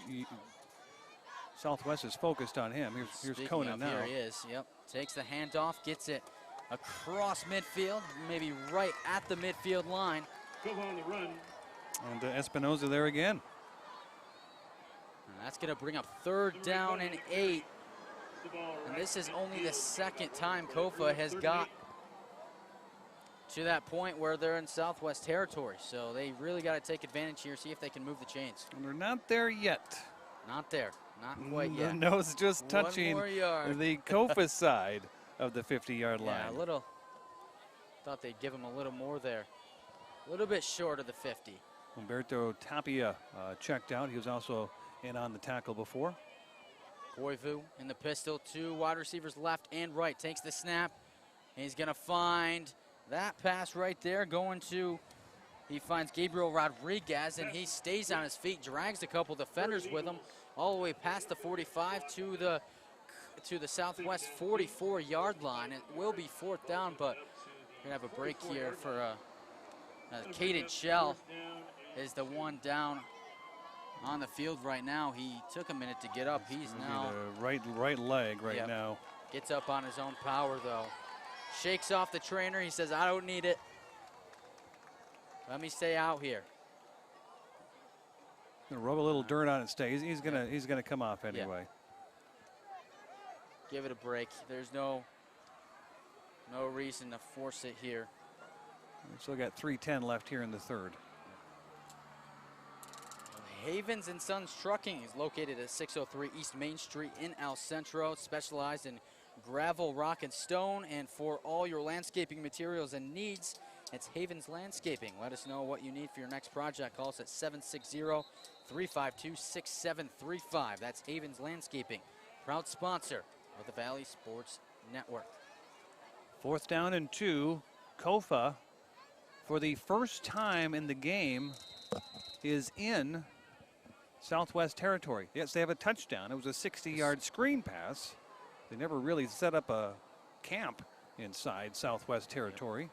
[SPEAKER 1] Southwest is focused on him. Here's Conan now.
[SPEAKER 2] Here he is. Yep. Takes the handoff, gets it across midfield, maybe right at the midfield line.
[SPEAKER 3] Kofa on the run.
[SPEAKER 1] And Espinoza there again.
[SPEAKER 2] And that's going to bring up 3rd down and 8. And this is only the second time Kofa has got to that point where they're in Southwest territory. So they really got to take advantage here, see if they can move the chains.
[SPEAKER 1] And they're not there yet.
[SPEAKER 2] Not there. Not quite
[SPEAKER 1] The
[SPEAKER 2] yet.
[SPEAKER 1] nose just touching
[SPEAKER 2] One more yard.
[SPEAKER 1] the Kofa side of the 50-yard line.
[SPEAKER 2] Yeah, a little. Thought they'd give him a little more there. A little bit short of the 50.
[SPEAKER 1] Humberto Tapia checked out. He was also in on the tackle before.
[SPEAKER 2] Koivu in the pistol, 2 wide receivers left and right. Takes the snap. He's going to find that pass right there going to, he finds Gabriel Rodriguez, and he stays on his feet, drags a couple defenders with him all the way past the 45 to the Southwest 44-yard line. It will be 4th down, but we're going to have a break here for Caden Shell is the one down on the field right now. He took a minute to get up. He's now
[SPEAKER 1] the right leg right now.
[SPEAKER 2] Gets up on his own power though. Shakes off the trainer. He says, I don't need it. Let me stay out here.
[SPEAKER 1] Gonna rub a little dirt on it. Stays. He's gonna come off anyway.
[SPEAKER 2] Give it a break. There's no reason to force it here.
[SPEAKER 1] We've still got 3:10 left here in the 3rd.
[SPEAKER 2] Havens and Sons Trucking is located at 603 East Main Street in El Centro, specialized in gravel, rock, and stone. And for all your landscaping materials and needs, it's Havens Landscaping. Let us know what you need for your next project. Call us at 760-352-6735. That's Havens Landscaping, proud sponsor of the Valley Sports Network.
[SPEAKER 1] 4th down and 2. Kofa, for the first time in the game, is in Southwest territory. Yes, they have a touchdown. It was a 60-yard screen pass. They never really set up a camp inside Southwest territory.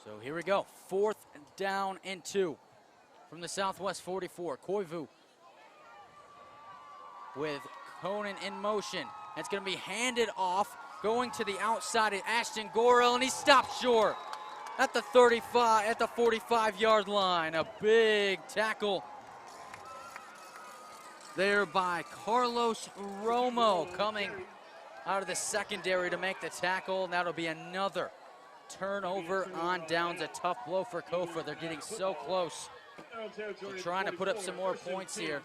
[SPEAKER 2] So here we go. 4th down and 2 from the Southwest 44. Koivu with Conan in motion. It's going to be handed off, going to the outside of Ashton Gorel, and he stopped short at the 35, at the 45-yard line. A big tackle there by Carlos Romo, coming out of the secondary to make the tackle, and that'll be another turnover on downs. A tough blow for Kofa. They're getting so close. They're trying to put up some more points here.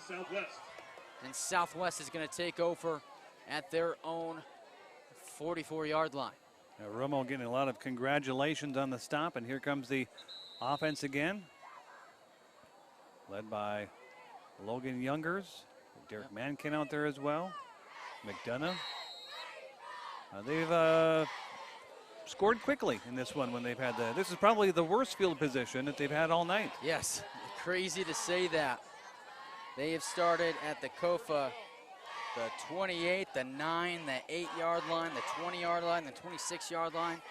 [SPEAKER 2] And Southwest is going to take over at their own 44-yard line.
[SPEAKER 1] Now, Romo getting a lot of congratulations on the stop, and here comes the offense again, led by Logan Youngers. Derek Mankin out there as well. McDonough. They've scored quickly in this one when they've had this is probably the worst field position that they've had all night.
[SPEAKER 2] Yes, crazy to say that. They have started at the Kofa, the 28, the 9, the 8-yard line, the 20-yard line, the 26-yard line.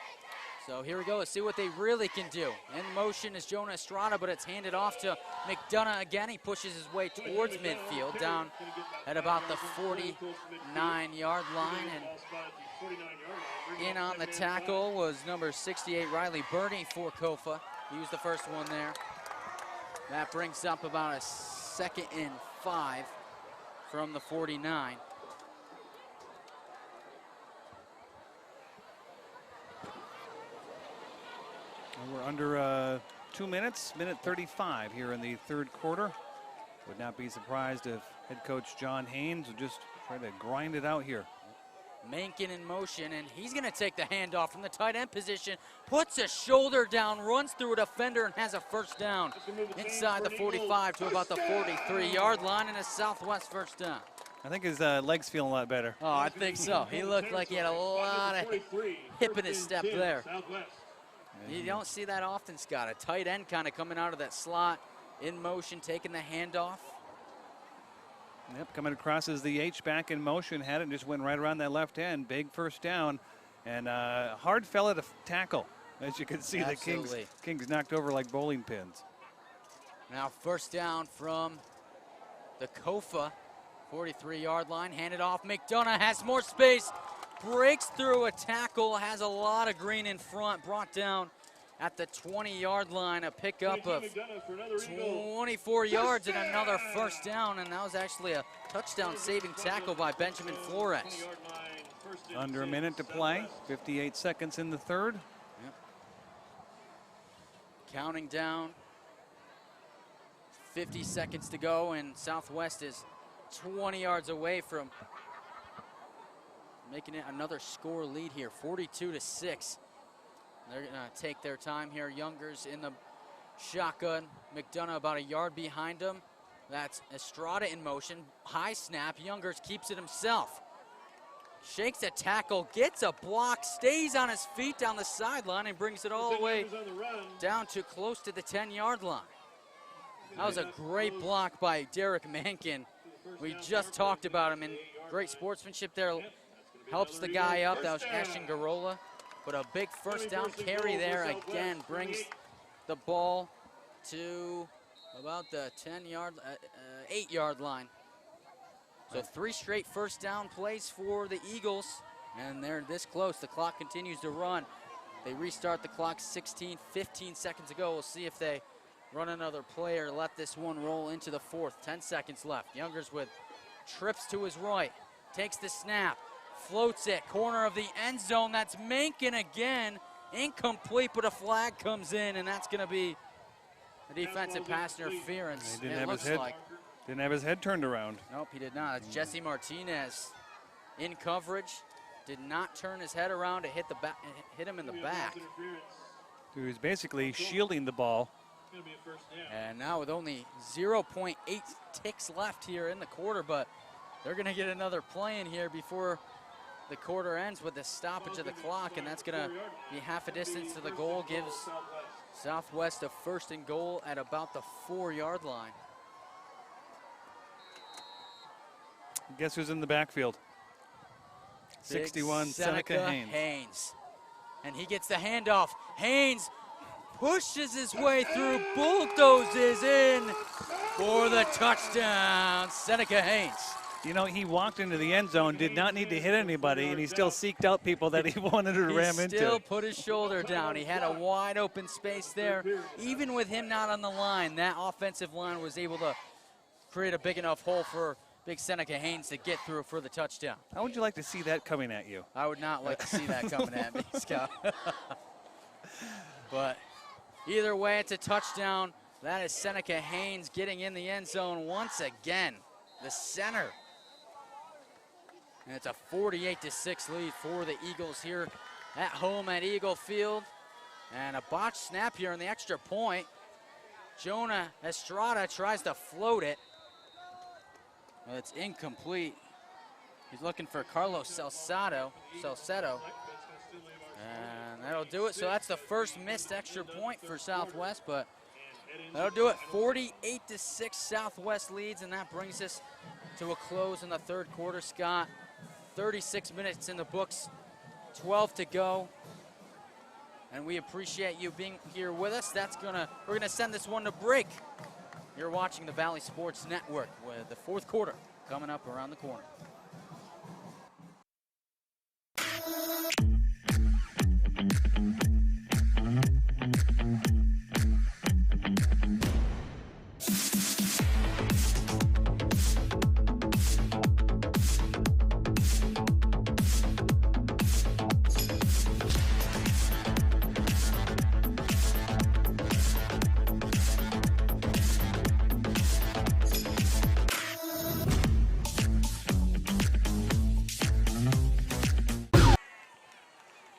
[SPEAKER 2] So here we go. Let's see what they really can do. In motion is Jonah Estrada, but it's handed off to McDonough again. He pushes his way towards midfield, down at about the 49-yard line. And in on the tackle was number 68, Riley Birney for Kofa. He was the first one there. That brings up about a 2nd and 5 from the 49.
[SPEAKER 1] We're under 2 minutes, minute 35 here in the 3rd quarter. Would not be surprised if head coach John Haynes would just try to grind it out here.
[SPEAKER 2] Mankin in motion, and he's going to take the handoff from the tight end position, puts a shoulder down, runs through a defender, and has a 1st down inside the 45 to about the 43-yard line, and a Southwest 1st down.
[SPEAKER 1] I think his legs feel a lot better.
[SPEAKER 2] Oh, I think so. He looked like he had a lot of hip in his step there. You don't see that often, Scott. A tight end kind of coming out of that slot in motion, taking the handoff.
[SPEAKER 1] Yep, coming across as the H-back in motion, had it and just went right around that left end. Big first down, and hard fella to tackle. As you can see,
[SPEAKER 2] Absolutely.
[SPEAKER 1] the Kings knocked over like bowling pins.
[SPEAKER 2] Now first down from the Kofa 43-yard line. Handed off. McDonough has more space. Breaks through a tackle. Has a lot of green in front. Brought down at the 20-yard line. A pickup of 24 yards and another first down. And that was actually a touchdown-saving tackle by Benjamin Flores.
[SPEAKER 1] Under a minute to play. 58 seconds in the third.
[SPEAKER 2] Yep. Counting down. 50 seconds to go, and Southwest is 20 yards away from making it another score lead here, 42-6. They're gonna take their time here. Youngers in the shotgun. McDonough about a yard behind him. That's Estrada in motion. High snap. Youngers keeps it himself. Shakes a tackle, gets a block, stays on his feet down the sideline, and brings it all the way down to close to the 10-yard line. That was a great block by Derek Mankin. We just talked about him, and great sportsmanship there. Helps the guy up. That was Ashton Garola. But a big first down carry there again brings the ball to about the 8-yard line. So 3 straight first down plays for the Eagles, and they're this close. The clock continues to run. They restart the clock 15 seconds ago. We'll see if they run another play or let this one roll into the fourth. 10 seconds left. Youngers with trips to his right. Takes the snap. Floats it. Corner of the end zone. That's Mankin again. Incomplete, but a flag comes in, and that's going to be a defensive pass interference.
[SPEAKER 1] He didn't have his head turned around.
[SPEAKER 2] Nope, he did not. It's Jesse Martinez in coverage. Did not turn his head around to hit him in the back.
[SPEAKER 1] He was basically shielding the ball.
[SPEAKER 2] And now with only 0.8 ticks left here in the quarter, but they're going to get another play in here before the quarter ends with the stoppage of the clock, and that's going to be half a distance to the goal. Gives Southwest a first and goal at about the 4-yard line.
[SPEAKER 1] Guess who's in the backfield? 61, Seneca
[SPEAKER 2] Haynes. And he gets the handoff. Haynes pushes his way through, bulldozes in for the touchdown. Seneca Haynes.
[SPEAKER 1] You know, he walked into the end zone, did not need to hit anybody, and he still seeked out people that he wanted to ram into.
[SPEAKER 2] He still put his shoulder down. He had a wide open space there. Even with him not on the line, that offensive line was able to create a big enough hole for big Seneca Haynes to get through for the touchdown.
[SPEAKER 1] How would you like to see that coming at you?
[SPEAKER 2] I would not like to see that coming at me, Scott. But either way, it's a touchdown. That is Seneca Haynes getting in the end zone once again. The center. And it's a 48-6 lead for the Eagles here at home at Eagle Field. And a botched snap here on the extra point. Jonah Estrada tries to float it. Well, it's incomplete. He's looking for Carlos Salcedo. And that'll do it. So that's the first missed extra point for Southwest, but that'll do it. 48-6 Southwest leads, and that brings us to a close in the third quarter, Scott. 36 minutes in the books, 12 to go. And we appreciate you being here with us. We're gonna send this one to break. You're watching the Valley Sports Network with the fourth quarter coming up around the corner.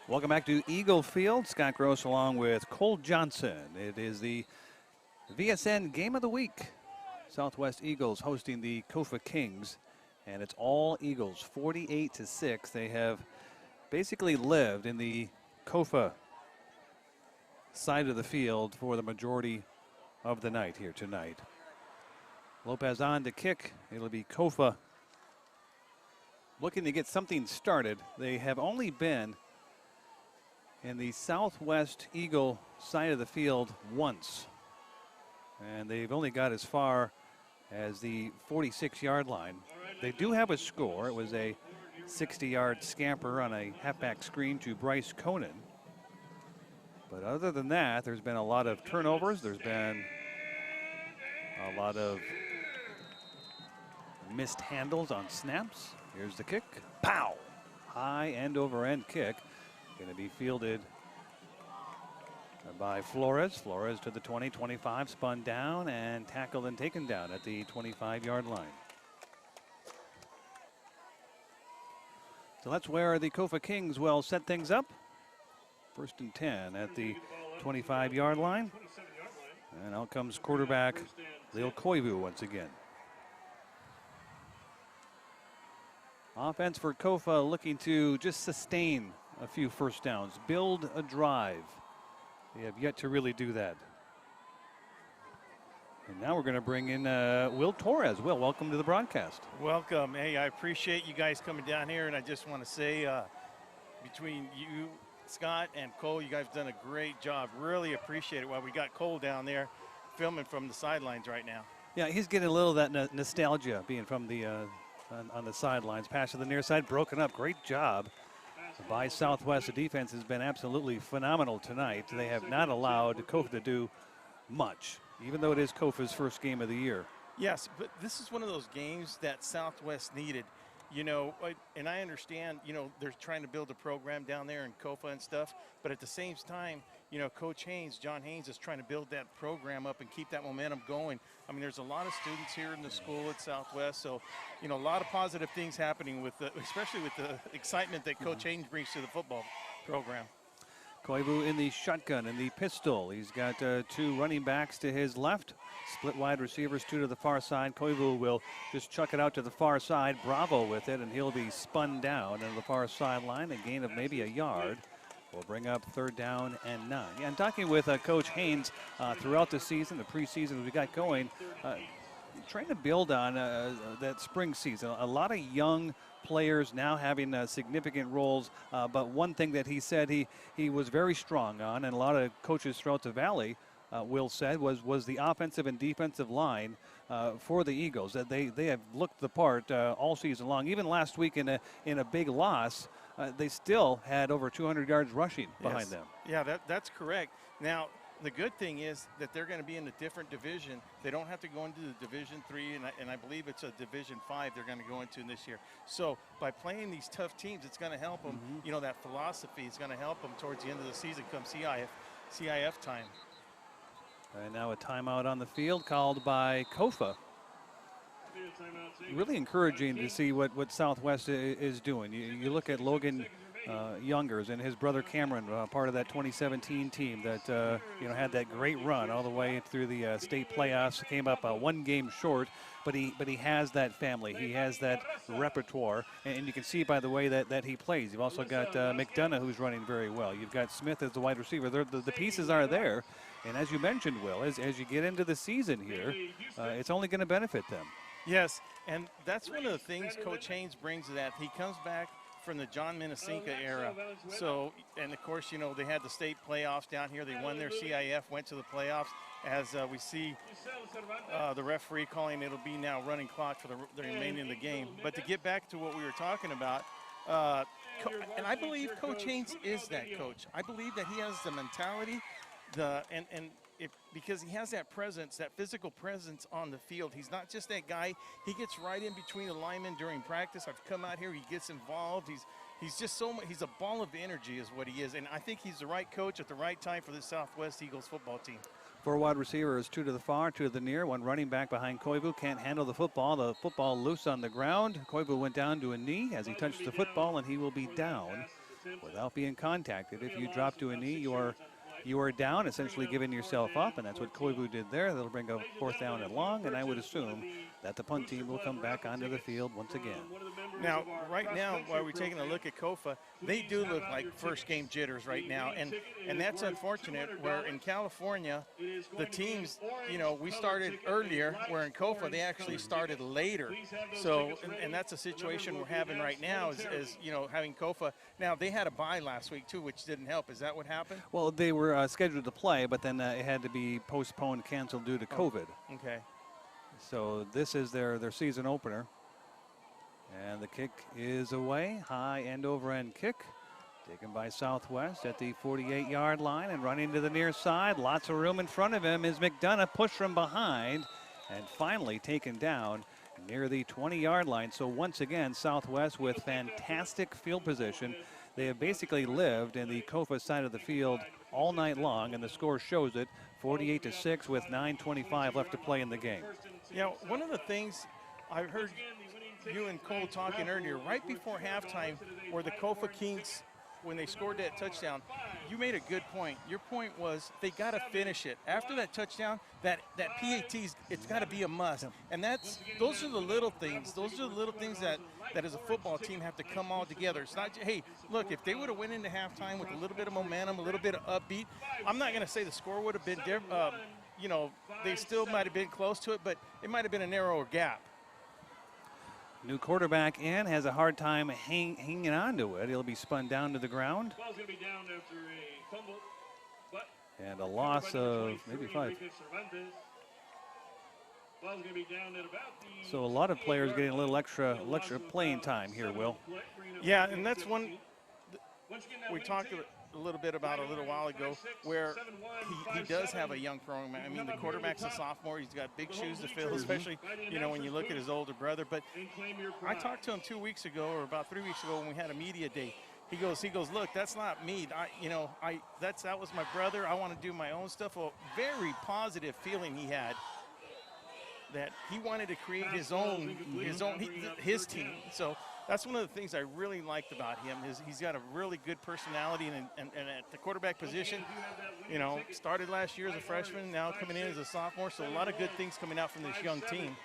[SPEAKER 1] Welcome back to Eagle Field. Scott Gross along with Cole Johnson. It is the VSN Game of the Week. Southwest Eagles hosting the Kofa Kings, and it's all Eagles, 48-6. They have basically lived in the Kofa side of the field for the majority of the night here tonight. Lopez on to kick. It'll be Kofa looking to get something started. They have only been in the Southwest Eagle side of the field once, and they've only got as far as the 46-yard line. They do have a score. It was a 60-yard scamper on a halfback screen to Bryce Conan. But other than that, there's been a lot of turnovers. There's been a lot of missed handles on snaps. Here's the kick. Pow! High end over end kick. Going to be fielded by Flores. Flores to the 20, 25, spun down and tackled and taken down at the 25-yard line. So that's where the Kofa Kings will set things up. 1st and 10 at the 25-yard line. And out comes quarterback Lil Koivu once again. Offense for Kofa looking to just sustain a few first downs, build a drive. They have yet to really do that. And now we're going to bring in Will Torres. Will, welcome to the broadcast.
[SPEAKER 6] Welcome. Hey, I appreciate you guys coming down here, and I just want to say between you, Scott, and Cole, you guys have done a great job. Really appreciate it. While we got Cole down there filming from the sidelines right now.
[SPEAKER 1] Yeah, he's getting a little of that nostalgia being from the on the sidelines. Pass to the near side, broken up. Great job by Southwest. The defense has been absolutely phenomenal tonight. They have not allowed Kofa to do much, even though it is Kofa's first game of the year.
[SPEAKER 6] Yes, but this is one of those games that Southwest needed. You know, and I understand, you know, they're trying to build a program down there in Kofa and stuff, but at the same time, you know, Coach Haynes, John Haynes, is trying to build that program up and keep that momentum going. I mean, there's a lot of students here in the school at Southwest, so, you know, a lot of positive things happening with the, especially with the excitement that Coach Haynes brings to the football program.
[SPEAKER 1] Koivu in the shotgun and the pistol. He's got 2 running backs to his left. Split wide receivers, 2 to the far side. Koivu will just chuck it out to the far side. Bravo with it, and he'll be spun down on the far sideline. A gain of maybe a yard. Will bring up 3rd down and 9. Yeah, and talking with Coach Haynes throughout the season, the preseason we got going, trying to build on that spring season. A lot of young players now having significant roles, but one thing that he said he was very strong on, and a lot of coaches throughout the Valley, Will said, was the offensive and defensive line for the Eagles. That they have looked the part all season long. Even last week in a big loss, they still had over 200 yards rushing behind them.
[SPEAKER 6] Yeah, that's correct. Now, the good thing is that they're going to be in a different division. They don't have to go into the Division III, and I believe it's a Division V they're going to go into this year. So by playing these tough teams, it's going to help them. You know, that philosophy is going to help them towards the end of the season come CIF time.
[SPEAKER 1] And now a timeout on the field called by Kofa. Really encouraging to see what Southwest is doing. You look at Logan Youngers and his brother Cameron, part of that 2017 team that you know, had that great run all the way through the state playoffs. Came up 1 game short, but he has that family. He has that repertoire, and you can see by the way that he plays. You've also got McDonough, who's running very well. You've got Smith as the wide receiver. The pieces are there, and as you mentioned, Will, as you get into the season here, it's only going to benefit them.
[SPEAKER 6] Yes, and that's one of the things Coach Haynes brings to that. He comes back from the John Minisinka era. So, and of course, you know, they had the state playoffs down here. They won their CIF, went to the playoffs. As we see the referee calling it'll be now running clock for the remaining of the game. But to get back to what we were talking about, and I believe Coach Haynes is that coach. I believe that he has the mentality, because he has that presence, that physical presence on the field. He's not just that guy. He gets right in between the linemen during practice. I've come out here, he gets involved. He's just so much, he's a ball of energy is what he is. And I think he's the right coach at the right time for the Southwest Eagles football team.
[SPEAKER 1] 4 wide receivers, 2 to the far, 2 to the near. 1 running back behind Koivu. Can't handle the football. The football loose on the ground. Koivu went down to a knee as he touched the football, and he will be down without being contacted. If you drop to a knee, you are down, essentially giving yourself up, and that's what Koivu did there. That'll bring a 4th down and long, and I would assume that the punt team will come back onto the field once again.
[SPEAKER 6] Now, right now, while we're taking a look at Kofa, they do look like first game jitters right now, and that's unfortunate. Where in California, the teams, you know, we started earlier, where in Kofa they actually started later. So, and that's a situation we're having right now is you know, having Kofa. Now, they had a bye last week too, which didn't help. Is that what happened?
[SPEAKER 1] Well, they were scheduled to play, but then it had to be postponed, canceled due to COVID.
[SPEAKER 6] Okay.
[SPEAKER 1] So this is their season opener. And the kick is away. High end over end kick. Taken by Southwest at the 48-yard line and running to the near side. Lots of room in front of him is McDonough, pushed from behind and finally taken down near the 20-yard line. So once again, Southwest with fantastic field position. They have basically lived in the Kofa side of the field all night long, and the score shows it, 48-6 with 9:25 left to play in the game.
[SPEAKER 6] Yeah, one of the things I heard you and Cole talking earlier, right before halftime, where the Kofa Kings, when they scored that touchdown, you made a good point. Your point was they got to finish it. After that touchdown, that PAT's, it's got to be a must. And those are the little things. Those are the little things that as a football team have to come all together. It's not, hey, look, if they would have went into halftime with a little bit of momentum, a little bit of upbeat, I'm not going to say the score would have been different. You know, they still might have been close to it, but it might have been a narrower gap.
[SPEAKER 1] New quarterback in, has a hard time hanging on to it. He'll be spun down to the ground.
[SPEAKER 3] Ball's going to be down after a fumble, but
[SPEAKER 1] and a loss of maybe 5.
[SPEAKER 3] Ball's going to be down at about the
[SPEAKER 1] So a lot of players getting a little extra playing time here, Will.
[SPEAKER 6] Yeah, and that's one we talked a little bit about a little while ago, where he does have a young program. I mean, the quarterback's a sophomore. He's got big shoes to fill, especially, you know, when you look at his older brother. But I talked to him 2 weeks ago, or about 3 weeks ago, when we had a media day. He goes, look, that's not me. That was my brother. I want to do my own stuff. A very positive feeling he had, that he wanted to create his team. So that's one of the things I really liked about him, is he's got a really good personality, and at the quarterback position, you know, started last year as a freshman, now coming in as a sophomore. So a lot of good things coming out from this young team.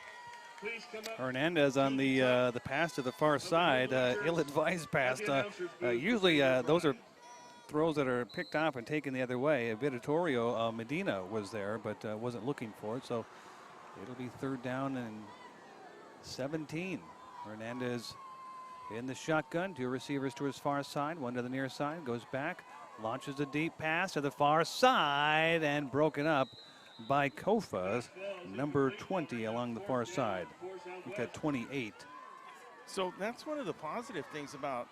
[SPEAKER 1] Hernandez on the pass to the far side, ill-advised pass. Usually those are throws that are picked off and taken the other way. Vittorio Medina was there, but wasn't looking for it. So it'll be 3rd down and 17. Hernandez in the shotgun, 2 receivers to his far side, 1 to the near side, goes back, launches a deep pass to the far side, and broken up by Kofa, number 20 along the far side. Look at 28.
[SPEAKER 6] So that's one of the positive things about,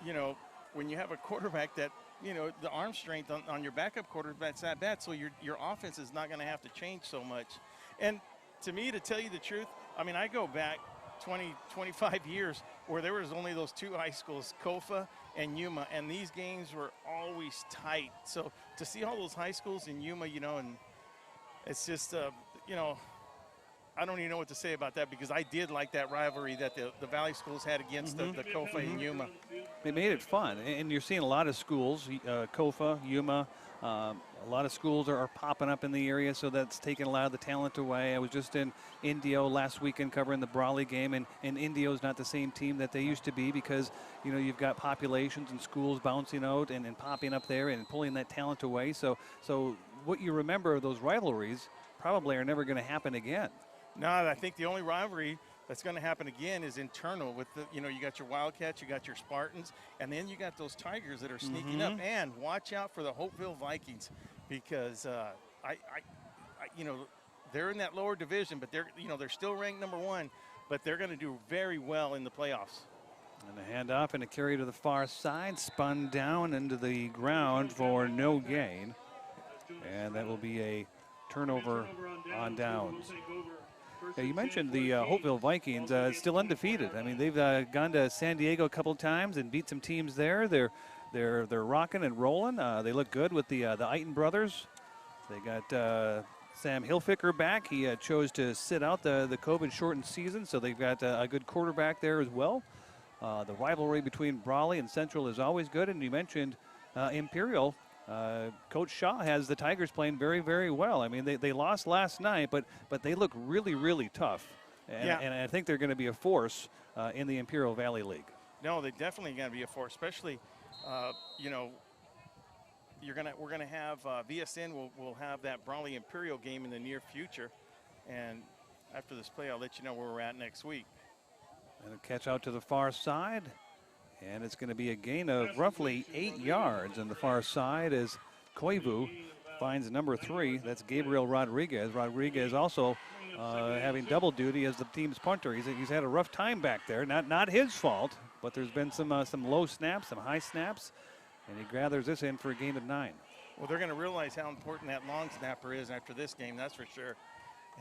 [SPEAKER 6] you know, when you have a quarterback that, you know, the arm strength on your backup quarterback's that bad, so your offense is not going to have to change so much. And to me, to tell you the truth, I mean, I go back 20, 25 years where there was only those 2 high schools, Kofa and Yuma, and these games were always tight. So to see all those high schools in Yuma, you know, and it's just, you know, I don't even know what to say about that, because I did like that rivalry that the Valley schools had against the Kofa and Yuma.
[SPEAKER 1] They made it fun, and you're seeing a lot of schools, Kofa, Yuma, a lot of schools are popping up in the area, so that's taking a lot of the talent away. I was just in Indio last weekend covering the Brawley game, and Indio's not the same team that they used to be, because, you know, you've got populations and schools bouncing out and popping up there and pulling that talent away. So what you remember of those rivalries probably are never going to happen again.
[SPEAKER 6] No, I think the only rivalry that's going to happen again is internal with the, you know, you got your Wildcats, you got your Spartans, and then you got those Tigers that are sneaking up. And watch out for the Hopeville Vikings, because you know, they're in that lower division, but they're still ranked number 1, but they're going to do very well in the playoffs.
[SPEAKER 1] And a handoff and a carry to the far side, spun down into the ground for no gain, and that will be a turnover on downs. Yeah, you mentioned the Hopeville Vikings, still undefeated. I mean, they've gone to San Diego a couple times and beat some teams there. They're rocking and rolling. They look good with the Eiton brothers. They got Sam Hilfiger back. He chose to sit out the COVID-shortened season, so they've got a good quarterback there as well. The rivalry between Brawley and Central is always good, and you mentioned Imperial Coach Shaw has the Tigers playing very, very well. I mean, they lost last night, but they look really, really tough. And I think they're going to be a force in the Imperial Valley League.
[SPEAKER 6] No, they're definitely going to be a force, especially, you know, we're gonna have VSN will have that Brawley Imperial game in the near future, and after this play, I'll let you know where we're at next week.
[SPEAKER 1] And a catch out to the far side, and it's going to be a gain of roughly 8 yards on the far side as Koivu finds number 3. That's Gabriel Rodriguez. Rodriguez also having double duty as the team's punter. He's had a rough time back there. Not his fault, but there's been some low snaps, some high snaps. And he gathers this in for a gain of 9.
[SPEAKER 6] Well, they're going to realize how important that long snapper is after this game, that's for sure.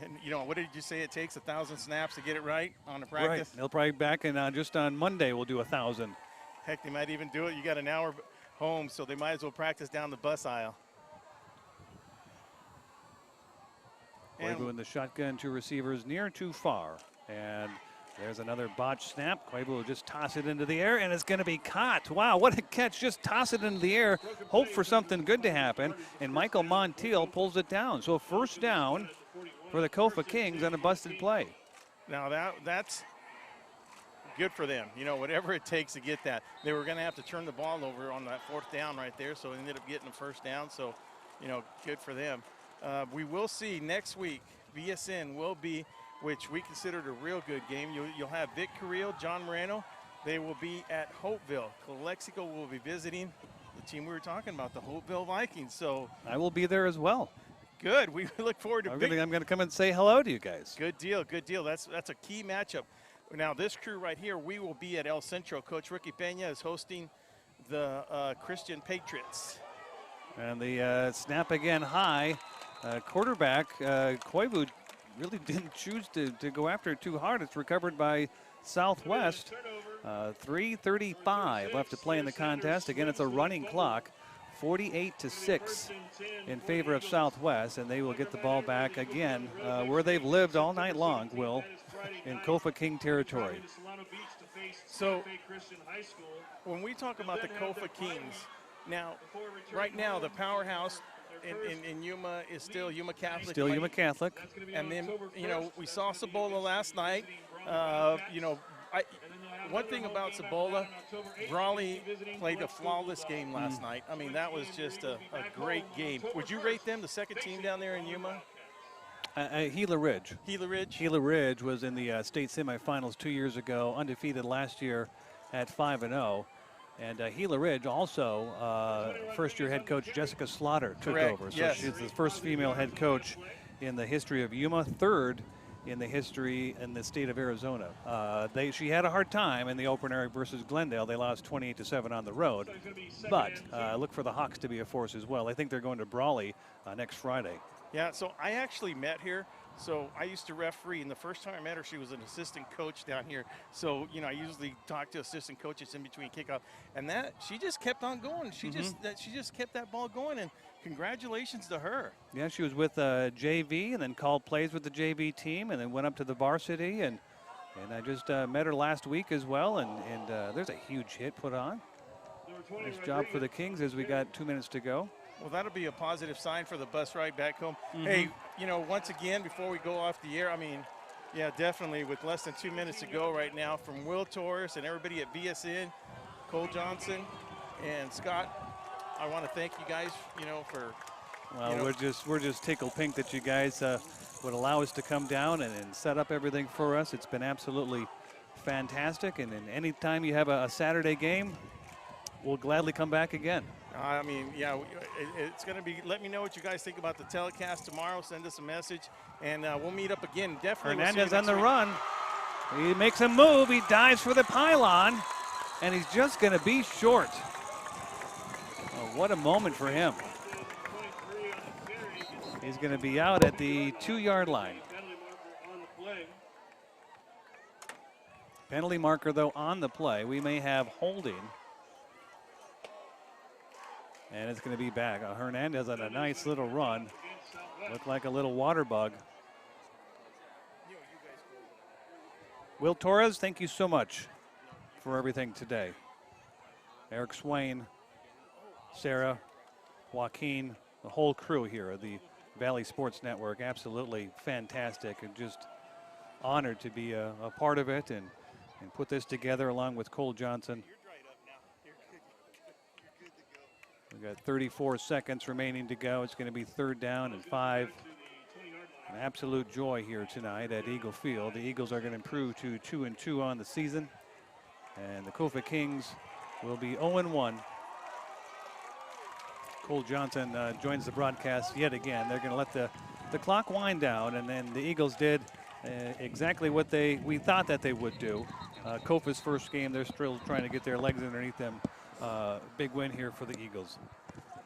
[SPEAKER 6] And, you know, what did you say? It takes 1,000 snaps to get it right on a practice?
[SPEAKER 1] Right. They'll probably back, and just on Monday we'll do 1,000.
[SPEAKER 6] Heck, they might even do it. You got an hour home, so they might as well practice down the bus aisle.
[SPEAKER 1] Koivu in the shotgun, 2 receivers near too far. And there's another botch snap. Koivu will just toss it into the air, and it's going to be caught. Wow, what a catch. Just toss it into the air, hope for something good to happen, and Michael Montiel pulls it down. So first down for the Kofa Kings on a busted play.
[SPEAKER 6] Now that's good for them. You know, whatever it takes to get that. They were going to have to turn the ball over on that 4th down right there, so they ended up getting the first down. So, you know, good for them. We will see next week, VSN will be, which we considered a real good game. You'll have Vic Carrillo, John Moreno. They will be at Hopeville. Calexico will be visiting the team we were talking about, the Hopeville Vikings. So
[SPEAKER 1] I will be there as well.
[SPEAKER 6] Good. We look forward to
[SPEAKER 1] I'm going to come and say hello to you guys.
[SPEAKER 6] Good deal. Good deal. That's a key matchup. Now, this crew right here, we will be at El Centro. Coach Ricky Pena is hosting the Christian Patriots.
[SPEAKER 1] And the snap again high. Quarterback Koivu really didn't choose to go after it too hard. It's recovered by Southwest. 3:35 left to play in the contest. Again, it's a running clock. 48-6 in favor of Southwest, and they will get the ball back again where they've lived all night long, Will, in Kofa King territory.
[SPEAKER 6] So when we talk about the Kofa Kings, now, right now, the powerhouse in Yuma is still Yuma Catholic.
[SPEAKER 1] Still Yuma Catholic.
[SPEAKER 6] And then, you know, we saw Cibola last night. You know, one thing about Cibola, Brawley played a flawless game last night. I mean, that was just a great game. Would you rate them the second team down there in Yuma?
[SPEAKER 1] Gila Ridge.
[SPEAKER 6] Gila Ridge?
[SPEAKER 1] Gila Ridge was in the state semifinals 2 years ago, undefeated last year at 5-0. And Gila Ridge also, first-year head coach Jessica Slaughter took over. So
[SPEAKER 6] yes.
[SPEAKER 1] She's the first female head coach in the history of Yuma, 3rd in the history in the state of Arizona. She had a hard time in the opener versus Glendale. They lost 28-7 on the road. But look for the Hawks to be a force as well. I think they're going to Brawley next Friday.
[SPEAKER 6] Yeah, so I actually met her. So I used to referee, and the first time I met her, she was an assistant coach down here. So, you know, I usually talk to assistant coaches in between kickoff, and she just kept on going. She just kept that ball going, and congratulations to her.
[SPEAKER 1] Yeah, she was with JV and then called plays with the JV team and then went up to the varsity, and I just met her last week as well, and there's a huge hit put on. Nice job for the Kings as we got 2 minutes to go.
[SPEAKER 6] Well, that'll be a positive sign for the bus ride back home. Hey, you know, once again, before we go off the air, I mean, yeah, definitely with less than 2 minutes to go right now, from Will Torres and everybody at VSN, Cole Johnson and Scott, I want to thank you guys, you know, for.
[SPEAKER 1] Well,
[SPEAKER 6] you know,
[SPEAKER 1] we're just tickled pink that you guys would allow us to come down and set up everything for us. It's been absolutely fantastic, and any time you have a Saturday game, we'll gladly come back again.
[SPEAKER 6] I mean, yeah, it's going to be, let me know what you guys think about the telecast tomorrow. Send us a message, and we'll meet up again. Definitely.
[SPEAKER 1] Hernandez on the run. He makes a move. He dives for the pylon, and he's just going to be short. Oh, what a moment for him. He's going to be out at the 2-yard line. Penalty marker, though, on the play. We may have holding. And it's going to be back. Hernandez on a nice little run. Looked like a little water bug. Will Torres, thank you so much for everything today. Eric Swain, Sarah, Joaquin, the whole crew here at the Valley Sports Network. Absolutely fantastic, and just honored to be a part of it and put this together along with Cole Johnson. We've got 34 seconds remaining to go. It's going to be 3rd down and 5. An absolute joy here tonight at Eagle Field. The Eagles are going to improve to 2-2 on the season, and the Kofa Kings will be 0-1. Cole Johnson joins the broadcast yet again. They're going to let the clock wind down, and then the Eagles did exactly what we thought that they would do. Kofa's first game, they're still trying to get their legs underneath them. Big win here for the Eagles.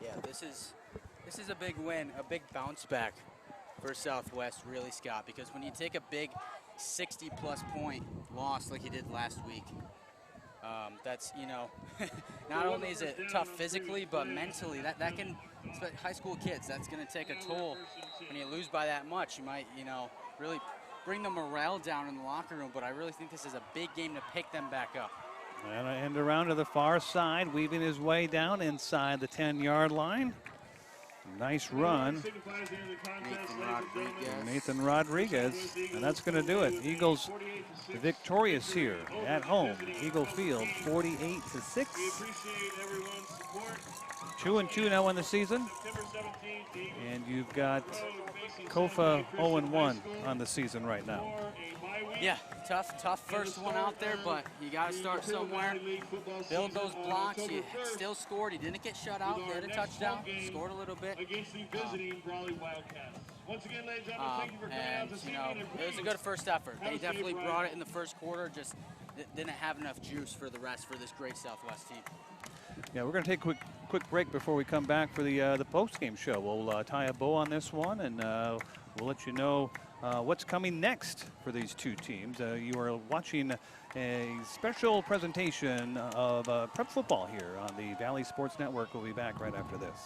[SPEAKER 2] Yeah, this is a big win, a big bounce back for Southwest, really, Scott, because when you take a big 60-plus point loss like you did last week, that's, not only is it tough physically, but mentally, that can, high school kids, that's going to take a toll. When you lose by that much, you might, really bring the morale down in the locker room, but I really think this is a big game to pick them back up.
[SPEAKER 1] And around to the far side, weaving his way down inside the 10-yard line. Nice run. Nathan Rodriguez, and that's going to do it. Eagles victorious here at home. Eagle Field, 48-6. 2-2 now in the season. And you've got Kofa 0-1 on the season right now.
[SPEAKER 2] Yeah, tough first one out there, but you got to start somewhere. Build those blocks. You still scored. He didn't get shut out. He had a touchdown. Scored a little bit. And, it was a good first effort. They definitely brought it in the first quarter, just didn't have enough juice for the rest for this great Southwest team.
[SPEAKER 1] Yeah, we're going to take a quick break before we come back for the post-game show. We'll tie a bow on this one, and we'll let you know what's coming next for these two teams. You are watching a special presentation of prep football here on the Valley Sports Network. We'll be back right after this.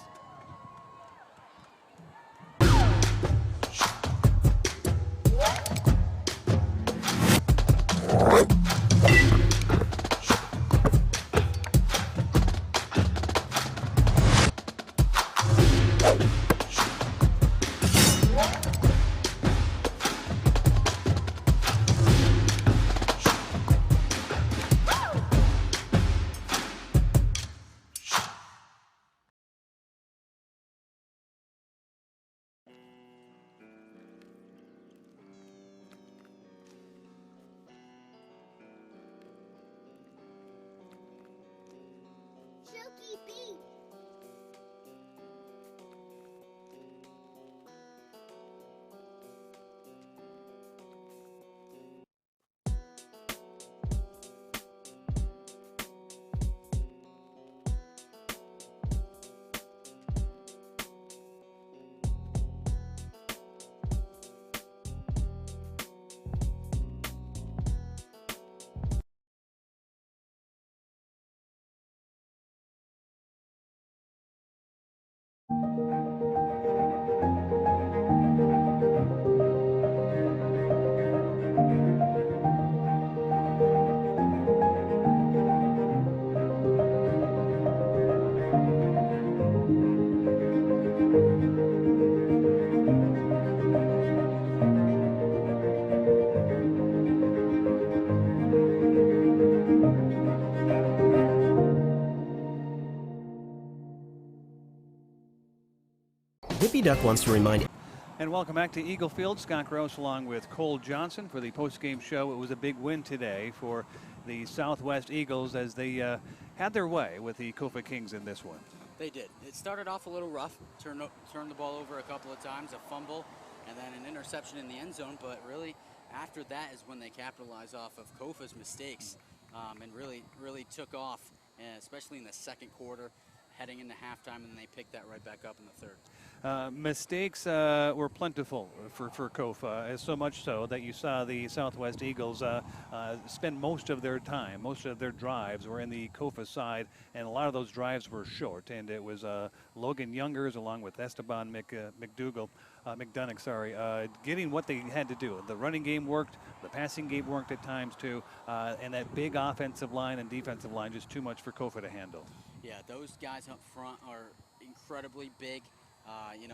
[SPEAKER 4] Hippie Duck wants to remind.
[SPEAKER 1] And welcome back to Eagle Field. Scott Gross along with Cole Johnson for the post-game show. It was a big win today for the Southwest Eagles as they had their way with the Kofa Kings in this one.
[SPEAKER 2] They did. It started off a little rough, turned the ball over a couple of times, a fumble, and then an interception in the end zone. But really, after that is when they capitalized off of Kofa's mistakes and really took off, especially in the second quarter, heading into halftime, and then they picked that right back up in the third.
[SPEAKER 1] Mistakes were plentiful for Kofa, so much so that you saw the Southwest Eagles spend most of their time, most of their drives were in the Kofa side, and a lot of those drives were short. And it was Logan Youngers along with Esteban McDonough, getting what they had to do. The running game worked, the passing game worked at times too, and that big offensive line and defensive line just too much for Kofa to handle.
[SPEAKER 2] Yeah, those guys up front are incredibly big.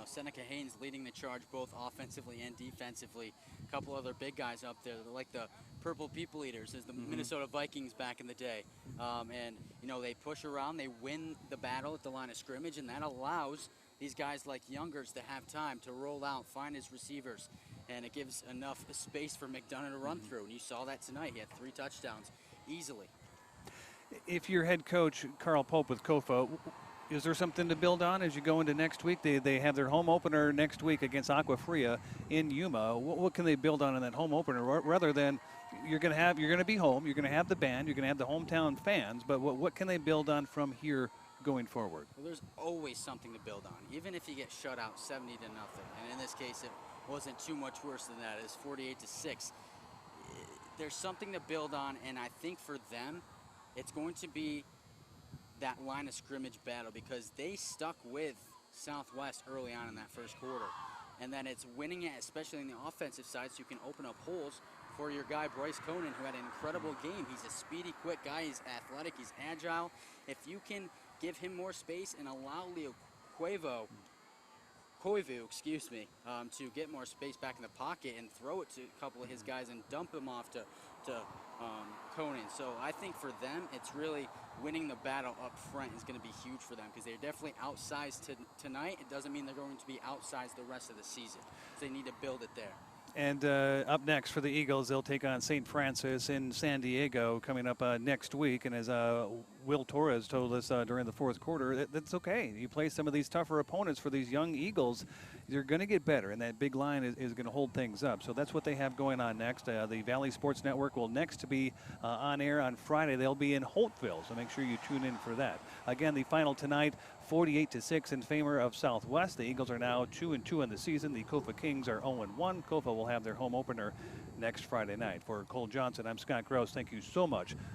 [SPEAKER 2] Seneca Haynes leading the charge both offensively and defensively. A couple other big guys up there. They're like the Purple People Eaters, as the Minnesota Vikings back in the day. They push around, they win the battle at the line of scrimmage, and that allows these guys like Youngers to have time to roll out, find his receivers, and it gives enough space for McDonough to run through. And you saw that tonight. He had 3 touchdowns easily.
[SPEAKER 1] If you're head coach Carl Pope with Kofa, is there something to build on as you go into next week? They have their home opener next week against Aqua Fria in Yuma. What can they build on in that home opener rather than you're going to be home, you're going to have the band, you're going to have the hometown fans, but what can they build on from here going forward?
[SPEAKER 2] Well, there's always something to build on, even if you get shut out 70-0. And in this case, it wasn't too much worse than that. It's 48-6. There's something to build on, and I think for them, it's going to be that line of scrimmage battle, because they stuck with Southwest early on in that first quarter. And then it's winning it, especially in the offensive side, so you can open up holes for your guy Bryce Conan, who had an incredible game. He's a speedy, quick guy. He's athletic. He's agile. If you can give him more space and allow Leo Koivu, to get more space back in the pocket and throw it to a couple of his guys and dump him off to Conan. So I think for them, it's really winning the battle up front is going to be huge for them, because they're definitely outsized tonight. It doesn't mean they're going to be outsized the rest of the season. So they need to build it there.
[SPEAKER 1] And up next for the Eagles, they'll take on St. Francis in San Diego coming up next week. And as Will Torres told us during the fourth quarter, that's okay. You play some of these tougher opponents for these young Eagles, you're going to get better, and that big line is going to hold things up. So that's what they have going on next. The Valley Sports Network will next be on air on Friday. They'll be in Holtville, so make sure you tune in for that. Again, the final tonight, 48-6 in favor of Southwest. The Eagles are now 2-2 in the season. The Kofa Kings are 0-1. Kofa will have their home opener next Friday night. For Cole Johnson, I'm Scott Gross. Thank you so much